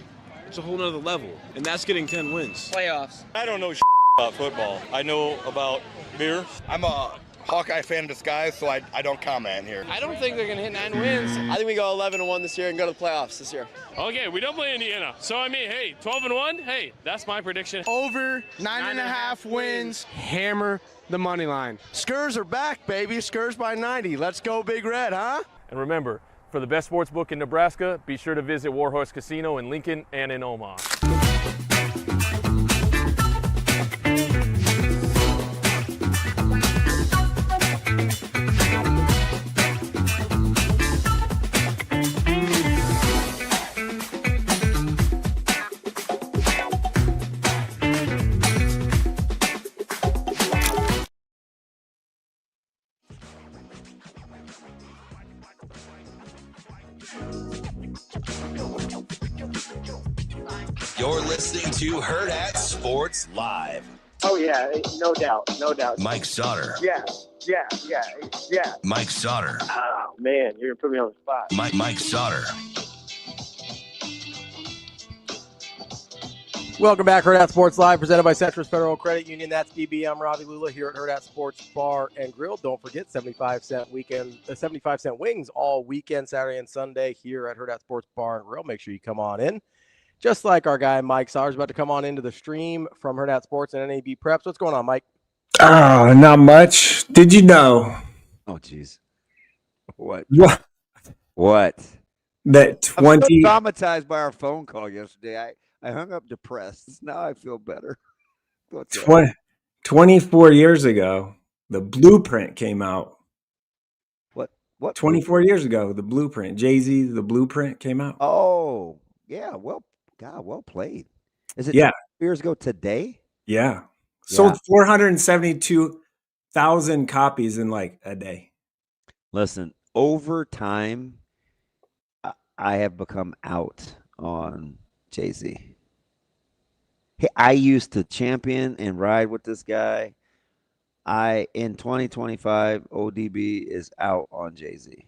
it's a whole nother level, and that's getting 10 wins. Playoffs. I don't know about football. I know about beer. I'm a Hawkeye fan in disguise, so I don't comment here. I don't think they're going to hit 9 wins. I think we go 11-1 this year and go to the playoffs this year. Okay, we don't play Indiana. So, I mean, hey, 12-1, hey, that's my prediction. Over 9.5 wins. Hammer the money line. Skurs are back, baby. Skurs by 90. Let's go Big Red, huh? And remember, for the best sports book in Nebraska, be sure to visit Warhorse Casino in Lincoln and in Omaha. You're listening to Hurrdat Sports Live. Oh, yeah, no doubt, no doubt. Mike Sautter. Yeah. Mike Sautter. Oh, man, you're going to put me on the spot. Mike Sautter. Welcome back, Hurrdat Sports Live, presented by Central Federal Credit Union. That's DB. I'm Ravi Lulla here at Hurrdat Sports Bar and Grill. Don't forget 75-cent weekend, 75-cent wings all weekend, Saturday and Sunday here at Hurrdat Sports Bar and Grill. Make sure you come on in. Just like our guy Mike Sautter is about to come on into the stream from Hurrdat Sports and NAB Preps. What's going on, Mike? Oh, not much. Did you know? Oh, jeez. What? What? That 20. I'm so traumatized by our phone call yesterday. I hung up depressed. Now I feel better. 24 years ago, the blueprint came out. What? 24 years ago, the blueprint. Jay-Z, the blueprint came out. Oh, yeah. Well played. Is it 2 years ago today? Yeah. Sold 472,000 copies in like a day. Listen, over time, I have become out on Jay-Z. Hey, I used to champion and ride with this guy. In 2025, ODB is out on Jay-Z.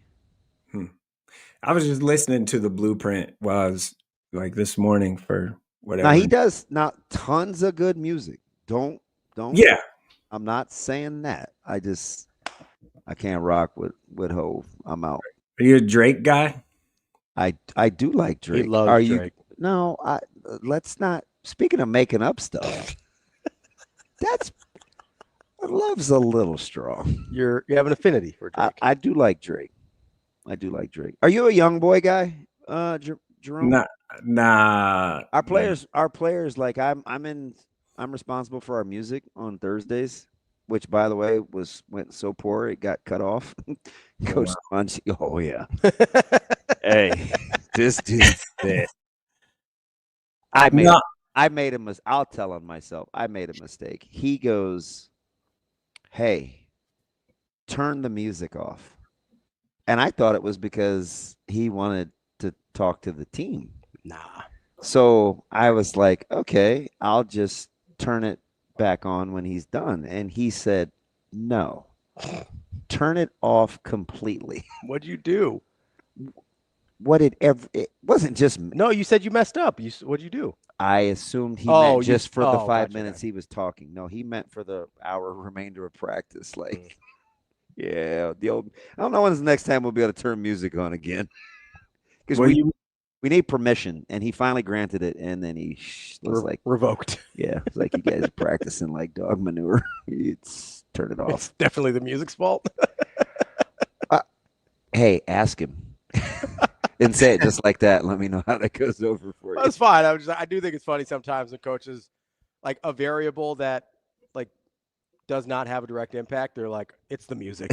I was just listening to the blueprint while I was like this morning for whatever. Now he does not tons of good music. Don't. Yeah. I'm not saying that. I can't rock with Hove. I'm out. Are you a Drake guy? I do like Drake. He loves Drake. No, let's not. Speaking of making up stuff, love's a little strong. You have an affinity for Drake. I do like Drake. Are you a young boy guy, Jerome? Nah. Our players like I'm responsible for our music on Thursdays, which by the way went so poor it got cut off. Coach Munch, oh yeah. Hey, this dude's dead. I made a mistake. I'll tell on myself. I made a mistake. He goes, "Hey, turn the music off," and I thought it was because he wanted to talk to the team. Nah. So I was like, okay, I'll just turn it back on when he's done. And he said, no, turn it off completely. What'd you do? It wasn't just. No, you said you messed up. What'd you do? I assumed he meant just for the 5 gotcha, minutes he was talking. No, he meant for the hour remainder of practice. Like, yeah, I don't know when's the next time we'll be able to turn music on again. Because we need permission, and he finally granted it, and then he was like revoked. Yeah, it's like you guys are practicing like dog manure. It's turn it off. It's definitely the music's fault. Hey, ask him. And say it just like that. Let me know how that goes over for you. That's fine. I do think it's funny sometimes when coaches, like a variable that like does not have a direct impact, they're like, it's the music.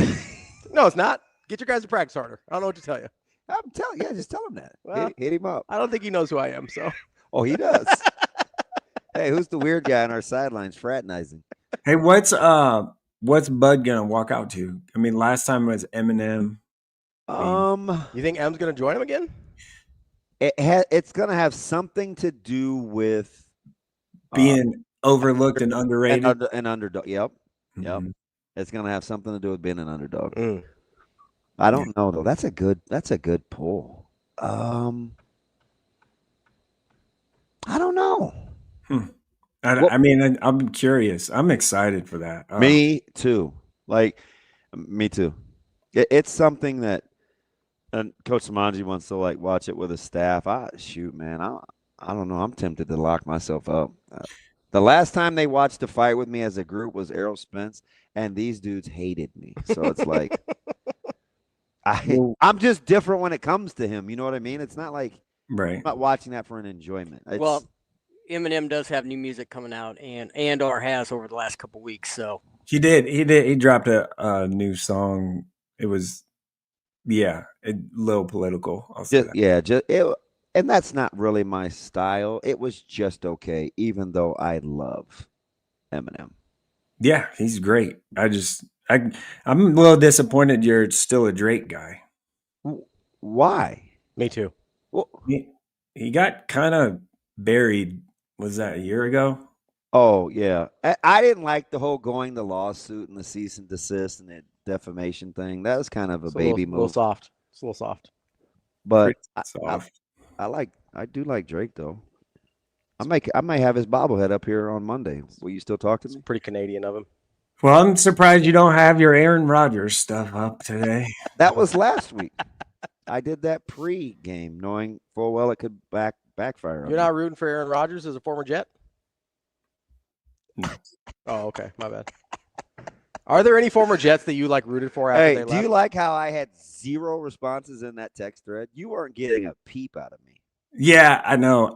No, it's not. Get your guys to practice harder. I don't know what to tell you. I'm telling you, just tell him that. Well, hit him up. I don't think he knows who I am, so. Oh, he does. Hey, who's the weird guy on our sidelines fraternizing? Hey, what's Bud gonna walk out to? I mean, last time it was Eminem. You think M's gonna join him again? It's gonna have something to do with being overlooked and underrated. An underdog. Yep. Mm-hmm. It's gonna have something to do with being an underdog. I don't know though. That's a good pull. I don't know. I mean, I'm curious. I'm excited for that. Me too. Me too. It's something that Coach Samanji wants to watch it with his staff. Man. I don't know. I'm tempted to lock myself up. The last time they watched a fight with me as a group was Errol Spence, and these dudes hated me. So it's like I'm just different when it comes to him. You know what I mean? It's not like I'm not watching that for an enjoyment. Well, Eminem does have new music coming out, and/or has over the last couple weeks. So he did. He dropped a new song. It was, a little political. I'll say that. And that's not really my style. It was just okay, even though I love Eminem. Yeah, he's great. I'm a little disappointed you're still a Drake guy. Why? Me too. Well, he got kind of buried. Was that a year ago? Oh, yeah. I didn't like the whole going to lawsuit and the cease and desist and the defamation thing. That was kind of a baby move. A little soft. It's a little soft. But soft. I do like Drake though. I might have his bobblehead up here on Monday. Will you still talk to me? Pretty Canadian of him. Well, I'm surprised you don't have your Aaron Rodgers stuff up today. That was last week. I did that pre-game, knowing full well it could backfire. You're not rooting for Aaron Rodgers as a former Jet? No. Oh, okay. My bad. Are there any former Jets that you rooted for after they left? Do you like how I had 0 responses in that text thread? You weren't getting a peep out of me. Yeah, I know.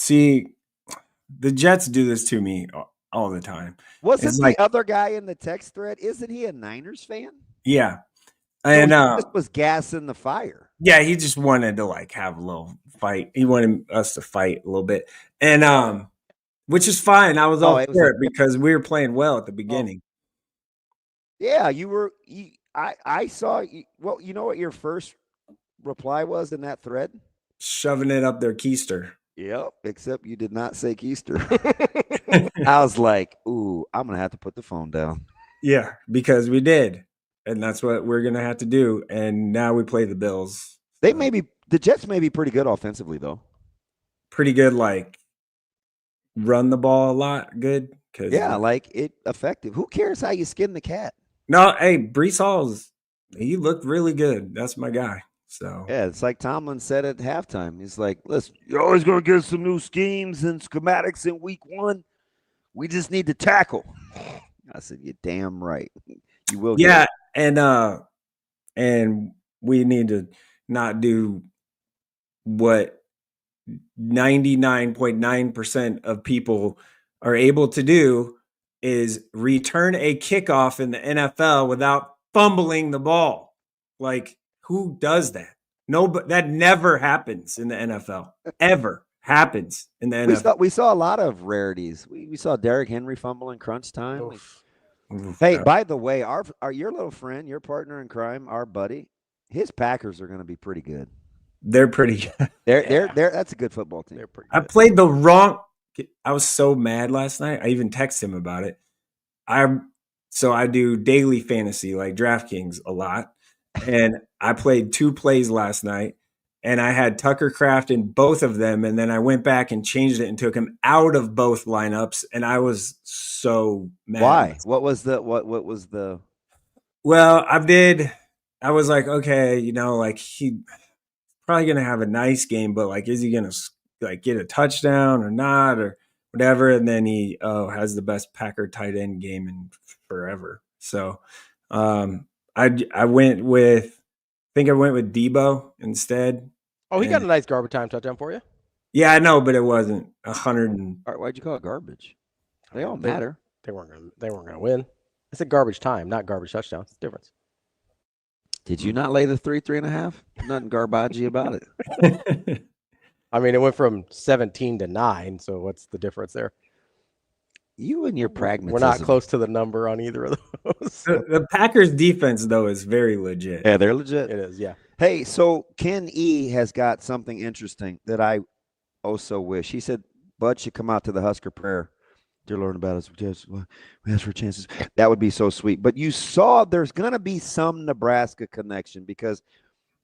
The Jets do this to me all the time. Wasn't the other guy in the text thread? Isn't he a Niners fan? Yeah. And he just was gassing the fire. Yeah, he just wanted to have a little fight. He wanted us to fight a little bit. And which is fine. I was all for it because we were playing well at the beginning. Yeah, you were. I saw. Well, you know what your first reply was in that thread? Shoving it up their keister. Yep. Except you did not say keister. I was like, "Ooh, I'm gonna have to put the phone down." Yeah, because we did, and that's what we're gonna have to do. And now we play the Bills. The Jets may be pretty good offensively, though. Pretty good, run the ball a lot. Good. Effective. Who cares how you skin the cat? No, hey, Breece Hall's, he looked really good. That's my guy. So yeah, it's like Tomlin said at halftime. He's like, listen, you're always going to get some new schemes and schematics in week 1. We just need to tackle. I said, you're damn right. You will. Yeah, and we need to not do what 99.9% of people are able to do, is return a kickoff in the NFL without fumbling the ball. Who does that? No, but that never happens in the NFL. Ever happens in the NFL. We saw a lot of rarities. We saw Derrick Henry fumble in crunch time. Hey, by the way, our your little friend, your partner in crime, our buddy, his Packers are going to be pretty good. They're pretty good. They're that's a good football team. They're pretty good. I played the wrong. I was so mad last night. I even texted him about it. So I do daily fantasy, like DraftKings, a lot. And I played 2 plays last night, and I had Tucker Kraft in both of them. And then I went back and changed it and took him out of both lineups. And I was so mad. Why? What was the? Well, I was like, okay, he probably going to have a nice game, but is he going to get a touchdown or not or whatever? And then he has the best Packer tight end game in forever. So I went with Debo instead. Oh, he got a nice garbage time touchdown for you. Yeah, I know, but it wasn't 100. All right, why'd you call it garbage? They all matter. They weren't gonna win. It's a garbage time, not garbage touchdown. It's the difference. Did you not lay the 3.5? Nothing garbage about it. I mean, it went from 17 to 9. So what's the difference there? You and your pragmatism. We're not close to the number on either of those. The Packers defense, though, is very legit. Yeah, they're legit. It is, yeah. Hey, so Ken E has got something interesting that I also wish. He said Bud should come out to the Husker prayer. Dear Lord, about us, we ask for chances. That would be so sweet. But you saw there's going to be some Nebraska connection because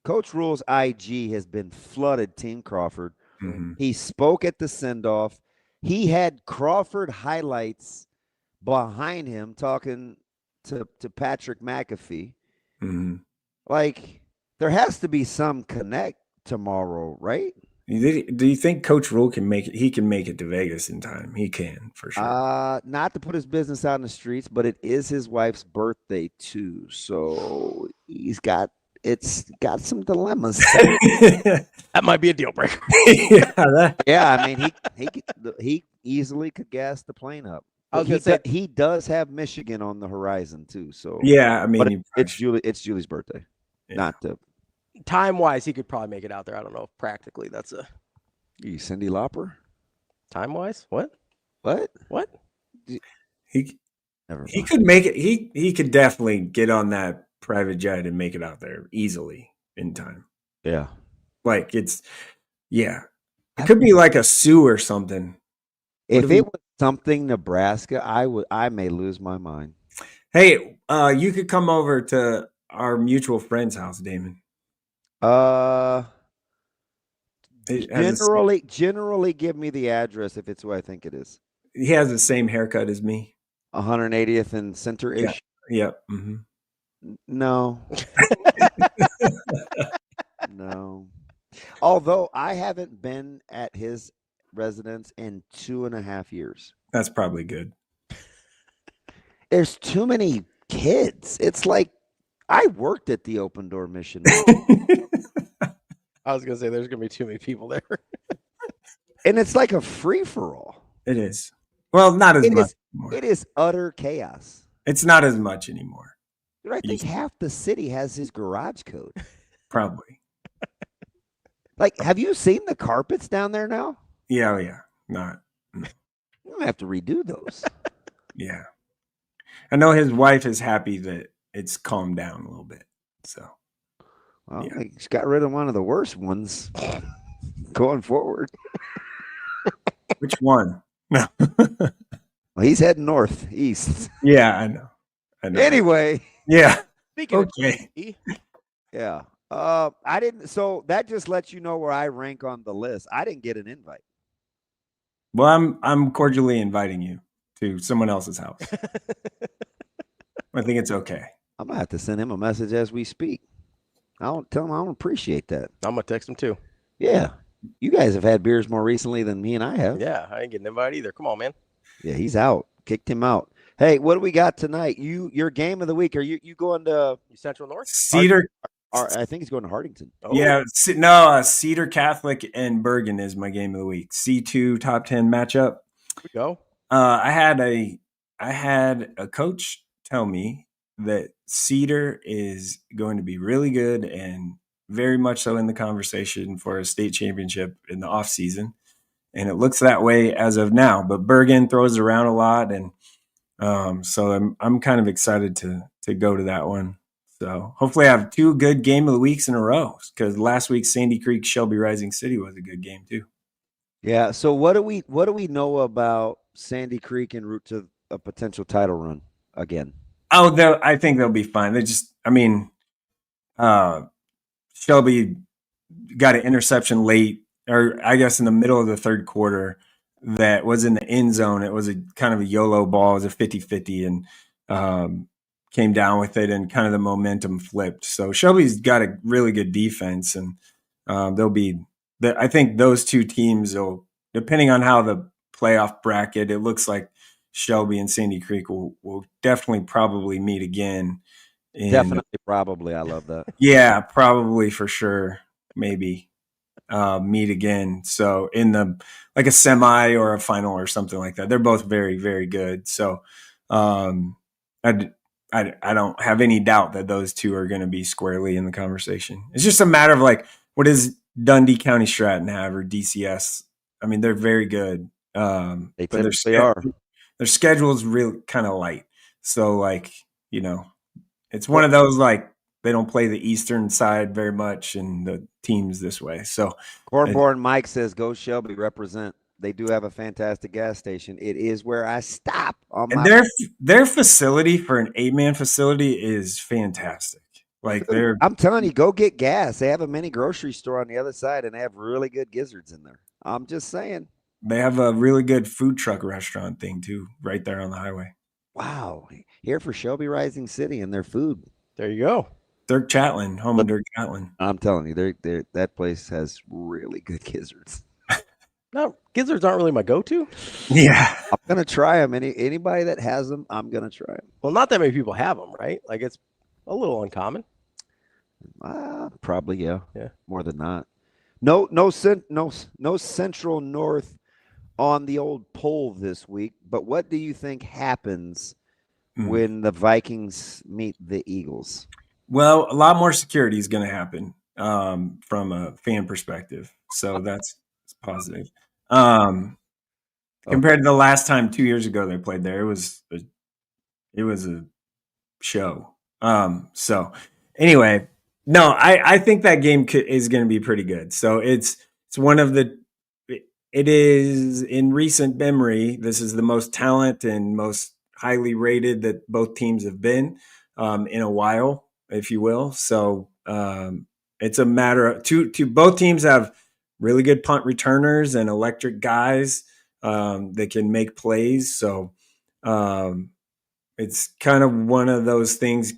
Coach Rhule's IG has been flooded, Team Crawford. Mm-hmm. He spoke at the send-off. He had Crawford highlights behind him talking to Patrick McAfee. Mm-hmm. Like, there has to be some connect tomorrow, right? Do you think Coach Rhule can make it? He can make it to Vegas in time. He can, for sure. Not to put his business out in the streets, but it is his wife's birthday too. So it's got some dilemmas. That might be a deal breaker. Yeah, I mean he easily could gas the plane up. I was gonna say he does have Michigan on the horizon too. So yeah, I mean it's Julie's birthday. Yeah. Not to time-wise, he could probably make it out there. I don't know if practically that's a Cindy Lauper. Time-wise? What? He could make it. He could definitely get on that private jet and make it out there easily in time. Yeah. Like it could be like a Sioux or something. If it was something Nebraska, I may lose my mind. Hey, you could come over to our mutual friend's house, Damon. Generally give me the address if it's who I think it is. He has the same haircut as me. 180th and center-ish. Yeah. Mm-hmm. No. No. Although I haven't been at his residence in 2.5 years. That's probably good. There's too many kids. It's like I worked at the Open Door Mission. I was going to say there's going to be too many people there. And it's like a free-for-all. It is. Well, not as much anymore. It is utter chaos. It's not as much anymore. I think half the city has his garage code. Probably. Like, have you seen the carpets down there now? Yeah. Not. You don't have to redo those. Yeah. I know his wife is happy that it's calmed down a little bit. So. Well, he's got rid of one of the worst ones going forward. Which one? No. Well, he's heading northeast. Yeah, I know. Anyway. Yeah. Okay. Yeah. I didn't. So that just lets you know where I rank on the list. I didn't get an invite. Well, I'm cordially inviting you to someone else's house. I think it's okay. I'm gonna have to send him a message as we speak. I'll tell him I don't appreciate that. I'm gonna text him too. Yeah. You guys have had beers more recently than me and I have. Yeah, I ain't getting invited either. Come on, man. Yeah, he's out. Kicked him out. Hey, what do we got tonight? Your game of the week. Are you going to Central North? Cedar? I think he's going to Hardington. Oh. Yeah, no, Cedar Catholic and Bergen is my game of the week. C2 top 10 matchup. Here we go. I had a coach tell me that Cedar is going to be really good and very much so in the conversation for a state championship in the off season. And it looks that way as of now, but Bergen throws it around a lot. And so I'm kind of excited to go to that one. So hopefully I have 2 good game of the weeks in a row because last week Sandy Creek Shelby Rising City was a good game too. Yeah. So what do we know about Sandy Creek en route to a potential title run again? Oh, I think they'll be fine. Shelby got an interception late, or I guess in the middle of the third quarter that was in the end zone. It was a kind of a YOLO ball. It was a 50-50 and came down with it and kind of the momentum flipped. So Shelby's got a really good defense and I think those 2 teams will, depending on how the playoff bracket, it looks like Shelby and Sandy Creek will definitely probably meet again. Definitely, probably. I love that. Yeah, probably for sure. Maybe meet again. So in like a semi or a final or something like that. They're both very, very good. So I don't have any doubt that those 2 are going to be squarely in the conversation. It's just a matter of like, what does Dundee County Stratton have or DCS? I mean, they're very good. They typically are. their schedule is really kind of light. So like, it's one of those like they don't play the eastern side very much and the teams this way. So Cornborn Mike says, "Go Shelby, represent." They do have a fantastic gas station. It is where I stop on and my. their facility for an 8-man facility is fantastic. Like I'm telling you, go get gas. They have a mini grocery store on the other side, and they have really good gizzards in there. I'm just saying. They have a really good food truck restaurant thing too, right there on the highway. Wow, here for Shelby Rising City and their food. There you go. Dirk Chatelain, home of Dirk Chatelain. I'm telling you, that place has really good gizzards. No, gizzards aren't really my go-to. Yeah, I'm gonna try them. Anybody that has them, I'm gonna try them. Well, not that many people have them, right? Like it's a little uncommon. Probably, yeah. Yeah, more than not. No Central North on the old poll this week. But what do you think happens when the Vikings meet the Eagles? Well, a lot more security is going to happen from a fan perspective, so that's positive. Compared to the last time 2 years ago they played there, it was a show. So anyway, no, I think that game is going to be pretty good. So it's one of the. It is in recent memory. This is the most talent and most highly rated that both teams have been in a while, if you will. So it's a matter of both teams have really good punt returners and electric guys that can make plays. So it's kind of one of those things.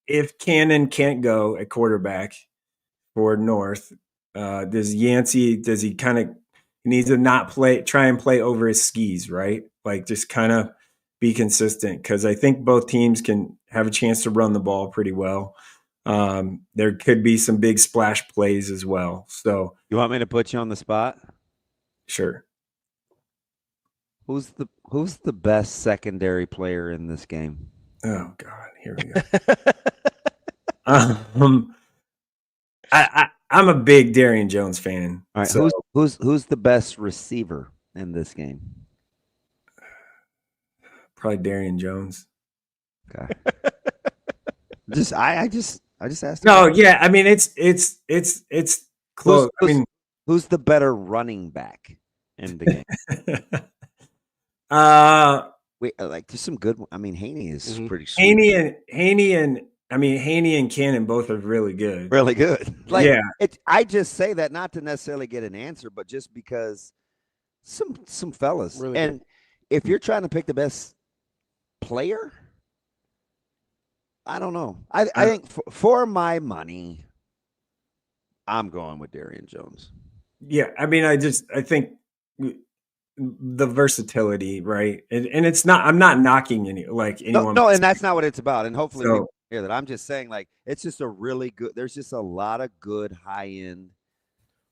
If Cannon can't go at quarterback for North, does he kind of needs to not try and play over his skis, right? Like just kind of be consistent, because I think both teams can have a chance to run the ball pretty well. There could be some big splash plays as well. So you want me to put you on the spot? Sure. Who's the best secondary player in this game? Oh God, here we go. I'm a big Darian Jones fan. All right, so. who's the best receiver in this game? Probably Darian Jones. Okay. I just asked. No, yeah, I mean it's close. Who's the better running back in the game? Wait, like there's some good. I mean, Haney is pretty sweet. Haney and Cannon both are really good. Really good. Like, yeah. I just say that not to necessarily get an answer, but just because some fellas. Really and good. If you're trying to pick the best player, I don't know. I think for my money, I'm going with Darian Jones. Yeah, I mean, I think the versatility, right? And it's not. I'm not knocking anyone. No, and that's not what it's about. And hopefully, we hear that. I'm just saying, like, it's just a really good. There's just a lot of good high end.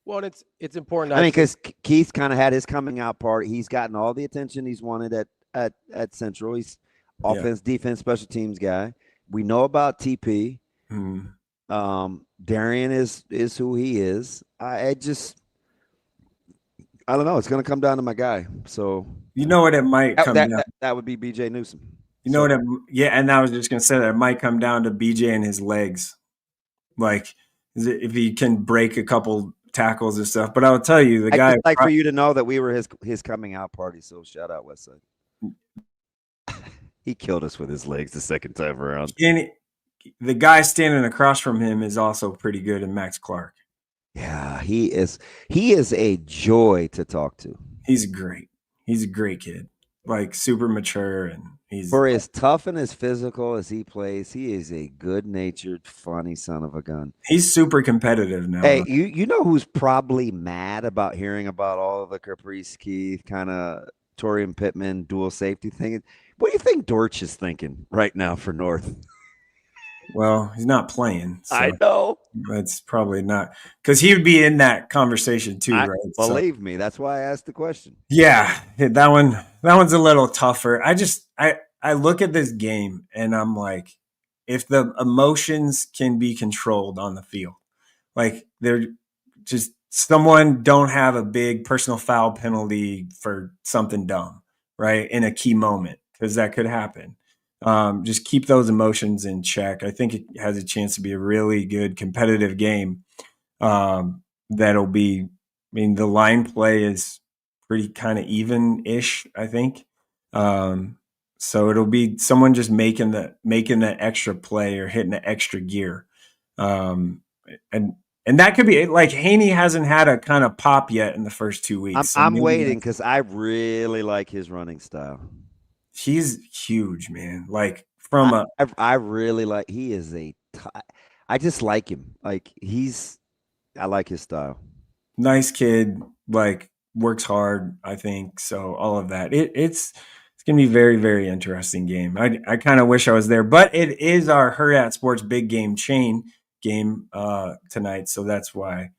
Well, and it's important. I mean, because Keith kind of had his coming out party. He's gotten all the attention he's wanted at Central. He's offense, defense, special teams guy. We know about TP. Darian is who he is. I don't know. It's going to come down to my guy. So you know what it might come down. That would be BJ Newsom. You know what? And I was just going to say that it might come down to BJ and his legs, like if he can break a couple tackles and stuff. But I will tell you, the guy. I'd like for you to know that we were his coming out party. So shout out Westside. He killed us with his legs the second time around. And the guy standing across from him is also pretty good, and Max Clark. Yeah, he is a joy to talk to. He's great. He's a great kid, like super mature, and for as tough and as physical as he plays, he is a good-natured, funny son of a gun. He's super competitive now. Hey, you know who's probably mad about hearing about all of the Caprice Keith kind of Torian Pittman dual safety thing? What do you think Dortch is thinking right now for North? Well, he's not playing. So I know. That's probably not, because he would be in that conversation too, right? Believe me, that's why I asked the question. Yeah, that one's a little tougher. I look at this game and I'm like, if the emotions can be controlled on the field, like they're just someone don't have a big personal foul penalty for something dumb, right, in a key moment, because that could happen. Just keep those emotions in check. I think it has a chance to be a really good competitive game. That'll be, I mean, the line play is pretty kind of even-ish, I think. So it'll be someone just making the extra play or hitting the extra gear. And that could be like Haney hasn't had a kind of pop yet in the first 2 weeks. I'm waiting because I really like his running style. He's huge, man. Like I really like. He is I just like him. Like I like his style. Nice kid. Like works hard. I think so. All of that. It's gonna be a very, very interesting game. I kind of wish I was there, but it is our Hurrdat Sports Big Game Chain game tonight, so that's why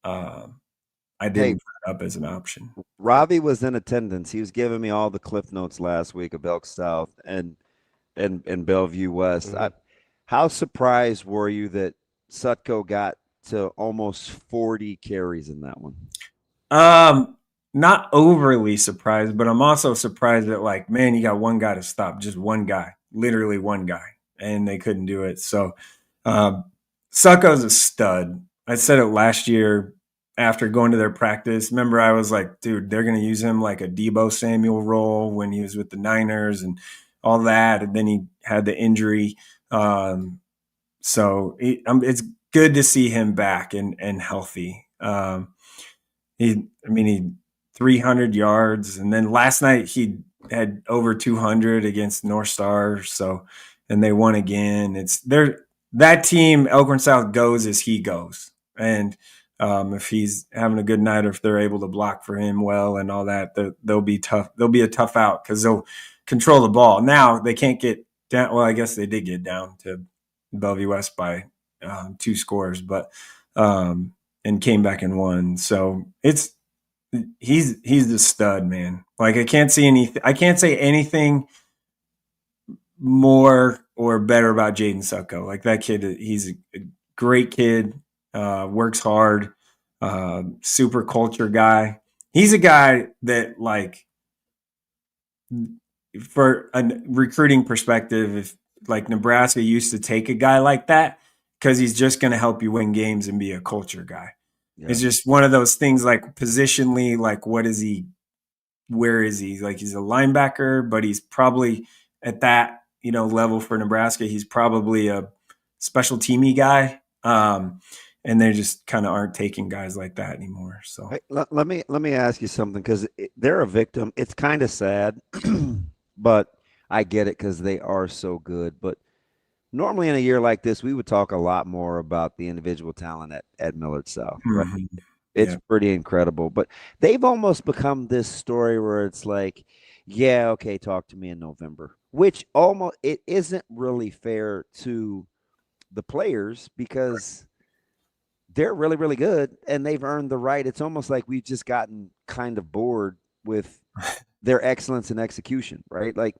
I didn't put it up as an option. Ravi was in attendance. He was giving me all the cliff notes last week of Elk South and Bellevue West. Mm-hmm. How surprised were you that Sutko got to almost 40 carries in that one? Not overly surprised, but I'm also surprised that, like, man, you got one guy to stop, just one guy, literally one guy, and they couldn't do it. So Sutko's a stud. I said it last year after going to their practice. Remember, I was like, dude, they're going to use him like a Deebo Samuel role when he was with the Niners and all that. And then he had the injury. So it's good to see him back and healthy. He 300 yards. And then last night he had over 200 against North Star. So, and they won again. That team, Elkhorn South, goes as he goes. And if he's having a good night or if they're able to block for him well and all that, they'll be tough. They'll be a tough out because they'll control the ball. Now they can't get down. Well, I guess they did get down to Bellevue West by 2 scores, but and came back and won. So he's the stud, man. Like I can't say anything more or better about Jaden Sutko. Like that kid, he's a great kid. Works hard, super culture guy. He's a guy that, like, for a recruiting perspective, if like Nebraska used to take a guy like that because he's just going to help you win games and be a culture guy. Yeah. It's just one of those things, like positionally, like what is he? Where is he? Like he's a linebacker, but he's probably at that, level for Nebraska. He's probably a special teamy guy. And they just kind of aren't taking guys like that anymore. So hey, let me ask you something, because they're a victim. It's kind of sad, but I get it because they are so good. But normally in a year like this, we would talk a lot more about the individual talent at Millard South. Right? Mm-hmm. It's pretty incredible. But they've almost become this story where it's like, yeah, okay, talk to me in November, which almost it isn't really fair to the players because they're really, really good and they've earned the right. It's almost like we've just gotten kind of bored with their excellence in execution, right? Like,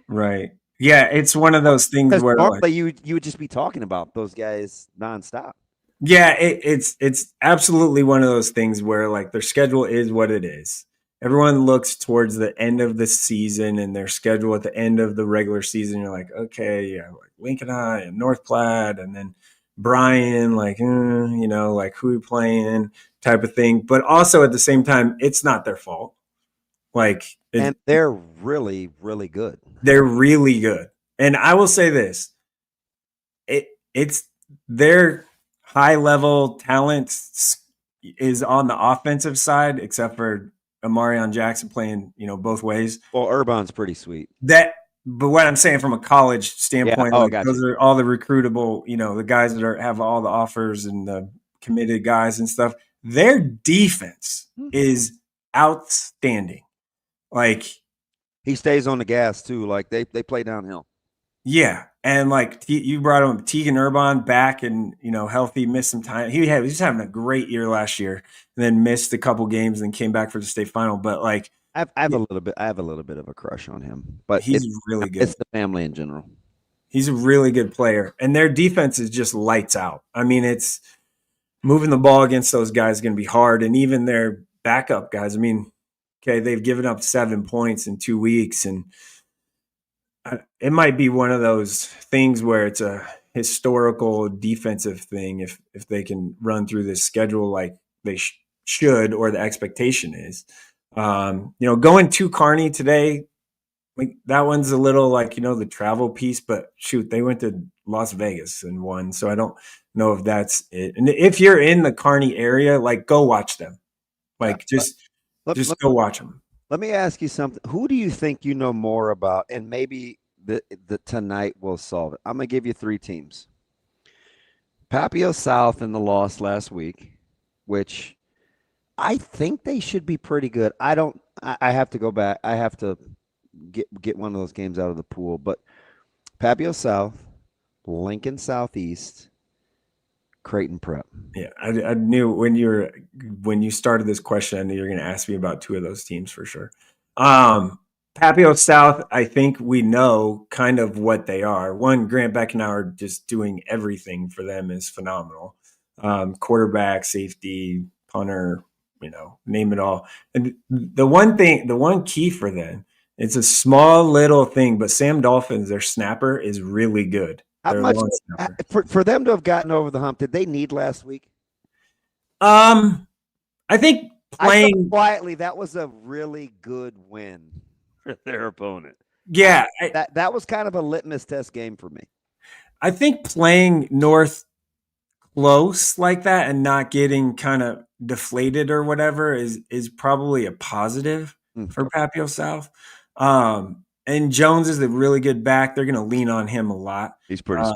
right. Yeah, it's one of those things where normally you would just be talking about those guys nonstop. Yeah, it's absolutely one of those things where like their schedule is what it is. Everyone looks towards the end of the season and their schedule at the end of the regular season. You're like, okay, yeah, like Lincoln High and North Platte, and then Bryan, like, like who we playing type of thing. But also at the same time, it's not their fault. Like, and they're really, really good. They're really good. And I will say this, it's their high level talent is on the offensive side, except for Amarion Jackson playing, both ways. Well, Urban's pretty sweet. But what I'm saying from a college standpoint, those are all the recruitable, the guys that have all the offers and the committed guys and stuff. Their defense is outstanding. Like, he stays on the gas too. Like they play downhill. Yeah, and like you brought him Tegan Urban back and healthy, missed some time. He was having a great year last year, and then missed a couple games and came back for the state final. But like, I have a little bit of a crush on him, but he's really good. It's the family in general. He's a really good player, and their defense is just lights out. I mean, it's moving the ball against those guys is going to be hard, and even their backup guys. I mean, okay, they've given up 7 points in 2 weeks, and it might be one of those things where it's a historical defensive thing if they can run through this schedule like they should, or the expectation is. Going to Kearney today, like that one's a little like, the travel piece, but shoot, they went to Las Vegas and won. So I don't know if that's it. And if you're in the Kearney area, like go watch them. Like just go watch them. Let me ask you something. Who do you think you know more about? And maybe the tonight will solve it. I'm going to give you 3 teams. Papio South in the loss last week, which I think they should be pretty good. I have to go back. I have to get one of those games out of the pool. But Papio South, Lincoln Southeast, Creighton Prep. Yeah, I knew when you started this question, I knew you were going to ask me about 2 of those teams for sure. Papio South, I think we know kind of what they are. One, Grant Beckenauer just doing everything for them is phenomenal. Quarterback, safety, punter, name it all. And the one key for them, it's a small little thing, but Sam Dolphins, their snapper, is really good. How much, for them to have gotten over the hump, did they need last week? I think playing quietly, that was a really good win for their opponent. Yeah. That was kind of a litmus test game for me. I think playing North close like that and not getting kind of deflated or whatever is probably a positive for Papio South. And Jones is a really good back. They're going to lean on him a lot. He's pretty.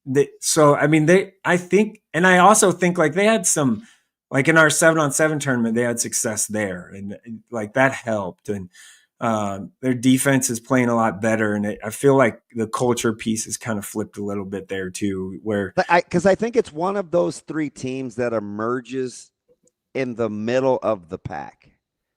I think, and I also think like they had some, like in our 7-on-7 tournament, they had success there, and like that helped. And their defense is playing a lot better, and I feel like the culture piece is kind of flipped a little bit there too. Because I think it's one of those 3 teams that emerges in the middle of the pack.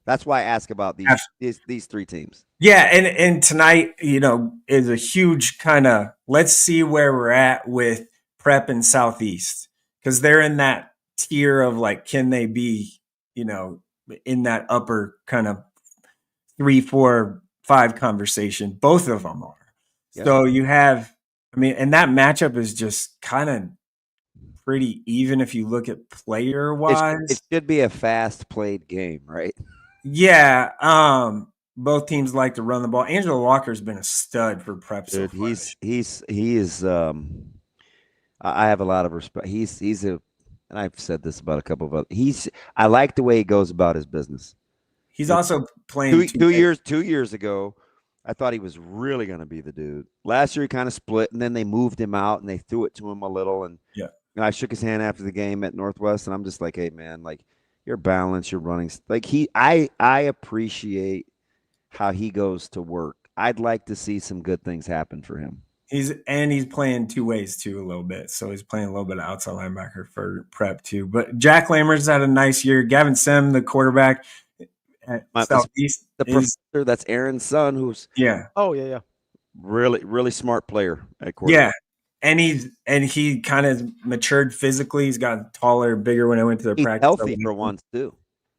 That's why I ask about these 3 teams. Yeah, and tonight, is a huge kind of let's see where we're at with Prep and Southeast, because they're in that tier of like, can they be, in that upper kind of 3, 4, 5 conversation? Both of them are. Yeah. So you have, and that matchup is just kind of pretty even if you look at player wise. It should be a fast played game, right? Yeah. Both teams like to run the ball. Angelo Walker's been a stud for Prep. Dude, he is. I have a lot of respect. He's and I've said this about a couple of other. I like the way he goes about his business. He's also playing 2 years ago. I thought he was really going to be the dude. Last year he kind of split, and then they moved him out and they threw it to him a little. And I shook his hand after the game at Northwest, and I'm just like, hey man, like you're balanced, you're running. Like I appreciate how he goes to work. I'd like to see some good things happen for him. He's playing 2 ways too a little bit. So he's playing a little bit of outside linebacker for Prep too. But Jack Lammers had a nice year. Gavin Sim, the quarterback at Southeast, professor, that's Aaron's son, who's really, really smart player at quarterback. Yeah. And he kind of matured physically. He's gotten taller, bigger when I went to their practice. Healthy for once too.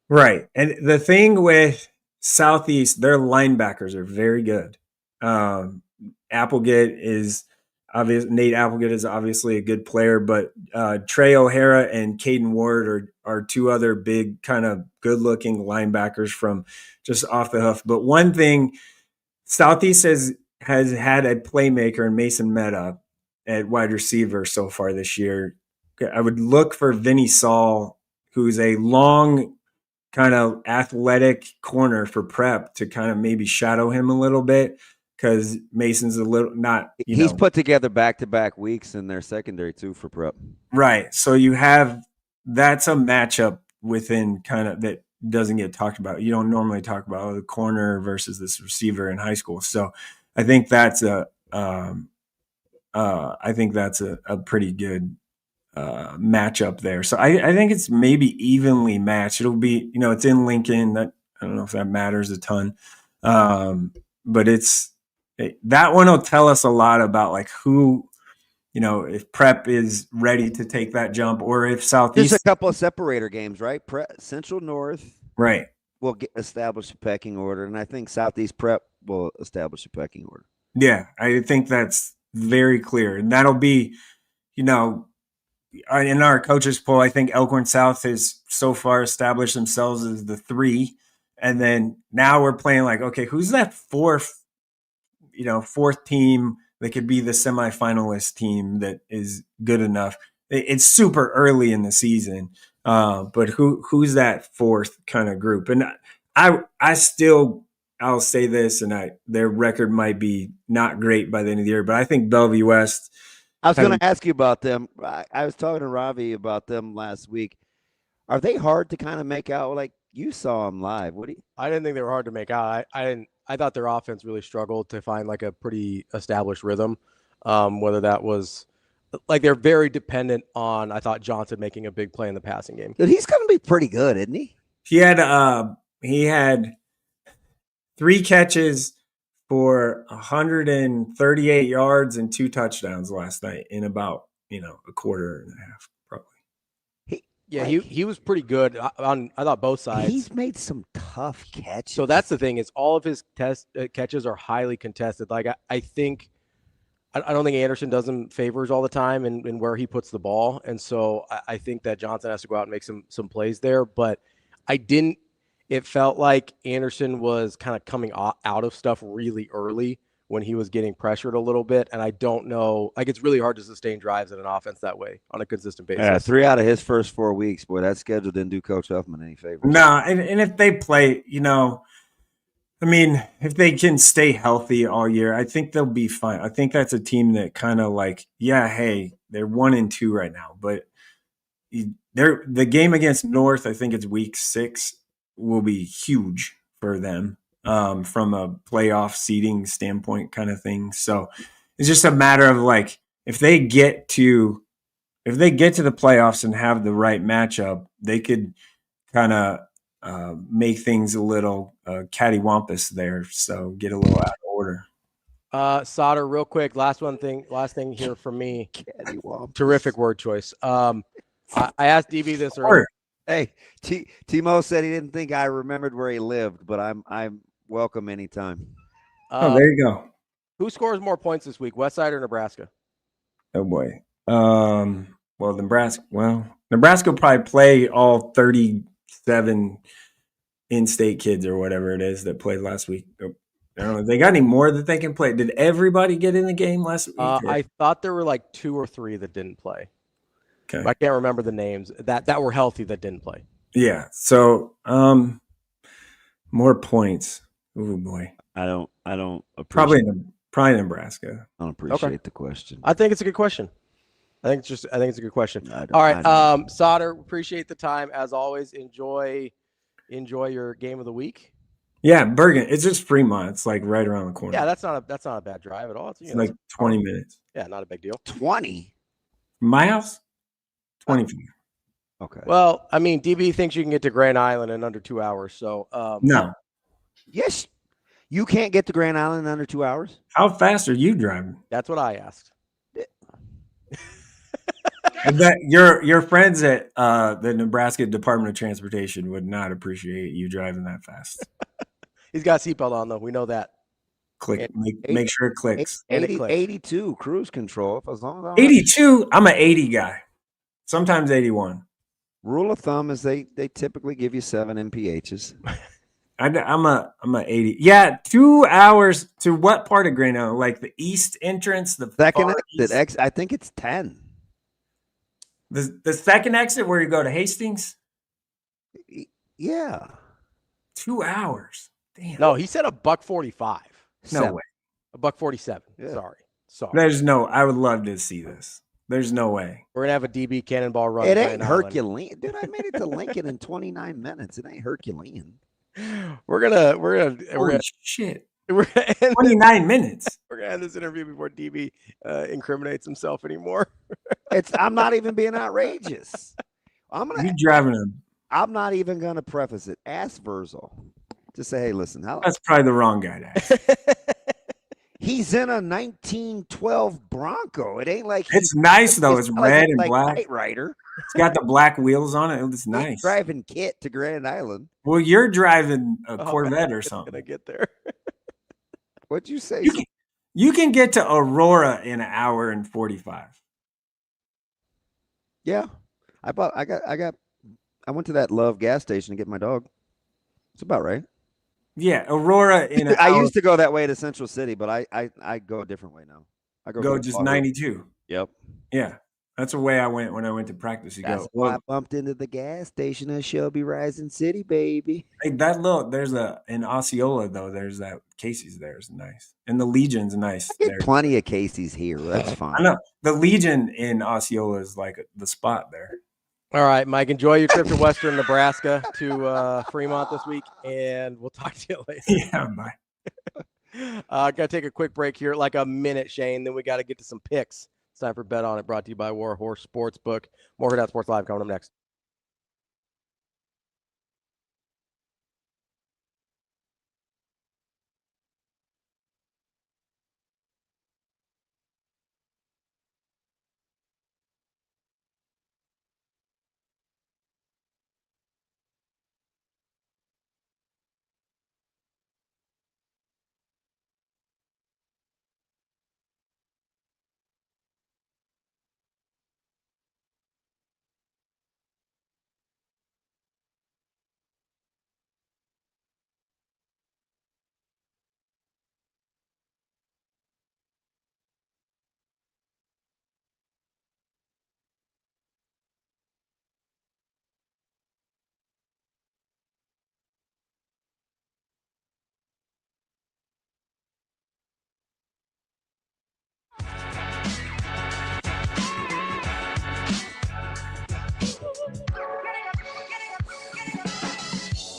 Right. And the thing with Southeast, their linebackers are very good. Applegate is obvious. Nate Applegate is obviously a good player, but Trey O'Hara and Caden Ward are 2 other big kind of good-looking linebackers from just off the hoof. But one thing, Southeast has had a playmaker in Mason Meta at wide receiver so far this year. I would look for Vinny Saul, who's a long kind of athletic corner for Prep, to kind of maybe shadow him a little bit, because Mason's a little not. He's put together back-to-back weeks in their secondary too for Prep. Right. So that's a matchup within kind of that doesn't get talked about. You don't normally talk about the corner versus this receiver in high school. So I think that's a pretty good matchup there. So I think it's maybe evenly matched. It'll be, it's in Lincoln. That I don't know if that matters a ton. But that one will tell us a lot about like who, if Prep is ready to take that jump, or if Southeast. There's a couple of separator games, right? Central North. Right. will establish a pecking order, and I think Southeast Prep will establish a pecking order. Yeah, I think that's very clear. And that'll be, in our coaches poll, I think Elkhorn South has so far established themselves as the 3. And then now we're playing like, okay, who's that fourth team that could be the semifinalist team that is good enough? It's super early in the season, but who's that fourth kind of group? And I'll say this, and their record might be not great by the end of the year, but I think Bellevue West. I was going to ask you about them. I was talking to Ravi about them last week. Are they hard to kind of make out? Like, you saw them live. I didn't think they were hard to make out. I thought their offense really struggled to find like a pretty established rhythm. Whether that was like they're very dependent on, I thought, Johnson making a big play in the passing game. But he's going to be pretty good, isn't he? He had 3 catches for 138 yards and 2 touchdowns last night in about, a quarter and a half, probably. He was pretty good on I thought both sides. He's made some tough catches. So that's the thing is all of his catches are highly contested. Like I don't think Anderson does him favors all the time in where he puts the ball. And so I think that Johnson has to go out and make some plays there. But it felt like Anderson was kind of coming out of stuff really early when he was getting pressured a little bit. And I don't know, like it's really hard to sustain drives in an offense that way on a consistent basis. Yeah, 3 out of his first 4 weeks. Boy, that schedule didn't do Coach Huffman any favors. No, and if they play, if they can stay healthy all year, I think they'll be fine. I think that's a team that kind of like, hey, they're 1-2 right now. But the game against North, I think it's week 6, will be huge for them. From a playoff seeding standpoint kind of thing. So it's just a matter of like, if they get to the playoffs and have the right matchup, they could kind of make things a little cattywampus there. So get a little out of order. Sautter, real quick. Last thing here from me. Terrific word choice. I asked DB this earlier. Hey, Timo said he didn't think I remembered where he lived, but I'm welcome anytime. There you go. Who scores more points this week, Westside or Nebraska? Oh boy. Nebraska will probably play all 37 in-state kids or whatever it is that played last week. I don't know. They got any more that they can play? Did everybody get in the game last week? I thought there were like 2 or 3 that didn't play. Okay. I can't remember the names that were healthy that didn't play. Yeah. So more points. Oh boy. I don't appreciate probably Nebraska. I don't appreciate the question. I think it's a good question. I think it's a good question. All right. Sautter, appreciate the time as always. Enjoy your game of the week. Yeah, Bergen. It's just Fremont. It's like right around the corner. Yeah, that's not a bad drive at all. It's like 20 minutes. Yeah, not a big deal. 20. My house? 25. Okay. Well, DB thinks you can get to Grand Island in under 2 hours. So no. Yes, you can't get to Grand Island in under 2 hours. How fast are you driving? That's what I asked. That your friends at the Nebraska Department of Transportation would not appreciate you driving that fast. He's got a seatbelt on though. We know that. Click. Make sure it clicks. 82 cruise control. As long as 82. I'm an 80 guy. Sometimes 81. Rule of thumb is they typically give you 7 MPHs. I'm a 80. Yeah, 2 hours to what part of Grand Island? Like the east entrance, the second exit. I think it's 10. The second exit where you go to Hastings? Yeah. 2 hours. Damn. No, he said $1.45. No way. $1.47. Yeah. Sorry. There's no. I would love to see this. There's no way. We're gonna have a DB cannonball run. It ain't Herculean, dude. I made it to Lincoln in 29 minutes. It ain't Herculean. We're gonna shit. 29 minutes. We're gonna end this interview before DB incriminates himself anymore. I'm not even being outrageous. You driving him. I'm not even gonna preface it. Ask VRZAL. Just say, hey, listen. That's probably the wrong guy to ask. He's in a 1912 Bronco. It ain't like it's nice though. It's red and black. Knight Rider. It's got the black wheels on it. It's nice. He's driving Kit to Grand Island. Well, you're driving a Corvette or something. Gonna get there. What'd you say? You can get to Aurora in an hour and 45. Yeah, I went to that Love gas station to get my dog. It's about right. Yeah, Aurora in an I hour. used to go that way to Central City, but I go a different way now. I go just 92. Yep. Yeah, that's the way I went when I went to practice. That's why I bumped into the gas station in Shelby Rising City, baby. Hey, there's in Osceola though. There's that Casey's there is nice, and the Legion's nice. I get plenty of Casey's here. That's fine. I know the Legion in Osceola is like the spot there. All right, Mike, enjoy your trip to Western Nebraska to Fremont this week, and we'll talk to you later. Yeah, bye. Got to take a quick break here, like a minute, Shane. Then we got to get to some picks. It's time for Bet On It, brought to you by Warhorse Sportsbook. More Hurrdat Sports Live coming up next.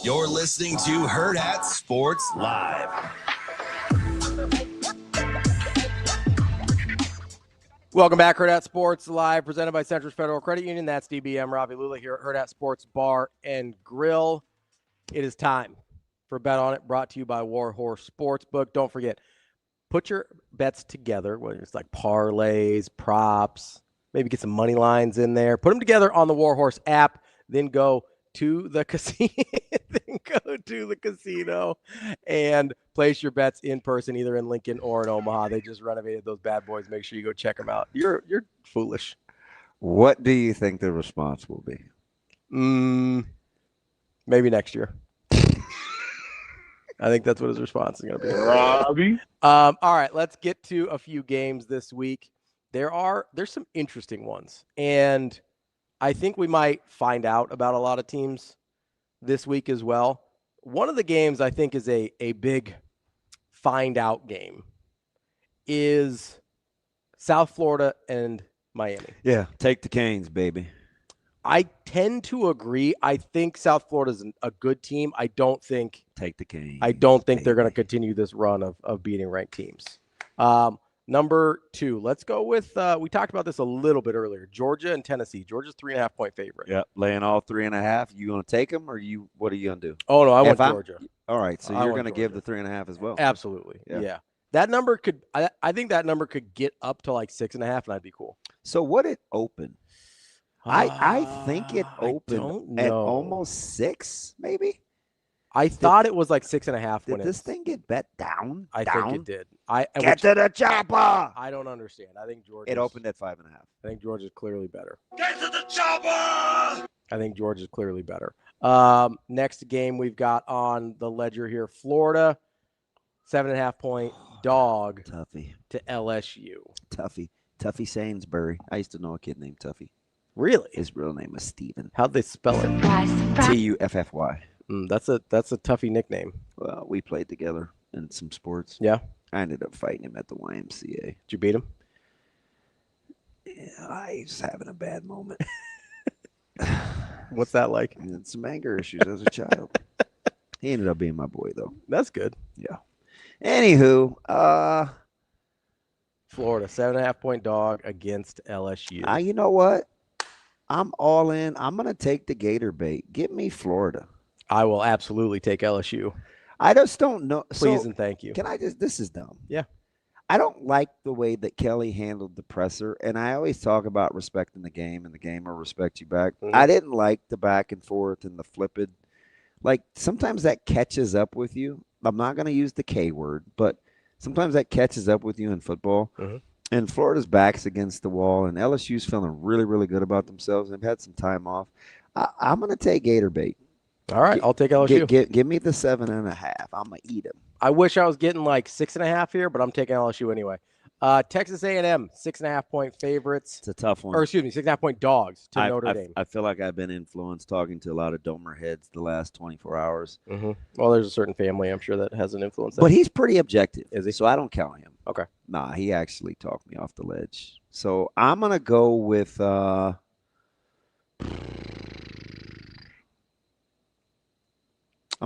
You're listening to Hurrdat Sports Live. Welcome back, Hurrdat Sports Live, presented by Central Federal Credit Union. That's DBM Ravi Lulla here at Hurrdat Sports Bar and Grill. It is time for Bet On It, brought to you by Warhorse Sportsbook. Don't forget, put your bets together, whether it's like parlays, props, maybe get some money lines in there. Put them together on the Warhorse app, then go to the casino, and place your bets in person, either in Lincoln or in Omaha. They just renovated those bad boys. Make sure you go check them out. You're foolish. What do you think the response will be? Maybe next year. I think that's what his response is going to be. Ravi. All right, let's get to a few games this week. There's some interesting ones, and I think we might find out about a lot of teams this week as well. One of the games I think is a big find out game is South Florida and Miami. Yeah, take the Canes, baby. I tend to agree. I think South Florida is a good team. I don't think take the Canes. I don't think they're going to continue this run of beating ranked teams. Number 2, let's go with, we talked about this a little bit earlier, Georgia and Tennessee. Georgia's 3.5-point favorite. Yeah, laying all 3.5. You going to take them, or what are you going to do? Oh, no, I want Georgia. All right, so you're going to give the 3.5 as well. Absolutely, yeah. That number could, I think that number could get up to like 6.5, and that'd be cool. So what it opened? I think it opened at almost 6, maybe. I thought it was like 6.5. Did this thing get bet down? I think it did. Get to the chopper. I don't understand. I think Georgia. It opened at 5.5. I think Georgia's clearly better. Get to the chopper! I think Georgia's clearly better. Next game we've got on the ledger here, Florida, 7.5-point dog. Tuffy to LSU. Tuffy Sainsbury. I used to know a kid named Tuffy. Really? His real name was Steven. How'd they spell it? Tuffy. That's a Tuffy nickname. Well, we played together in some sports. Yeah. I ended up fighting him at the YMCA. Did you beat him? Yeah, I was having a bad moment. What's that like? I had some anger issues as a child. He ended up being my boy, though. That's good. Yeah. Anywho, Florida, 7.5-point dog against LSU. You know what? I'm all in. I'm going to take the Gator bait. Give me Florida. I will absolutely take LSU. I just don't know. Please and thank you. Can I just – this is dumb. Yeah. I don't like the way that Kelly handled the presser, and I always talk about respecting the game and the game will respect you back. I didn't like the back and forth and the flipping. Like, sometimes that catches up with you. I'm not going to use the K word, but sometimes that catches up with you in football. And Florida's back's against the wall, and LSU's feeling really, really good about themselves. They've had some time off. I'm going to take Gator bait. All right, I'll take LSU. Give me the 7.5. I'm going to eat them. I wish I was getting like 6.5 here, but I'm taking LSU anyway. Texas A&M, 6.5-point favorites. It's a tough one. Or excuse me, 6.5-point dogs to Notre Dame. I feel like I've been influenced talking to a lot of Domer heads the last 24 hours. Well, there's a certain family, I'm sure, that has an influence. But he's pretty objective. Is he? So I don't count him. Okay. Nah, he actually talked me off the ledge. So I'm going to go with I'm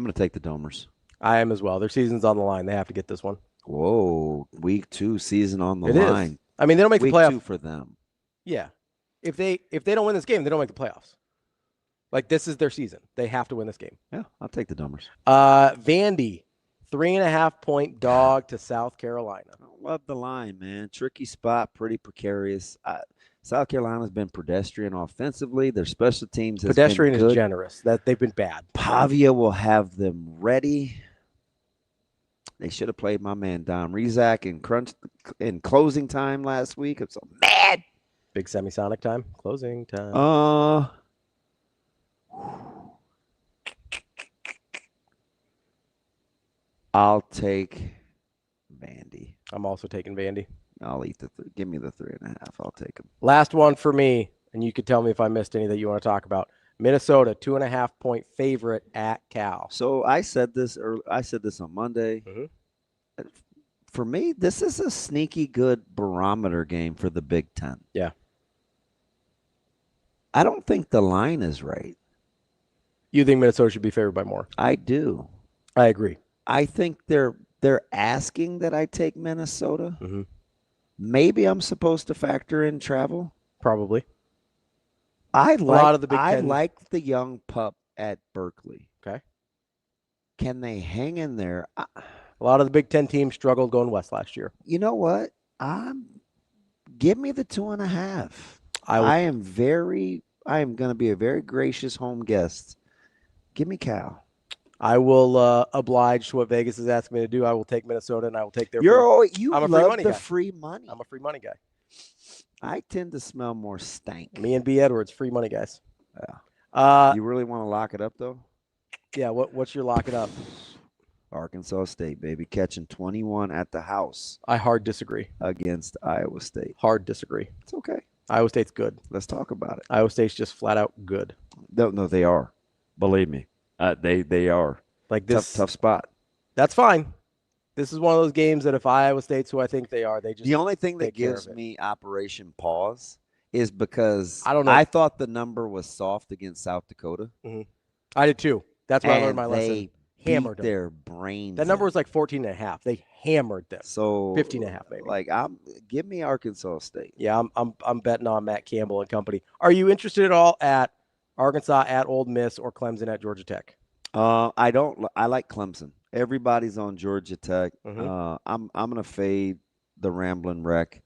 going to take the Domers. I am as well. Their season's on the line. They have to get this one. Whoa, week 2 season on the line. Is. I mean, they don't make the playoffs. Week 2 for them. Yeah. If they don't win this game, they don't make the playoffs. Like, this is their season. They have to win this game. Yeah, I'll take the Domers. Vandy, 3.5-point dog to South Carolina. I love the line, man. Tricky spot, pretty precarious. South Carolina's been pedestrian offensively. Their special teams has pedestrian been good. is generous. That they've been bad. Pavia will have them ready. They should have played my man Dom Rizak in closing time last week. I'm so mad. Big semisonic time. Closing time. I'll take Vandy. I'm also taking Vandy. I'll eat give me the 3.5. I'll take them. Last one for me, and you could tell me if I missed any that you want to talk about. Minnesota, 2.5-point favorite at Cal. So I said this on Monday. For me, this is a sneaky good barometer game for the Big Ten. Yeah. I don't think the line is right. You think Minnesota should be favored by more? I do. I agree. I think they're asking that I take Minnesota. Maybe I'm supposed to factor in travel. Probably. I lot of the Big Ten. like the young pup at Berkeley. Okay. Can they hang in there? A lot of the Big Ten teams struggled going west last year. You know what? Give me the 2.5. I am going to be a very gracious home guest. Give me Cal. I will oblige to what Vegas is asking me to do. I will take Minnesota, and I will take their. I'm a free money guy. Free money. I'm a free money guy. I tend to smell more stank. Me and B. Edwards, free money guys. Yeah. You really want to lock it up, though? Yeah. What's your lock it up? Arkansas State, baby, catching 21 at the house. I hard disagree. Against Iowa State. Hard disagree. It's okay. Iowa State's good. Let's talk about it. Iowa State's just flat out good. No, they are. Believe me. They are. Like this tough spot. That's fine. This is one of those games that if Iowa State's who I think they are, they just the only thing that gives me Operation Pause is because I don't know. I thought the number was soft against South Dakota. I did too. That's why I learned my lesson. They hammered beat their brains. That number was like 14.5. They hammered them. So 15.5 maybe. Like give me Arkansas State. Yeah, I'm betting on Matt Campbell and company. Are you interested at all at Arkansas at Ole Miss or Clemson at Georgia Tech? I don't. I like Clemson. Everybody's on Georgia Tech. I'm gonna fade the Rambling Wreck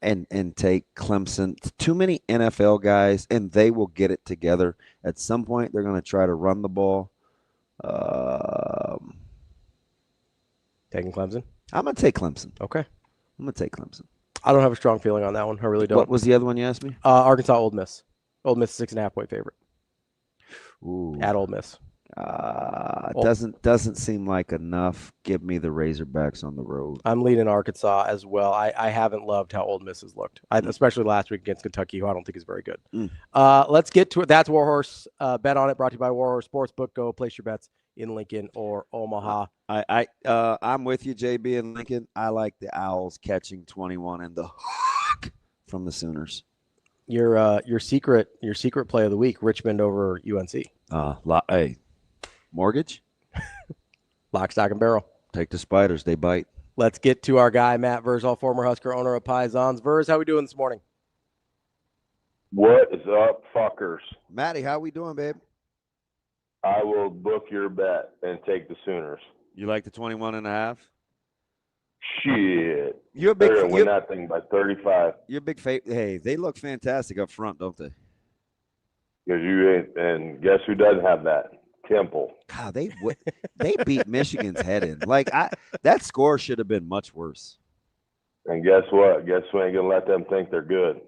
and take Clemson. Too many NFL guys, and they will get it together. At some point, they're gonna try to run the ball. Taking Clemson? I'm gonna take Clemson. Okay. I'm gonna take Clemson. I don't have a strong feeling on that one. I really don't. What was the other one you asked me? Arkansas, Ole Miss. Ole Miss 6.5-point favorite. Ooh. At Ole Miss. Doesn't seem like enough. Give me the Razorbacks on the road. I'm leaning Arkansas as well. I haven't loved how Ole Miss has looked, especially last week against Kentucky, who I don't think is very good. Let's get to it. That's Warhorse. Bet on it. Brought to you by Warhorse Sportsbook. Go place your bets in Lincoln or Omaha. I'm with you, JB and Lincoln. I like the Owls catching 21 and the hook from the Sooners. Your secret play of the week: Richmond over UNC. Hey, mortgage, lock, stock, and barrel. Take the Spiders; they bite. Let's get to our guy, Matt VRZAL, former Husker, owner of Pisons. Verz, how we doing this morning? What is up, fuckers? Matty, how we doing, babe? I will book your bet and take the Sooners. You like the 21.5? Shit. You're a They're big. gonna win that thing by 35. You're a big Hey, they look fantastic up front, don't they? Because you ain't, and guess who doesn't have that? Temple. God, they beat Michigan's head in. Like that score should have been much worse. And guess what? Guess who ain't gonna let them think they're good?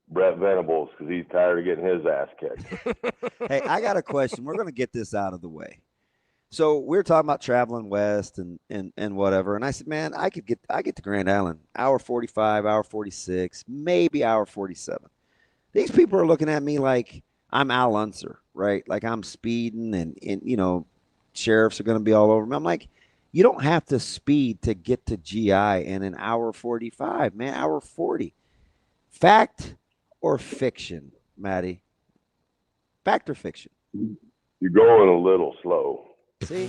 Brett Venables, because he's tired of getting his ass kicked. Hey, I got a question. We're gonna get this out of the way. So we're talking about traveling west and whatever. And I said, man, I get to Grand Island, hour 45, hour 46, maybe hour 47. These people are looking at me like I'm Al Unser, right? Like I'm speeding and sheriffs are going to be all over me. I'm like, you don't have to speed to get to GI in an hour 45, man, hour 40. Fact or fiction, Maddie? Fact or fiction? You're going a little slow. See?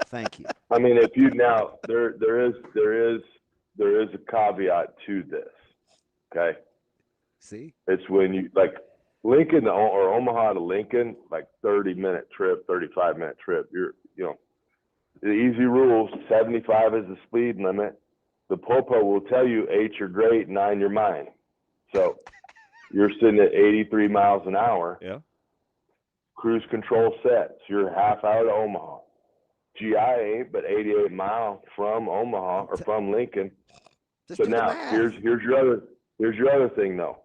Thank you. I mean, if you now there is a caveat to this. Okay. See? It's when you like Lincoln or Omaha to Lincoln, like 30-minute trip, 35-minute trip. The easy rules, 75 is the speed limit. The popo will tell you 8 you're great, 9 you're mine. So you're sitting at 83 miles an hour. Yeah. Cruise control sets. You're half hour to Omaha. GI ain't but 88 miles from Omaha or from Lincoln. So now here's your other thing though.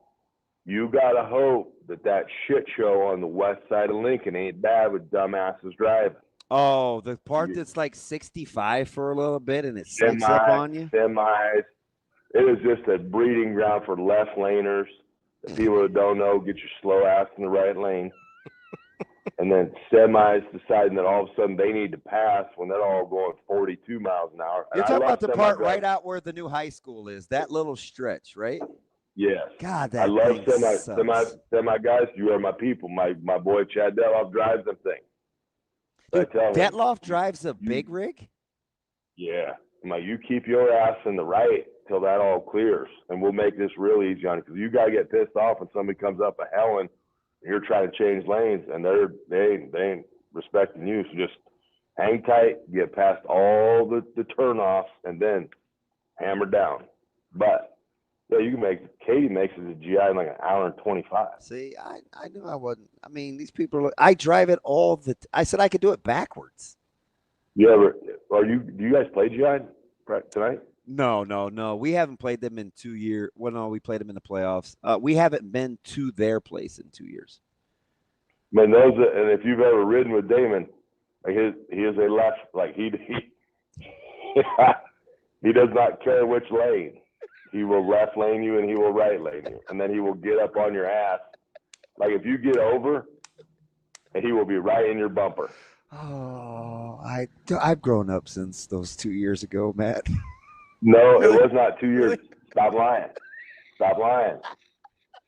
You gotta hope that shit show on the west side of Lincoln ain't bad with dumbasses driving. Oh, the part that's like 65 for a little bit and it sneaks up on you? Semis. It is just a breeding ground for left laners. The people that don't know, get your slow ass in the right lane. And then semis deciding that all of a sudden they need to pass when they're all going 42 miles an hour. You're talking about the part right out where the new high school is, that little stretch, right? Yes. God, I that love thing semi guys. You are my people. My boy Chad Detloff drives them things. Dude, Detloff drives a big rig? Yeah. You keep your ass in the right till that all clears, and we'll make this real easy on you, because you got to get pissed off when somebody comes up a Helen and you're trying to change lanes and they ain't respecting you. So just hang tight, get past all the turnoffs, and then hammer down. But yeah, Katie makes it to GI in like an hour and 25. See, I knew I wasn't. I mean, these people, I drive it I said I could do it backwards. Do you guys play GI tonight? No. We haven't played them in 2 years. Well, no, we played them in the playoffs. We haven't been to their place in 2 years. Man, and if you've ever ridden with Damon, like he is a left, like he does not care which lane. He will left lane you and he will right lane you, and then he will get up on your ass. Like if you get over, and he will be right in your bumper. Oh, I've grown up since those 2 years ago, Matt. No, it was not 2 years. Stop lying.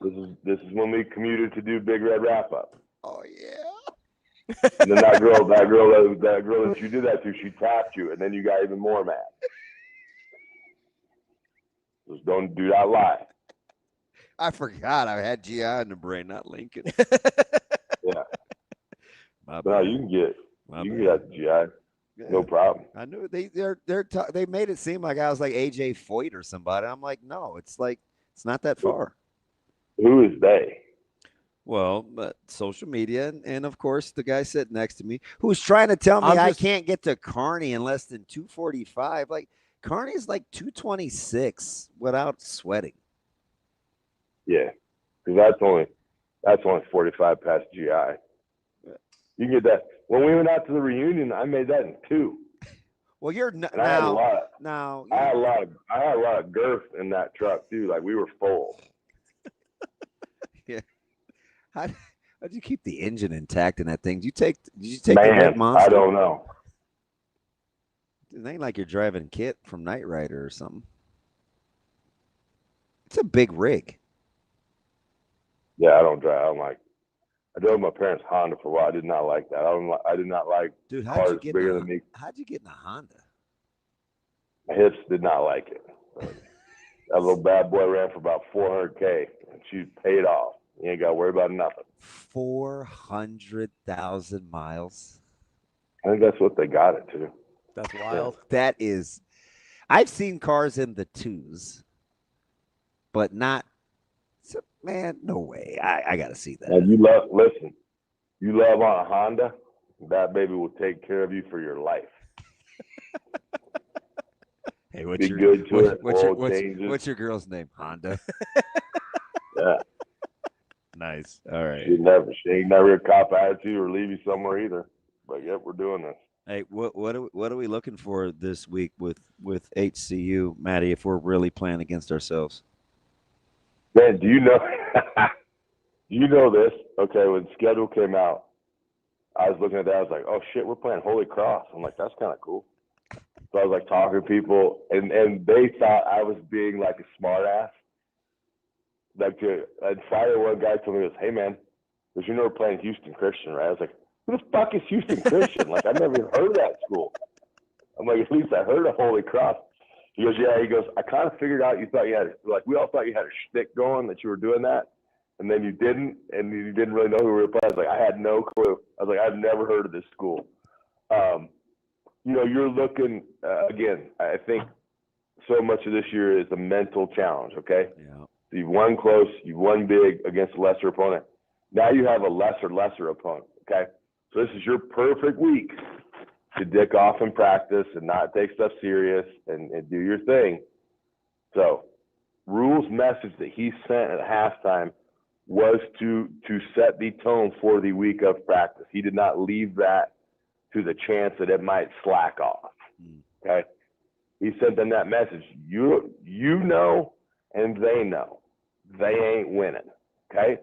This is when we commuted to do Big Red Wrap Up. Oh yeah. And then that girl that you did that to, she tapped you, and then you got even more mad. Just don't do not lie. I forgot I had GI in the brain, not Lincoln. Yeah. No, you can get that GI. Yeah. No problem. I knew they made it seem like I was like AJ Foyt or somebody. I'm like, no, it's not that far. Who is they? Well, social media, and of course the guy sitting next to me who's trying to tell me I can't get to Kearney in less than 2:45. Like Kearney's like 2:26 without sweating. Yeah, because that's only 45 past GI. You can get that. When we went out to the reunion, I made that in 2. Well, I had a lot of girth in that truck too. Like we were full. Yeah. How'd you keep the engine intact in that thing? Did you take Man, the Red Monster? I don't know. It ain't like you're driving Kit from Knight Rider or something. It's a big rig. Yeah, I don't drive. I drove my parents' Honda for a while. I did not like that. I did not like cars bigger than me. How'd you get in a Honda? My hips did not like it. That little bad boy ran for about 400K, and she paid off. You ain't got to worry about nothing. 400,000 miles. I think that's what they got it to. That's wild. That is. I've seen cars in the 2s, but not. Man, no way. I got to see that. And you love on a Honda, that baby will take care of you for your life. Hey, what's Be your good to it. What's your girl's name? Honda. Yeah. Nice. All right. She ain't never a cop attitude or leave you somewhere either. But yep, we're doing this. Hey, what are we looking for this week with HCU, Matty? If we're really playing against ourselves, man, do you know? Do you know this? Okay, when the schedule came out, I was looking at that. I was like, "Oh shit, we're playing Holy Cross." I'm like, "That's kind of cool." So I was like talking to people, and they thought I was being like a smart ass. Like, and Friday, one guy told me, "Hey man, because you know we're playing Houston Christian, right?" I was like, "Who the fuck is Houston Christian?" Like, I've never even heard of that school. I'm like, "At least I heard of Holy Cross." He goes, "Yeah." He goes, "I kind of figured out you thought you had we all thought you had a shtick going, that you were doing that, and then you didn't, and you didn't really know who we were playing." I was like, "I had no clue." I was like, "I've never heard of this school." You know, you're looking again. I think so much of this year is a mental challenge. Okay. Yeah. So you've won close, you've won big against a lesser opponent. Now you have a lesser opponent. Okay. So this is your perfect week to dick off in practice and not take stuff serious and do your thing. So Rhule's message that he sent at halftime was to set the tone for the week of practice. He did not leave that to the chance that it might slack off. Okay. He sent them that message. You know, and they know they ain't winning. Okay.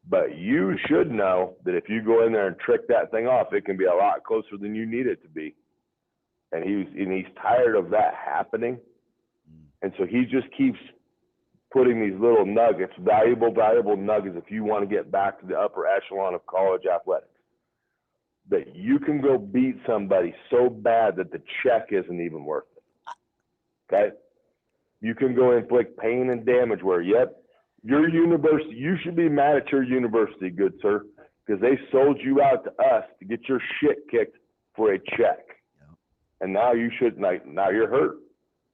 But you should know that if you go in there and trick that thing off, it can be a lot closer than you need it to be. And he's tired of that happening. And so he just keeps putting these little nuggets, valuable nuggets, if you want to get back to the upper echelon of college athletics. That you can go beat somebody so bad that the check isn't even worth it. Okay? You can go inflict pain and damage where, yep, your university, you should be mad at your university, good sir, because they sold you out to us to get your shit kicked for a check. Yeah. And now you should, now you're hurt.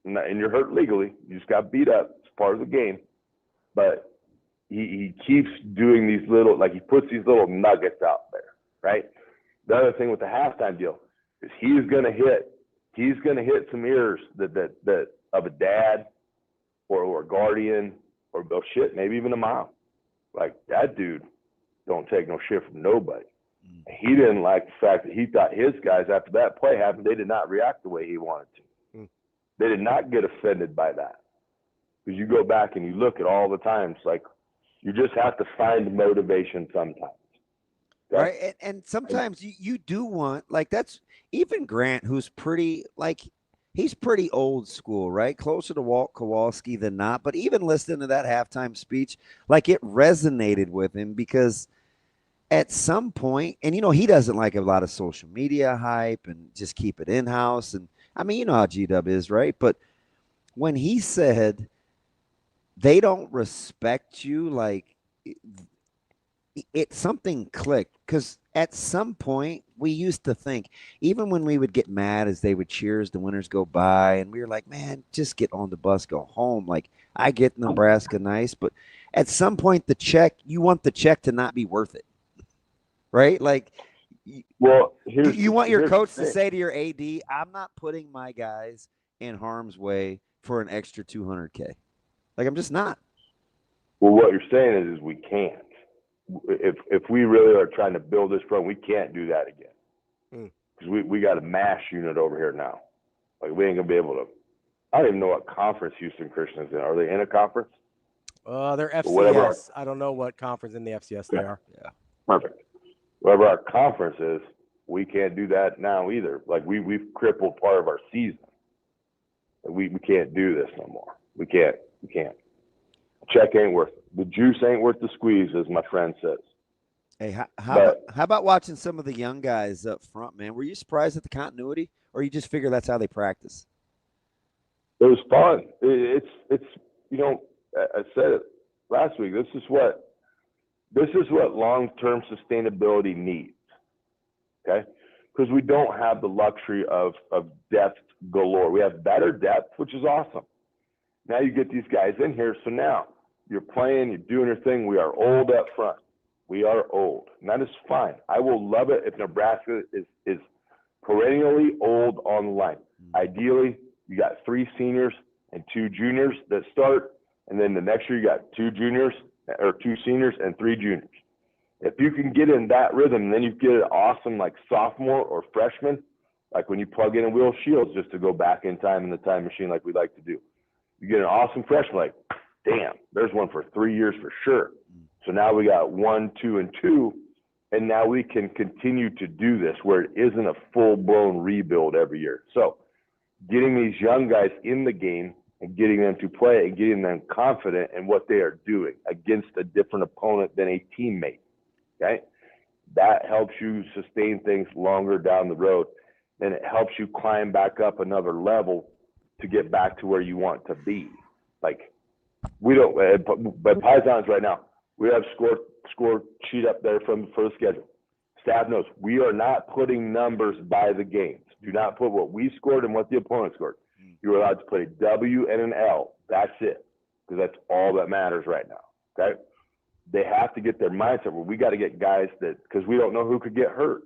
And you're hurt legally. You just got beat up. It's part of the game. But he keeps doing these little, he puts these little nuggets out there, right? The other thing with the halftime deal is he's gonna hit some ears that of a dad or a guardian or maybe even a mom. Like, that dude don't take no shit from nobody. He didn't like the fact that he thought his guys, after that play happened, they did not react the way he wanted to. They did not get offended by that. Because you go back and you look at all the times, you just have to find motivation sometimes. Okay? Right. And sometimes you do want, that's even Grant, who's pretty, he's pretty old school, right? Closer to Walt Kowalski than not. But even listening to that halftime speech, it resonated with him because at some point, and he doesn't like a lot of social media hype and just keep it in-house. And I mean, you know how G-Dub is, right? But when he said they don't respect you, something clicked, because at some point we used to think, even when we would get mad as they would cheer as the winners go by, and we were like, man, just get on the bus, go home. I get Nebraska nice, but at some point you want the check to not be worth it, right? Well, you want your coach to say to your AD, I'm not putting my guys in harm's way for an extra $200K. I'm just not. Well, what you're saying is we can't. If we really are trying to build this program, we can't do that again. Because we got a MASH unit over here now. We ain't gonna be able to. I don't even know what conference Houston Christian is in. Are they in a conference? They're FCS. I don't know what conference in the FCS they are. Yeah. Perfect. Whatever our conference is, we can't do that now either. We've crippled part of our season. We can't do this no more. We can't. Check ain't worth it. The juice ain't worth the squeeze, as my friend says. Hey, how about watching some of the young guys up front, man? Were you surprised at the continuity, or you just figure that's how they practice? It was fun. It's I said it last week. This is what long-term sustainability needs. Okay, because we don't have the luxury of depth galore. We have better depth, which is awesome. Now you get these guys in here, so now you're playing, you're doing your thing. We are old up front. We are old, and that is fine. I will love it if Nebraska is perennially old on the line. Ideally, you got 3 seniors and 2 juniors that start, and then the next year you got 2 seniors and 3 juniors. If you can get in that rhythm, then you get an awesome like sophomore or freshman, like when you plug in a Will Shields, just to go back in time in the time machine like we like to do. You get an awesome freshman, like, damn, there's one for 3 years for sure. So now we got 1, 2, and 2, and now we can continue to do this where it isn't a full-blown rebuild every year. So getting these young guys in the game and getting them to play and getting them confident in what they are doing against a different opponent than a teammate, okay? That helps you sustain things longer down the road, and it helps you climb back up another level to get back to where you want to be. Like, we don't, but Pisons right now, we have score sheet up there for the schedule. Staff knows we are not putting numbers by the games. Do not put what we scored and what the opponent scored. You're allowed to put a W and an L. That's it, because that's all that matters right now. Okay? They have to get their mindset where we got to get guys that, because we don't know who could get hurt.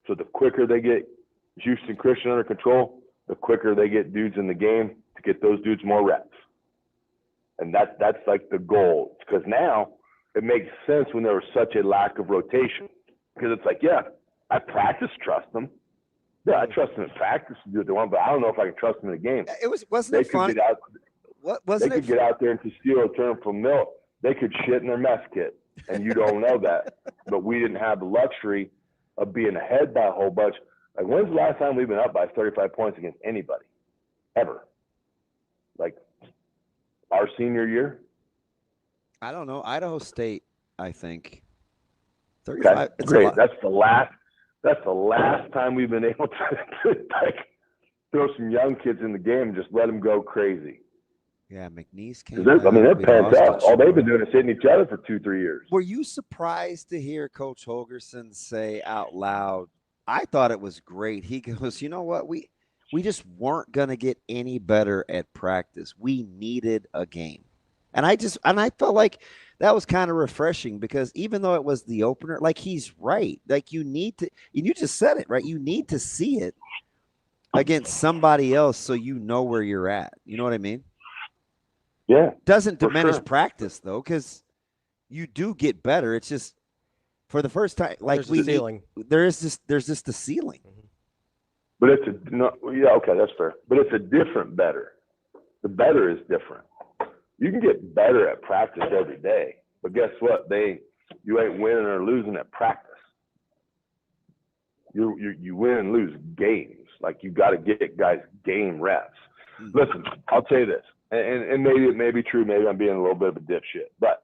So the quicker they get Houston Christian under control, the quicker they get dudes in the game to get those dudes more reps. And that's like the goal, because now it makes sense when there was such a lack of rotation, because it's like, yeah, I practice trust them. Yeah, I trust them in practice to do what they want, but I don't know if I can trust them in the game. Wasn't it fun? They could get out there and to steal a term from Milt. They could shit in their mess kit, and you don't know that. But we didn't have the luxury of being ahead by a whole bunch. Like, when's the last time we've been up by 35 points against anybody? Ever. Like, our senior year? I don't know. Idaho State, I think. 35. Okay, great. That's the last time we've been able to like throw some young kids in the game and just let them go crazy. Yeah, McNeese came. They're pent up. All they've been doing is hitting each other for 2-3 years. Were you surprised to hear Coach Holgerson say out loud, I thought it was great. He goes, you know what? We just weren't going to get any better at practice. We needed a game. And I felt like that was kind of refreshing, because even though it was the opener, like, he's right. Like, you just said it, right? You need to see it against somebody else so you know where you're at. You know what I mean? Yeah. Doesn't diminish practice, though, because you do get better. It's just for the first time, like, there's just the ceiling. But okay, that's fair. But it's a different better. The better is different. You can get better at practice every day, but guess what? You ain't winning or losing at practice. You win and lose games. Like, you got to get guys game reps. Listen, I'll tell you this, and maybe it may be true. Maybe I'm being a little bit of a dipshit, but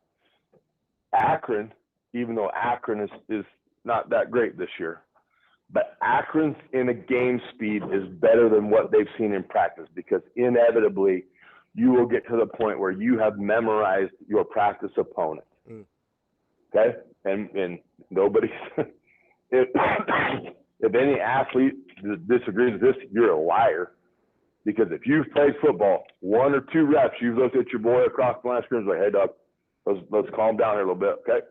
Akron, even though Akron is not that great this year, but Akron's in a game speed is better than what they've seen in practice, because inevitably you will get to the point where you have memorized your practice opponent. Okay? And nobody, if any athlete disagrees with this, you're a liar. Because if you've played football 1 or 2 reps, you've looked at your boy across the line of scrimmage like, hey, dog, let's calm down here a little bit, okay?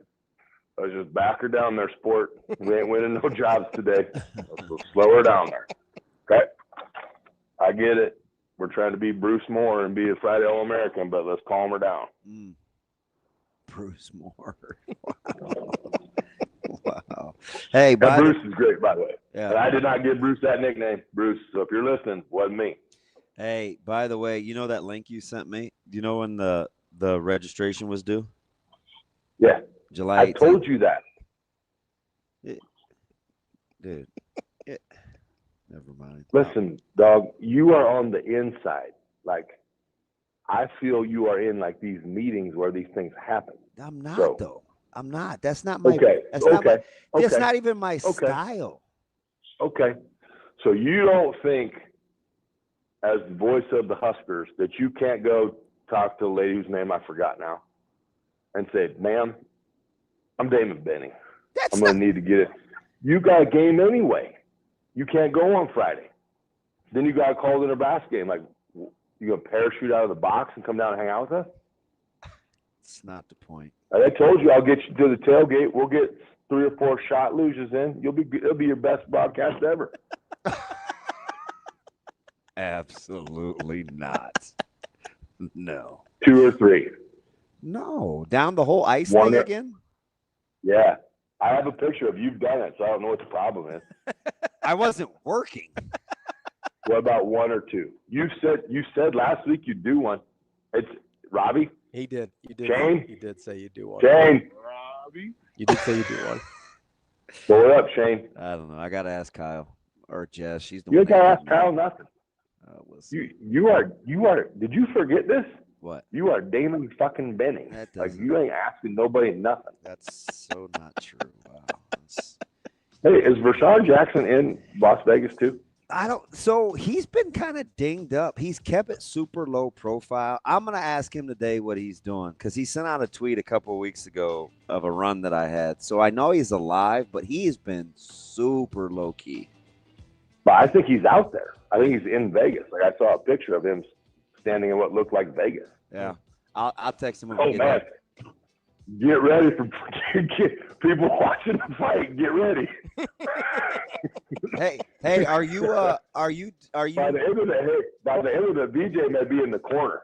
Let's just back her down there, sport. We ain't winning no jobs today. Let's slow her down there, okay? I get it. We're trying to be Bruce Moore and be a Friday All-American, but let's calm her down. Bruce Moore. Wow. Hey, Bruce is great, by the way. Yeah. And I did not give Bruce that nickname, Bruce. So if you're listening, wasn't me. Hey, by the way, you know that link you sent me? Do you know when the registration was due? Yeah. July 18th. I told you that. Dude. Never mind. Listen, dog, you are on the inside. Like, I feel you are in, like, these meetings where these things happen. I'm not, though. I'm not. That's not my That's not even my style. Okay. So you don't think, as the voice of the Huskers, that you can't go talk to a lady whose name I forgot now and say, ma'am, I'm Damon Benning. I'm going to need to get it. You got a game anyway. You can't go on Friday. Then you got to call the Nebraska game. Like, you going to parachute out of the box and come down and hang out with us? It's not the point. Like I told you, I'll get you to the tailgate. We'll get 3 or 4 shot losers in. It'll be your best broadcast ever. Absolutely not. No. 2 or 3. No. Down the whole ice One thing or- again? Yeah. I have a picture of you've done it, so I don't know what the problem is. I wasn't working. What about 1 or 2? You said last week you'd do one. It's Ravi. He did. You did. Shane? You did say you'd do one. Shane. Ravi. You did say you'd do one. Blow it up, Shane. I don't know. I got to ask Kyle or Jess. She's the You one. ain't gotta ask Kyle nothing. We'll see. You are. Did you forget this? What? You are Damon fucking Benning. That Like doesn't- you ain't asking nobody nothing. That's so not true. Wow. Hey, is Vershawn Jackson in Las Vegas too? So he's been kind of dinged up. He's kept it super low profile. I'm going to ask him today what he's doing because he sent out a tweet a couple of weeks ago of a run that I had. So I know he's alive, but he's been super low key. But I think he's out there. I think he's in Vegas. Like I saw a picture of him standing in what looked like Vegas. Yeah. I'll text him. When Oh we get man, done. get ready for people watching the fight. Get ready. Hey, are you By the end of the BJ may be in the corner.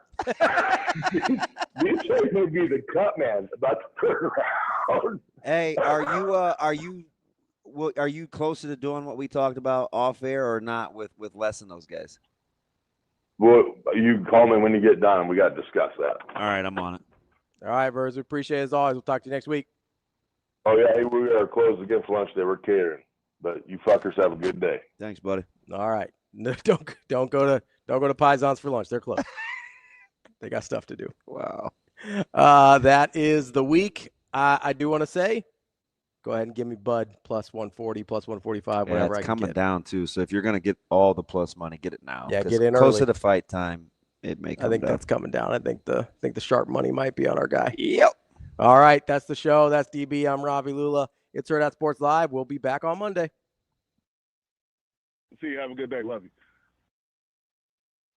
BJ may be the cut man about to turn around. Hey, are you closer to doing what we talked about off air or not with Les and those guys? Well, you can call me when you get done. We got to discuss that. All right, I'm on it. All right, Verz. We appreciate it as always. We'll talk to you next week. Oh yeah, hey, we are closed again for lunch today. We're catering, but you fuckers have a good day. Thanks, buddy. All right. No, don't go to Pisons for lunch. They're closed. They got stuff to do. Wow. That is the week. I do want to say, go ahead and give me Bud plus 140, plus 145, Yeah, whatever it's I can coming get. down too. So if you're gonna get all the plus money, get it now. Yeah, 'Cause get in closer early. to fight time. It may come I think down. that's coming down. I think the sharp money might be on our guy. Yep. All right, that's the show. That's DB. I'm Ravi Lulla. It's Hurrdat Sports Live. We'll be back on Monday. See you. Have a good day. Love you.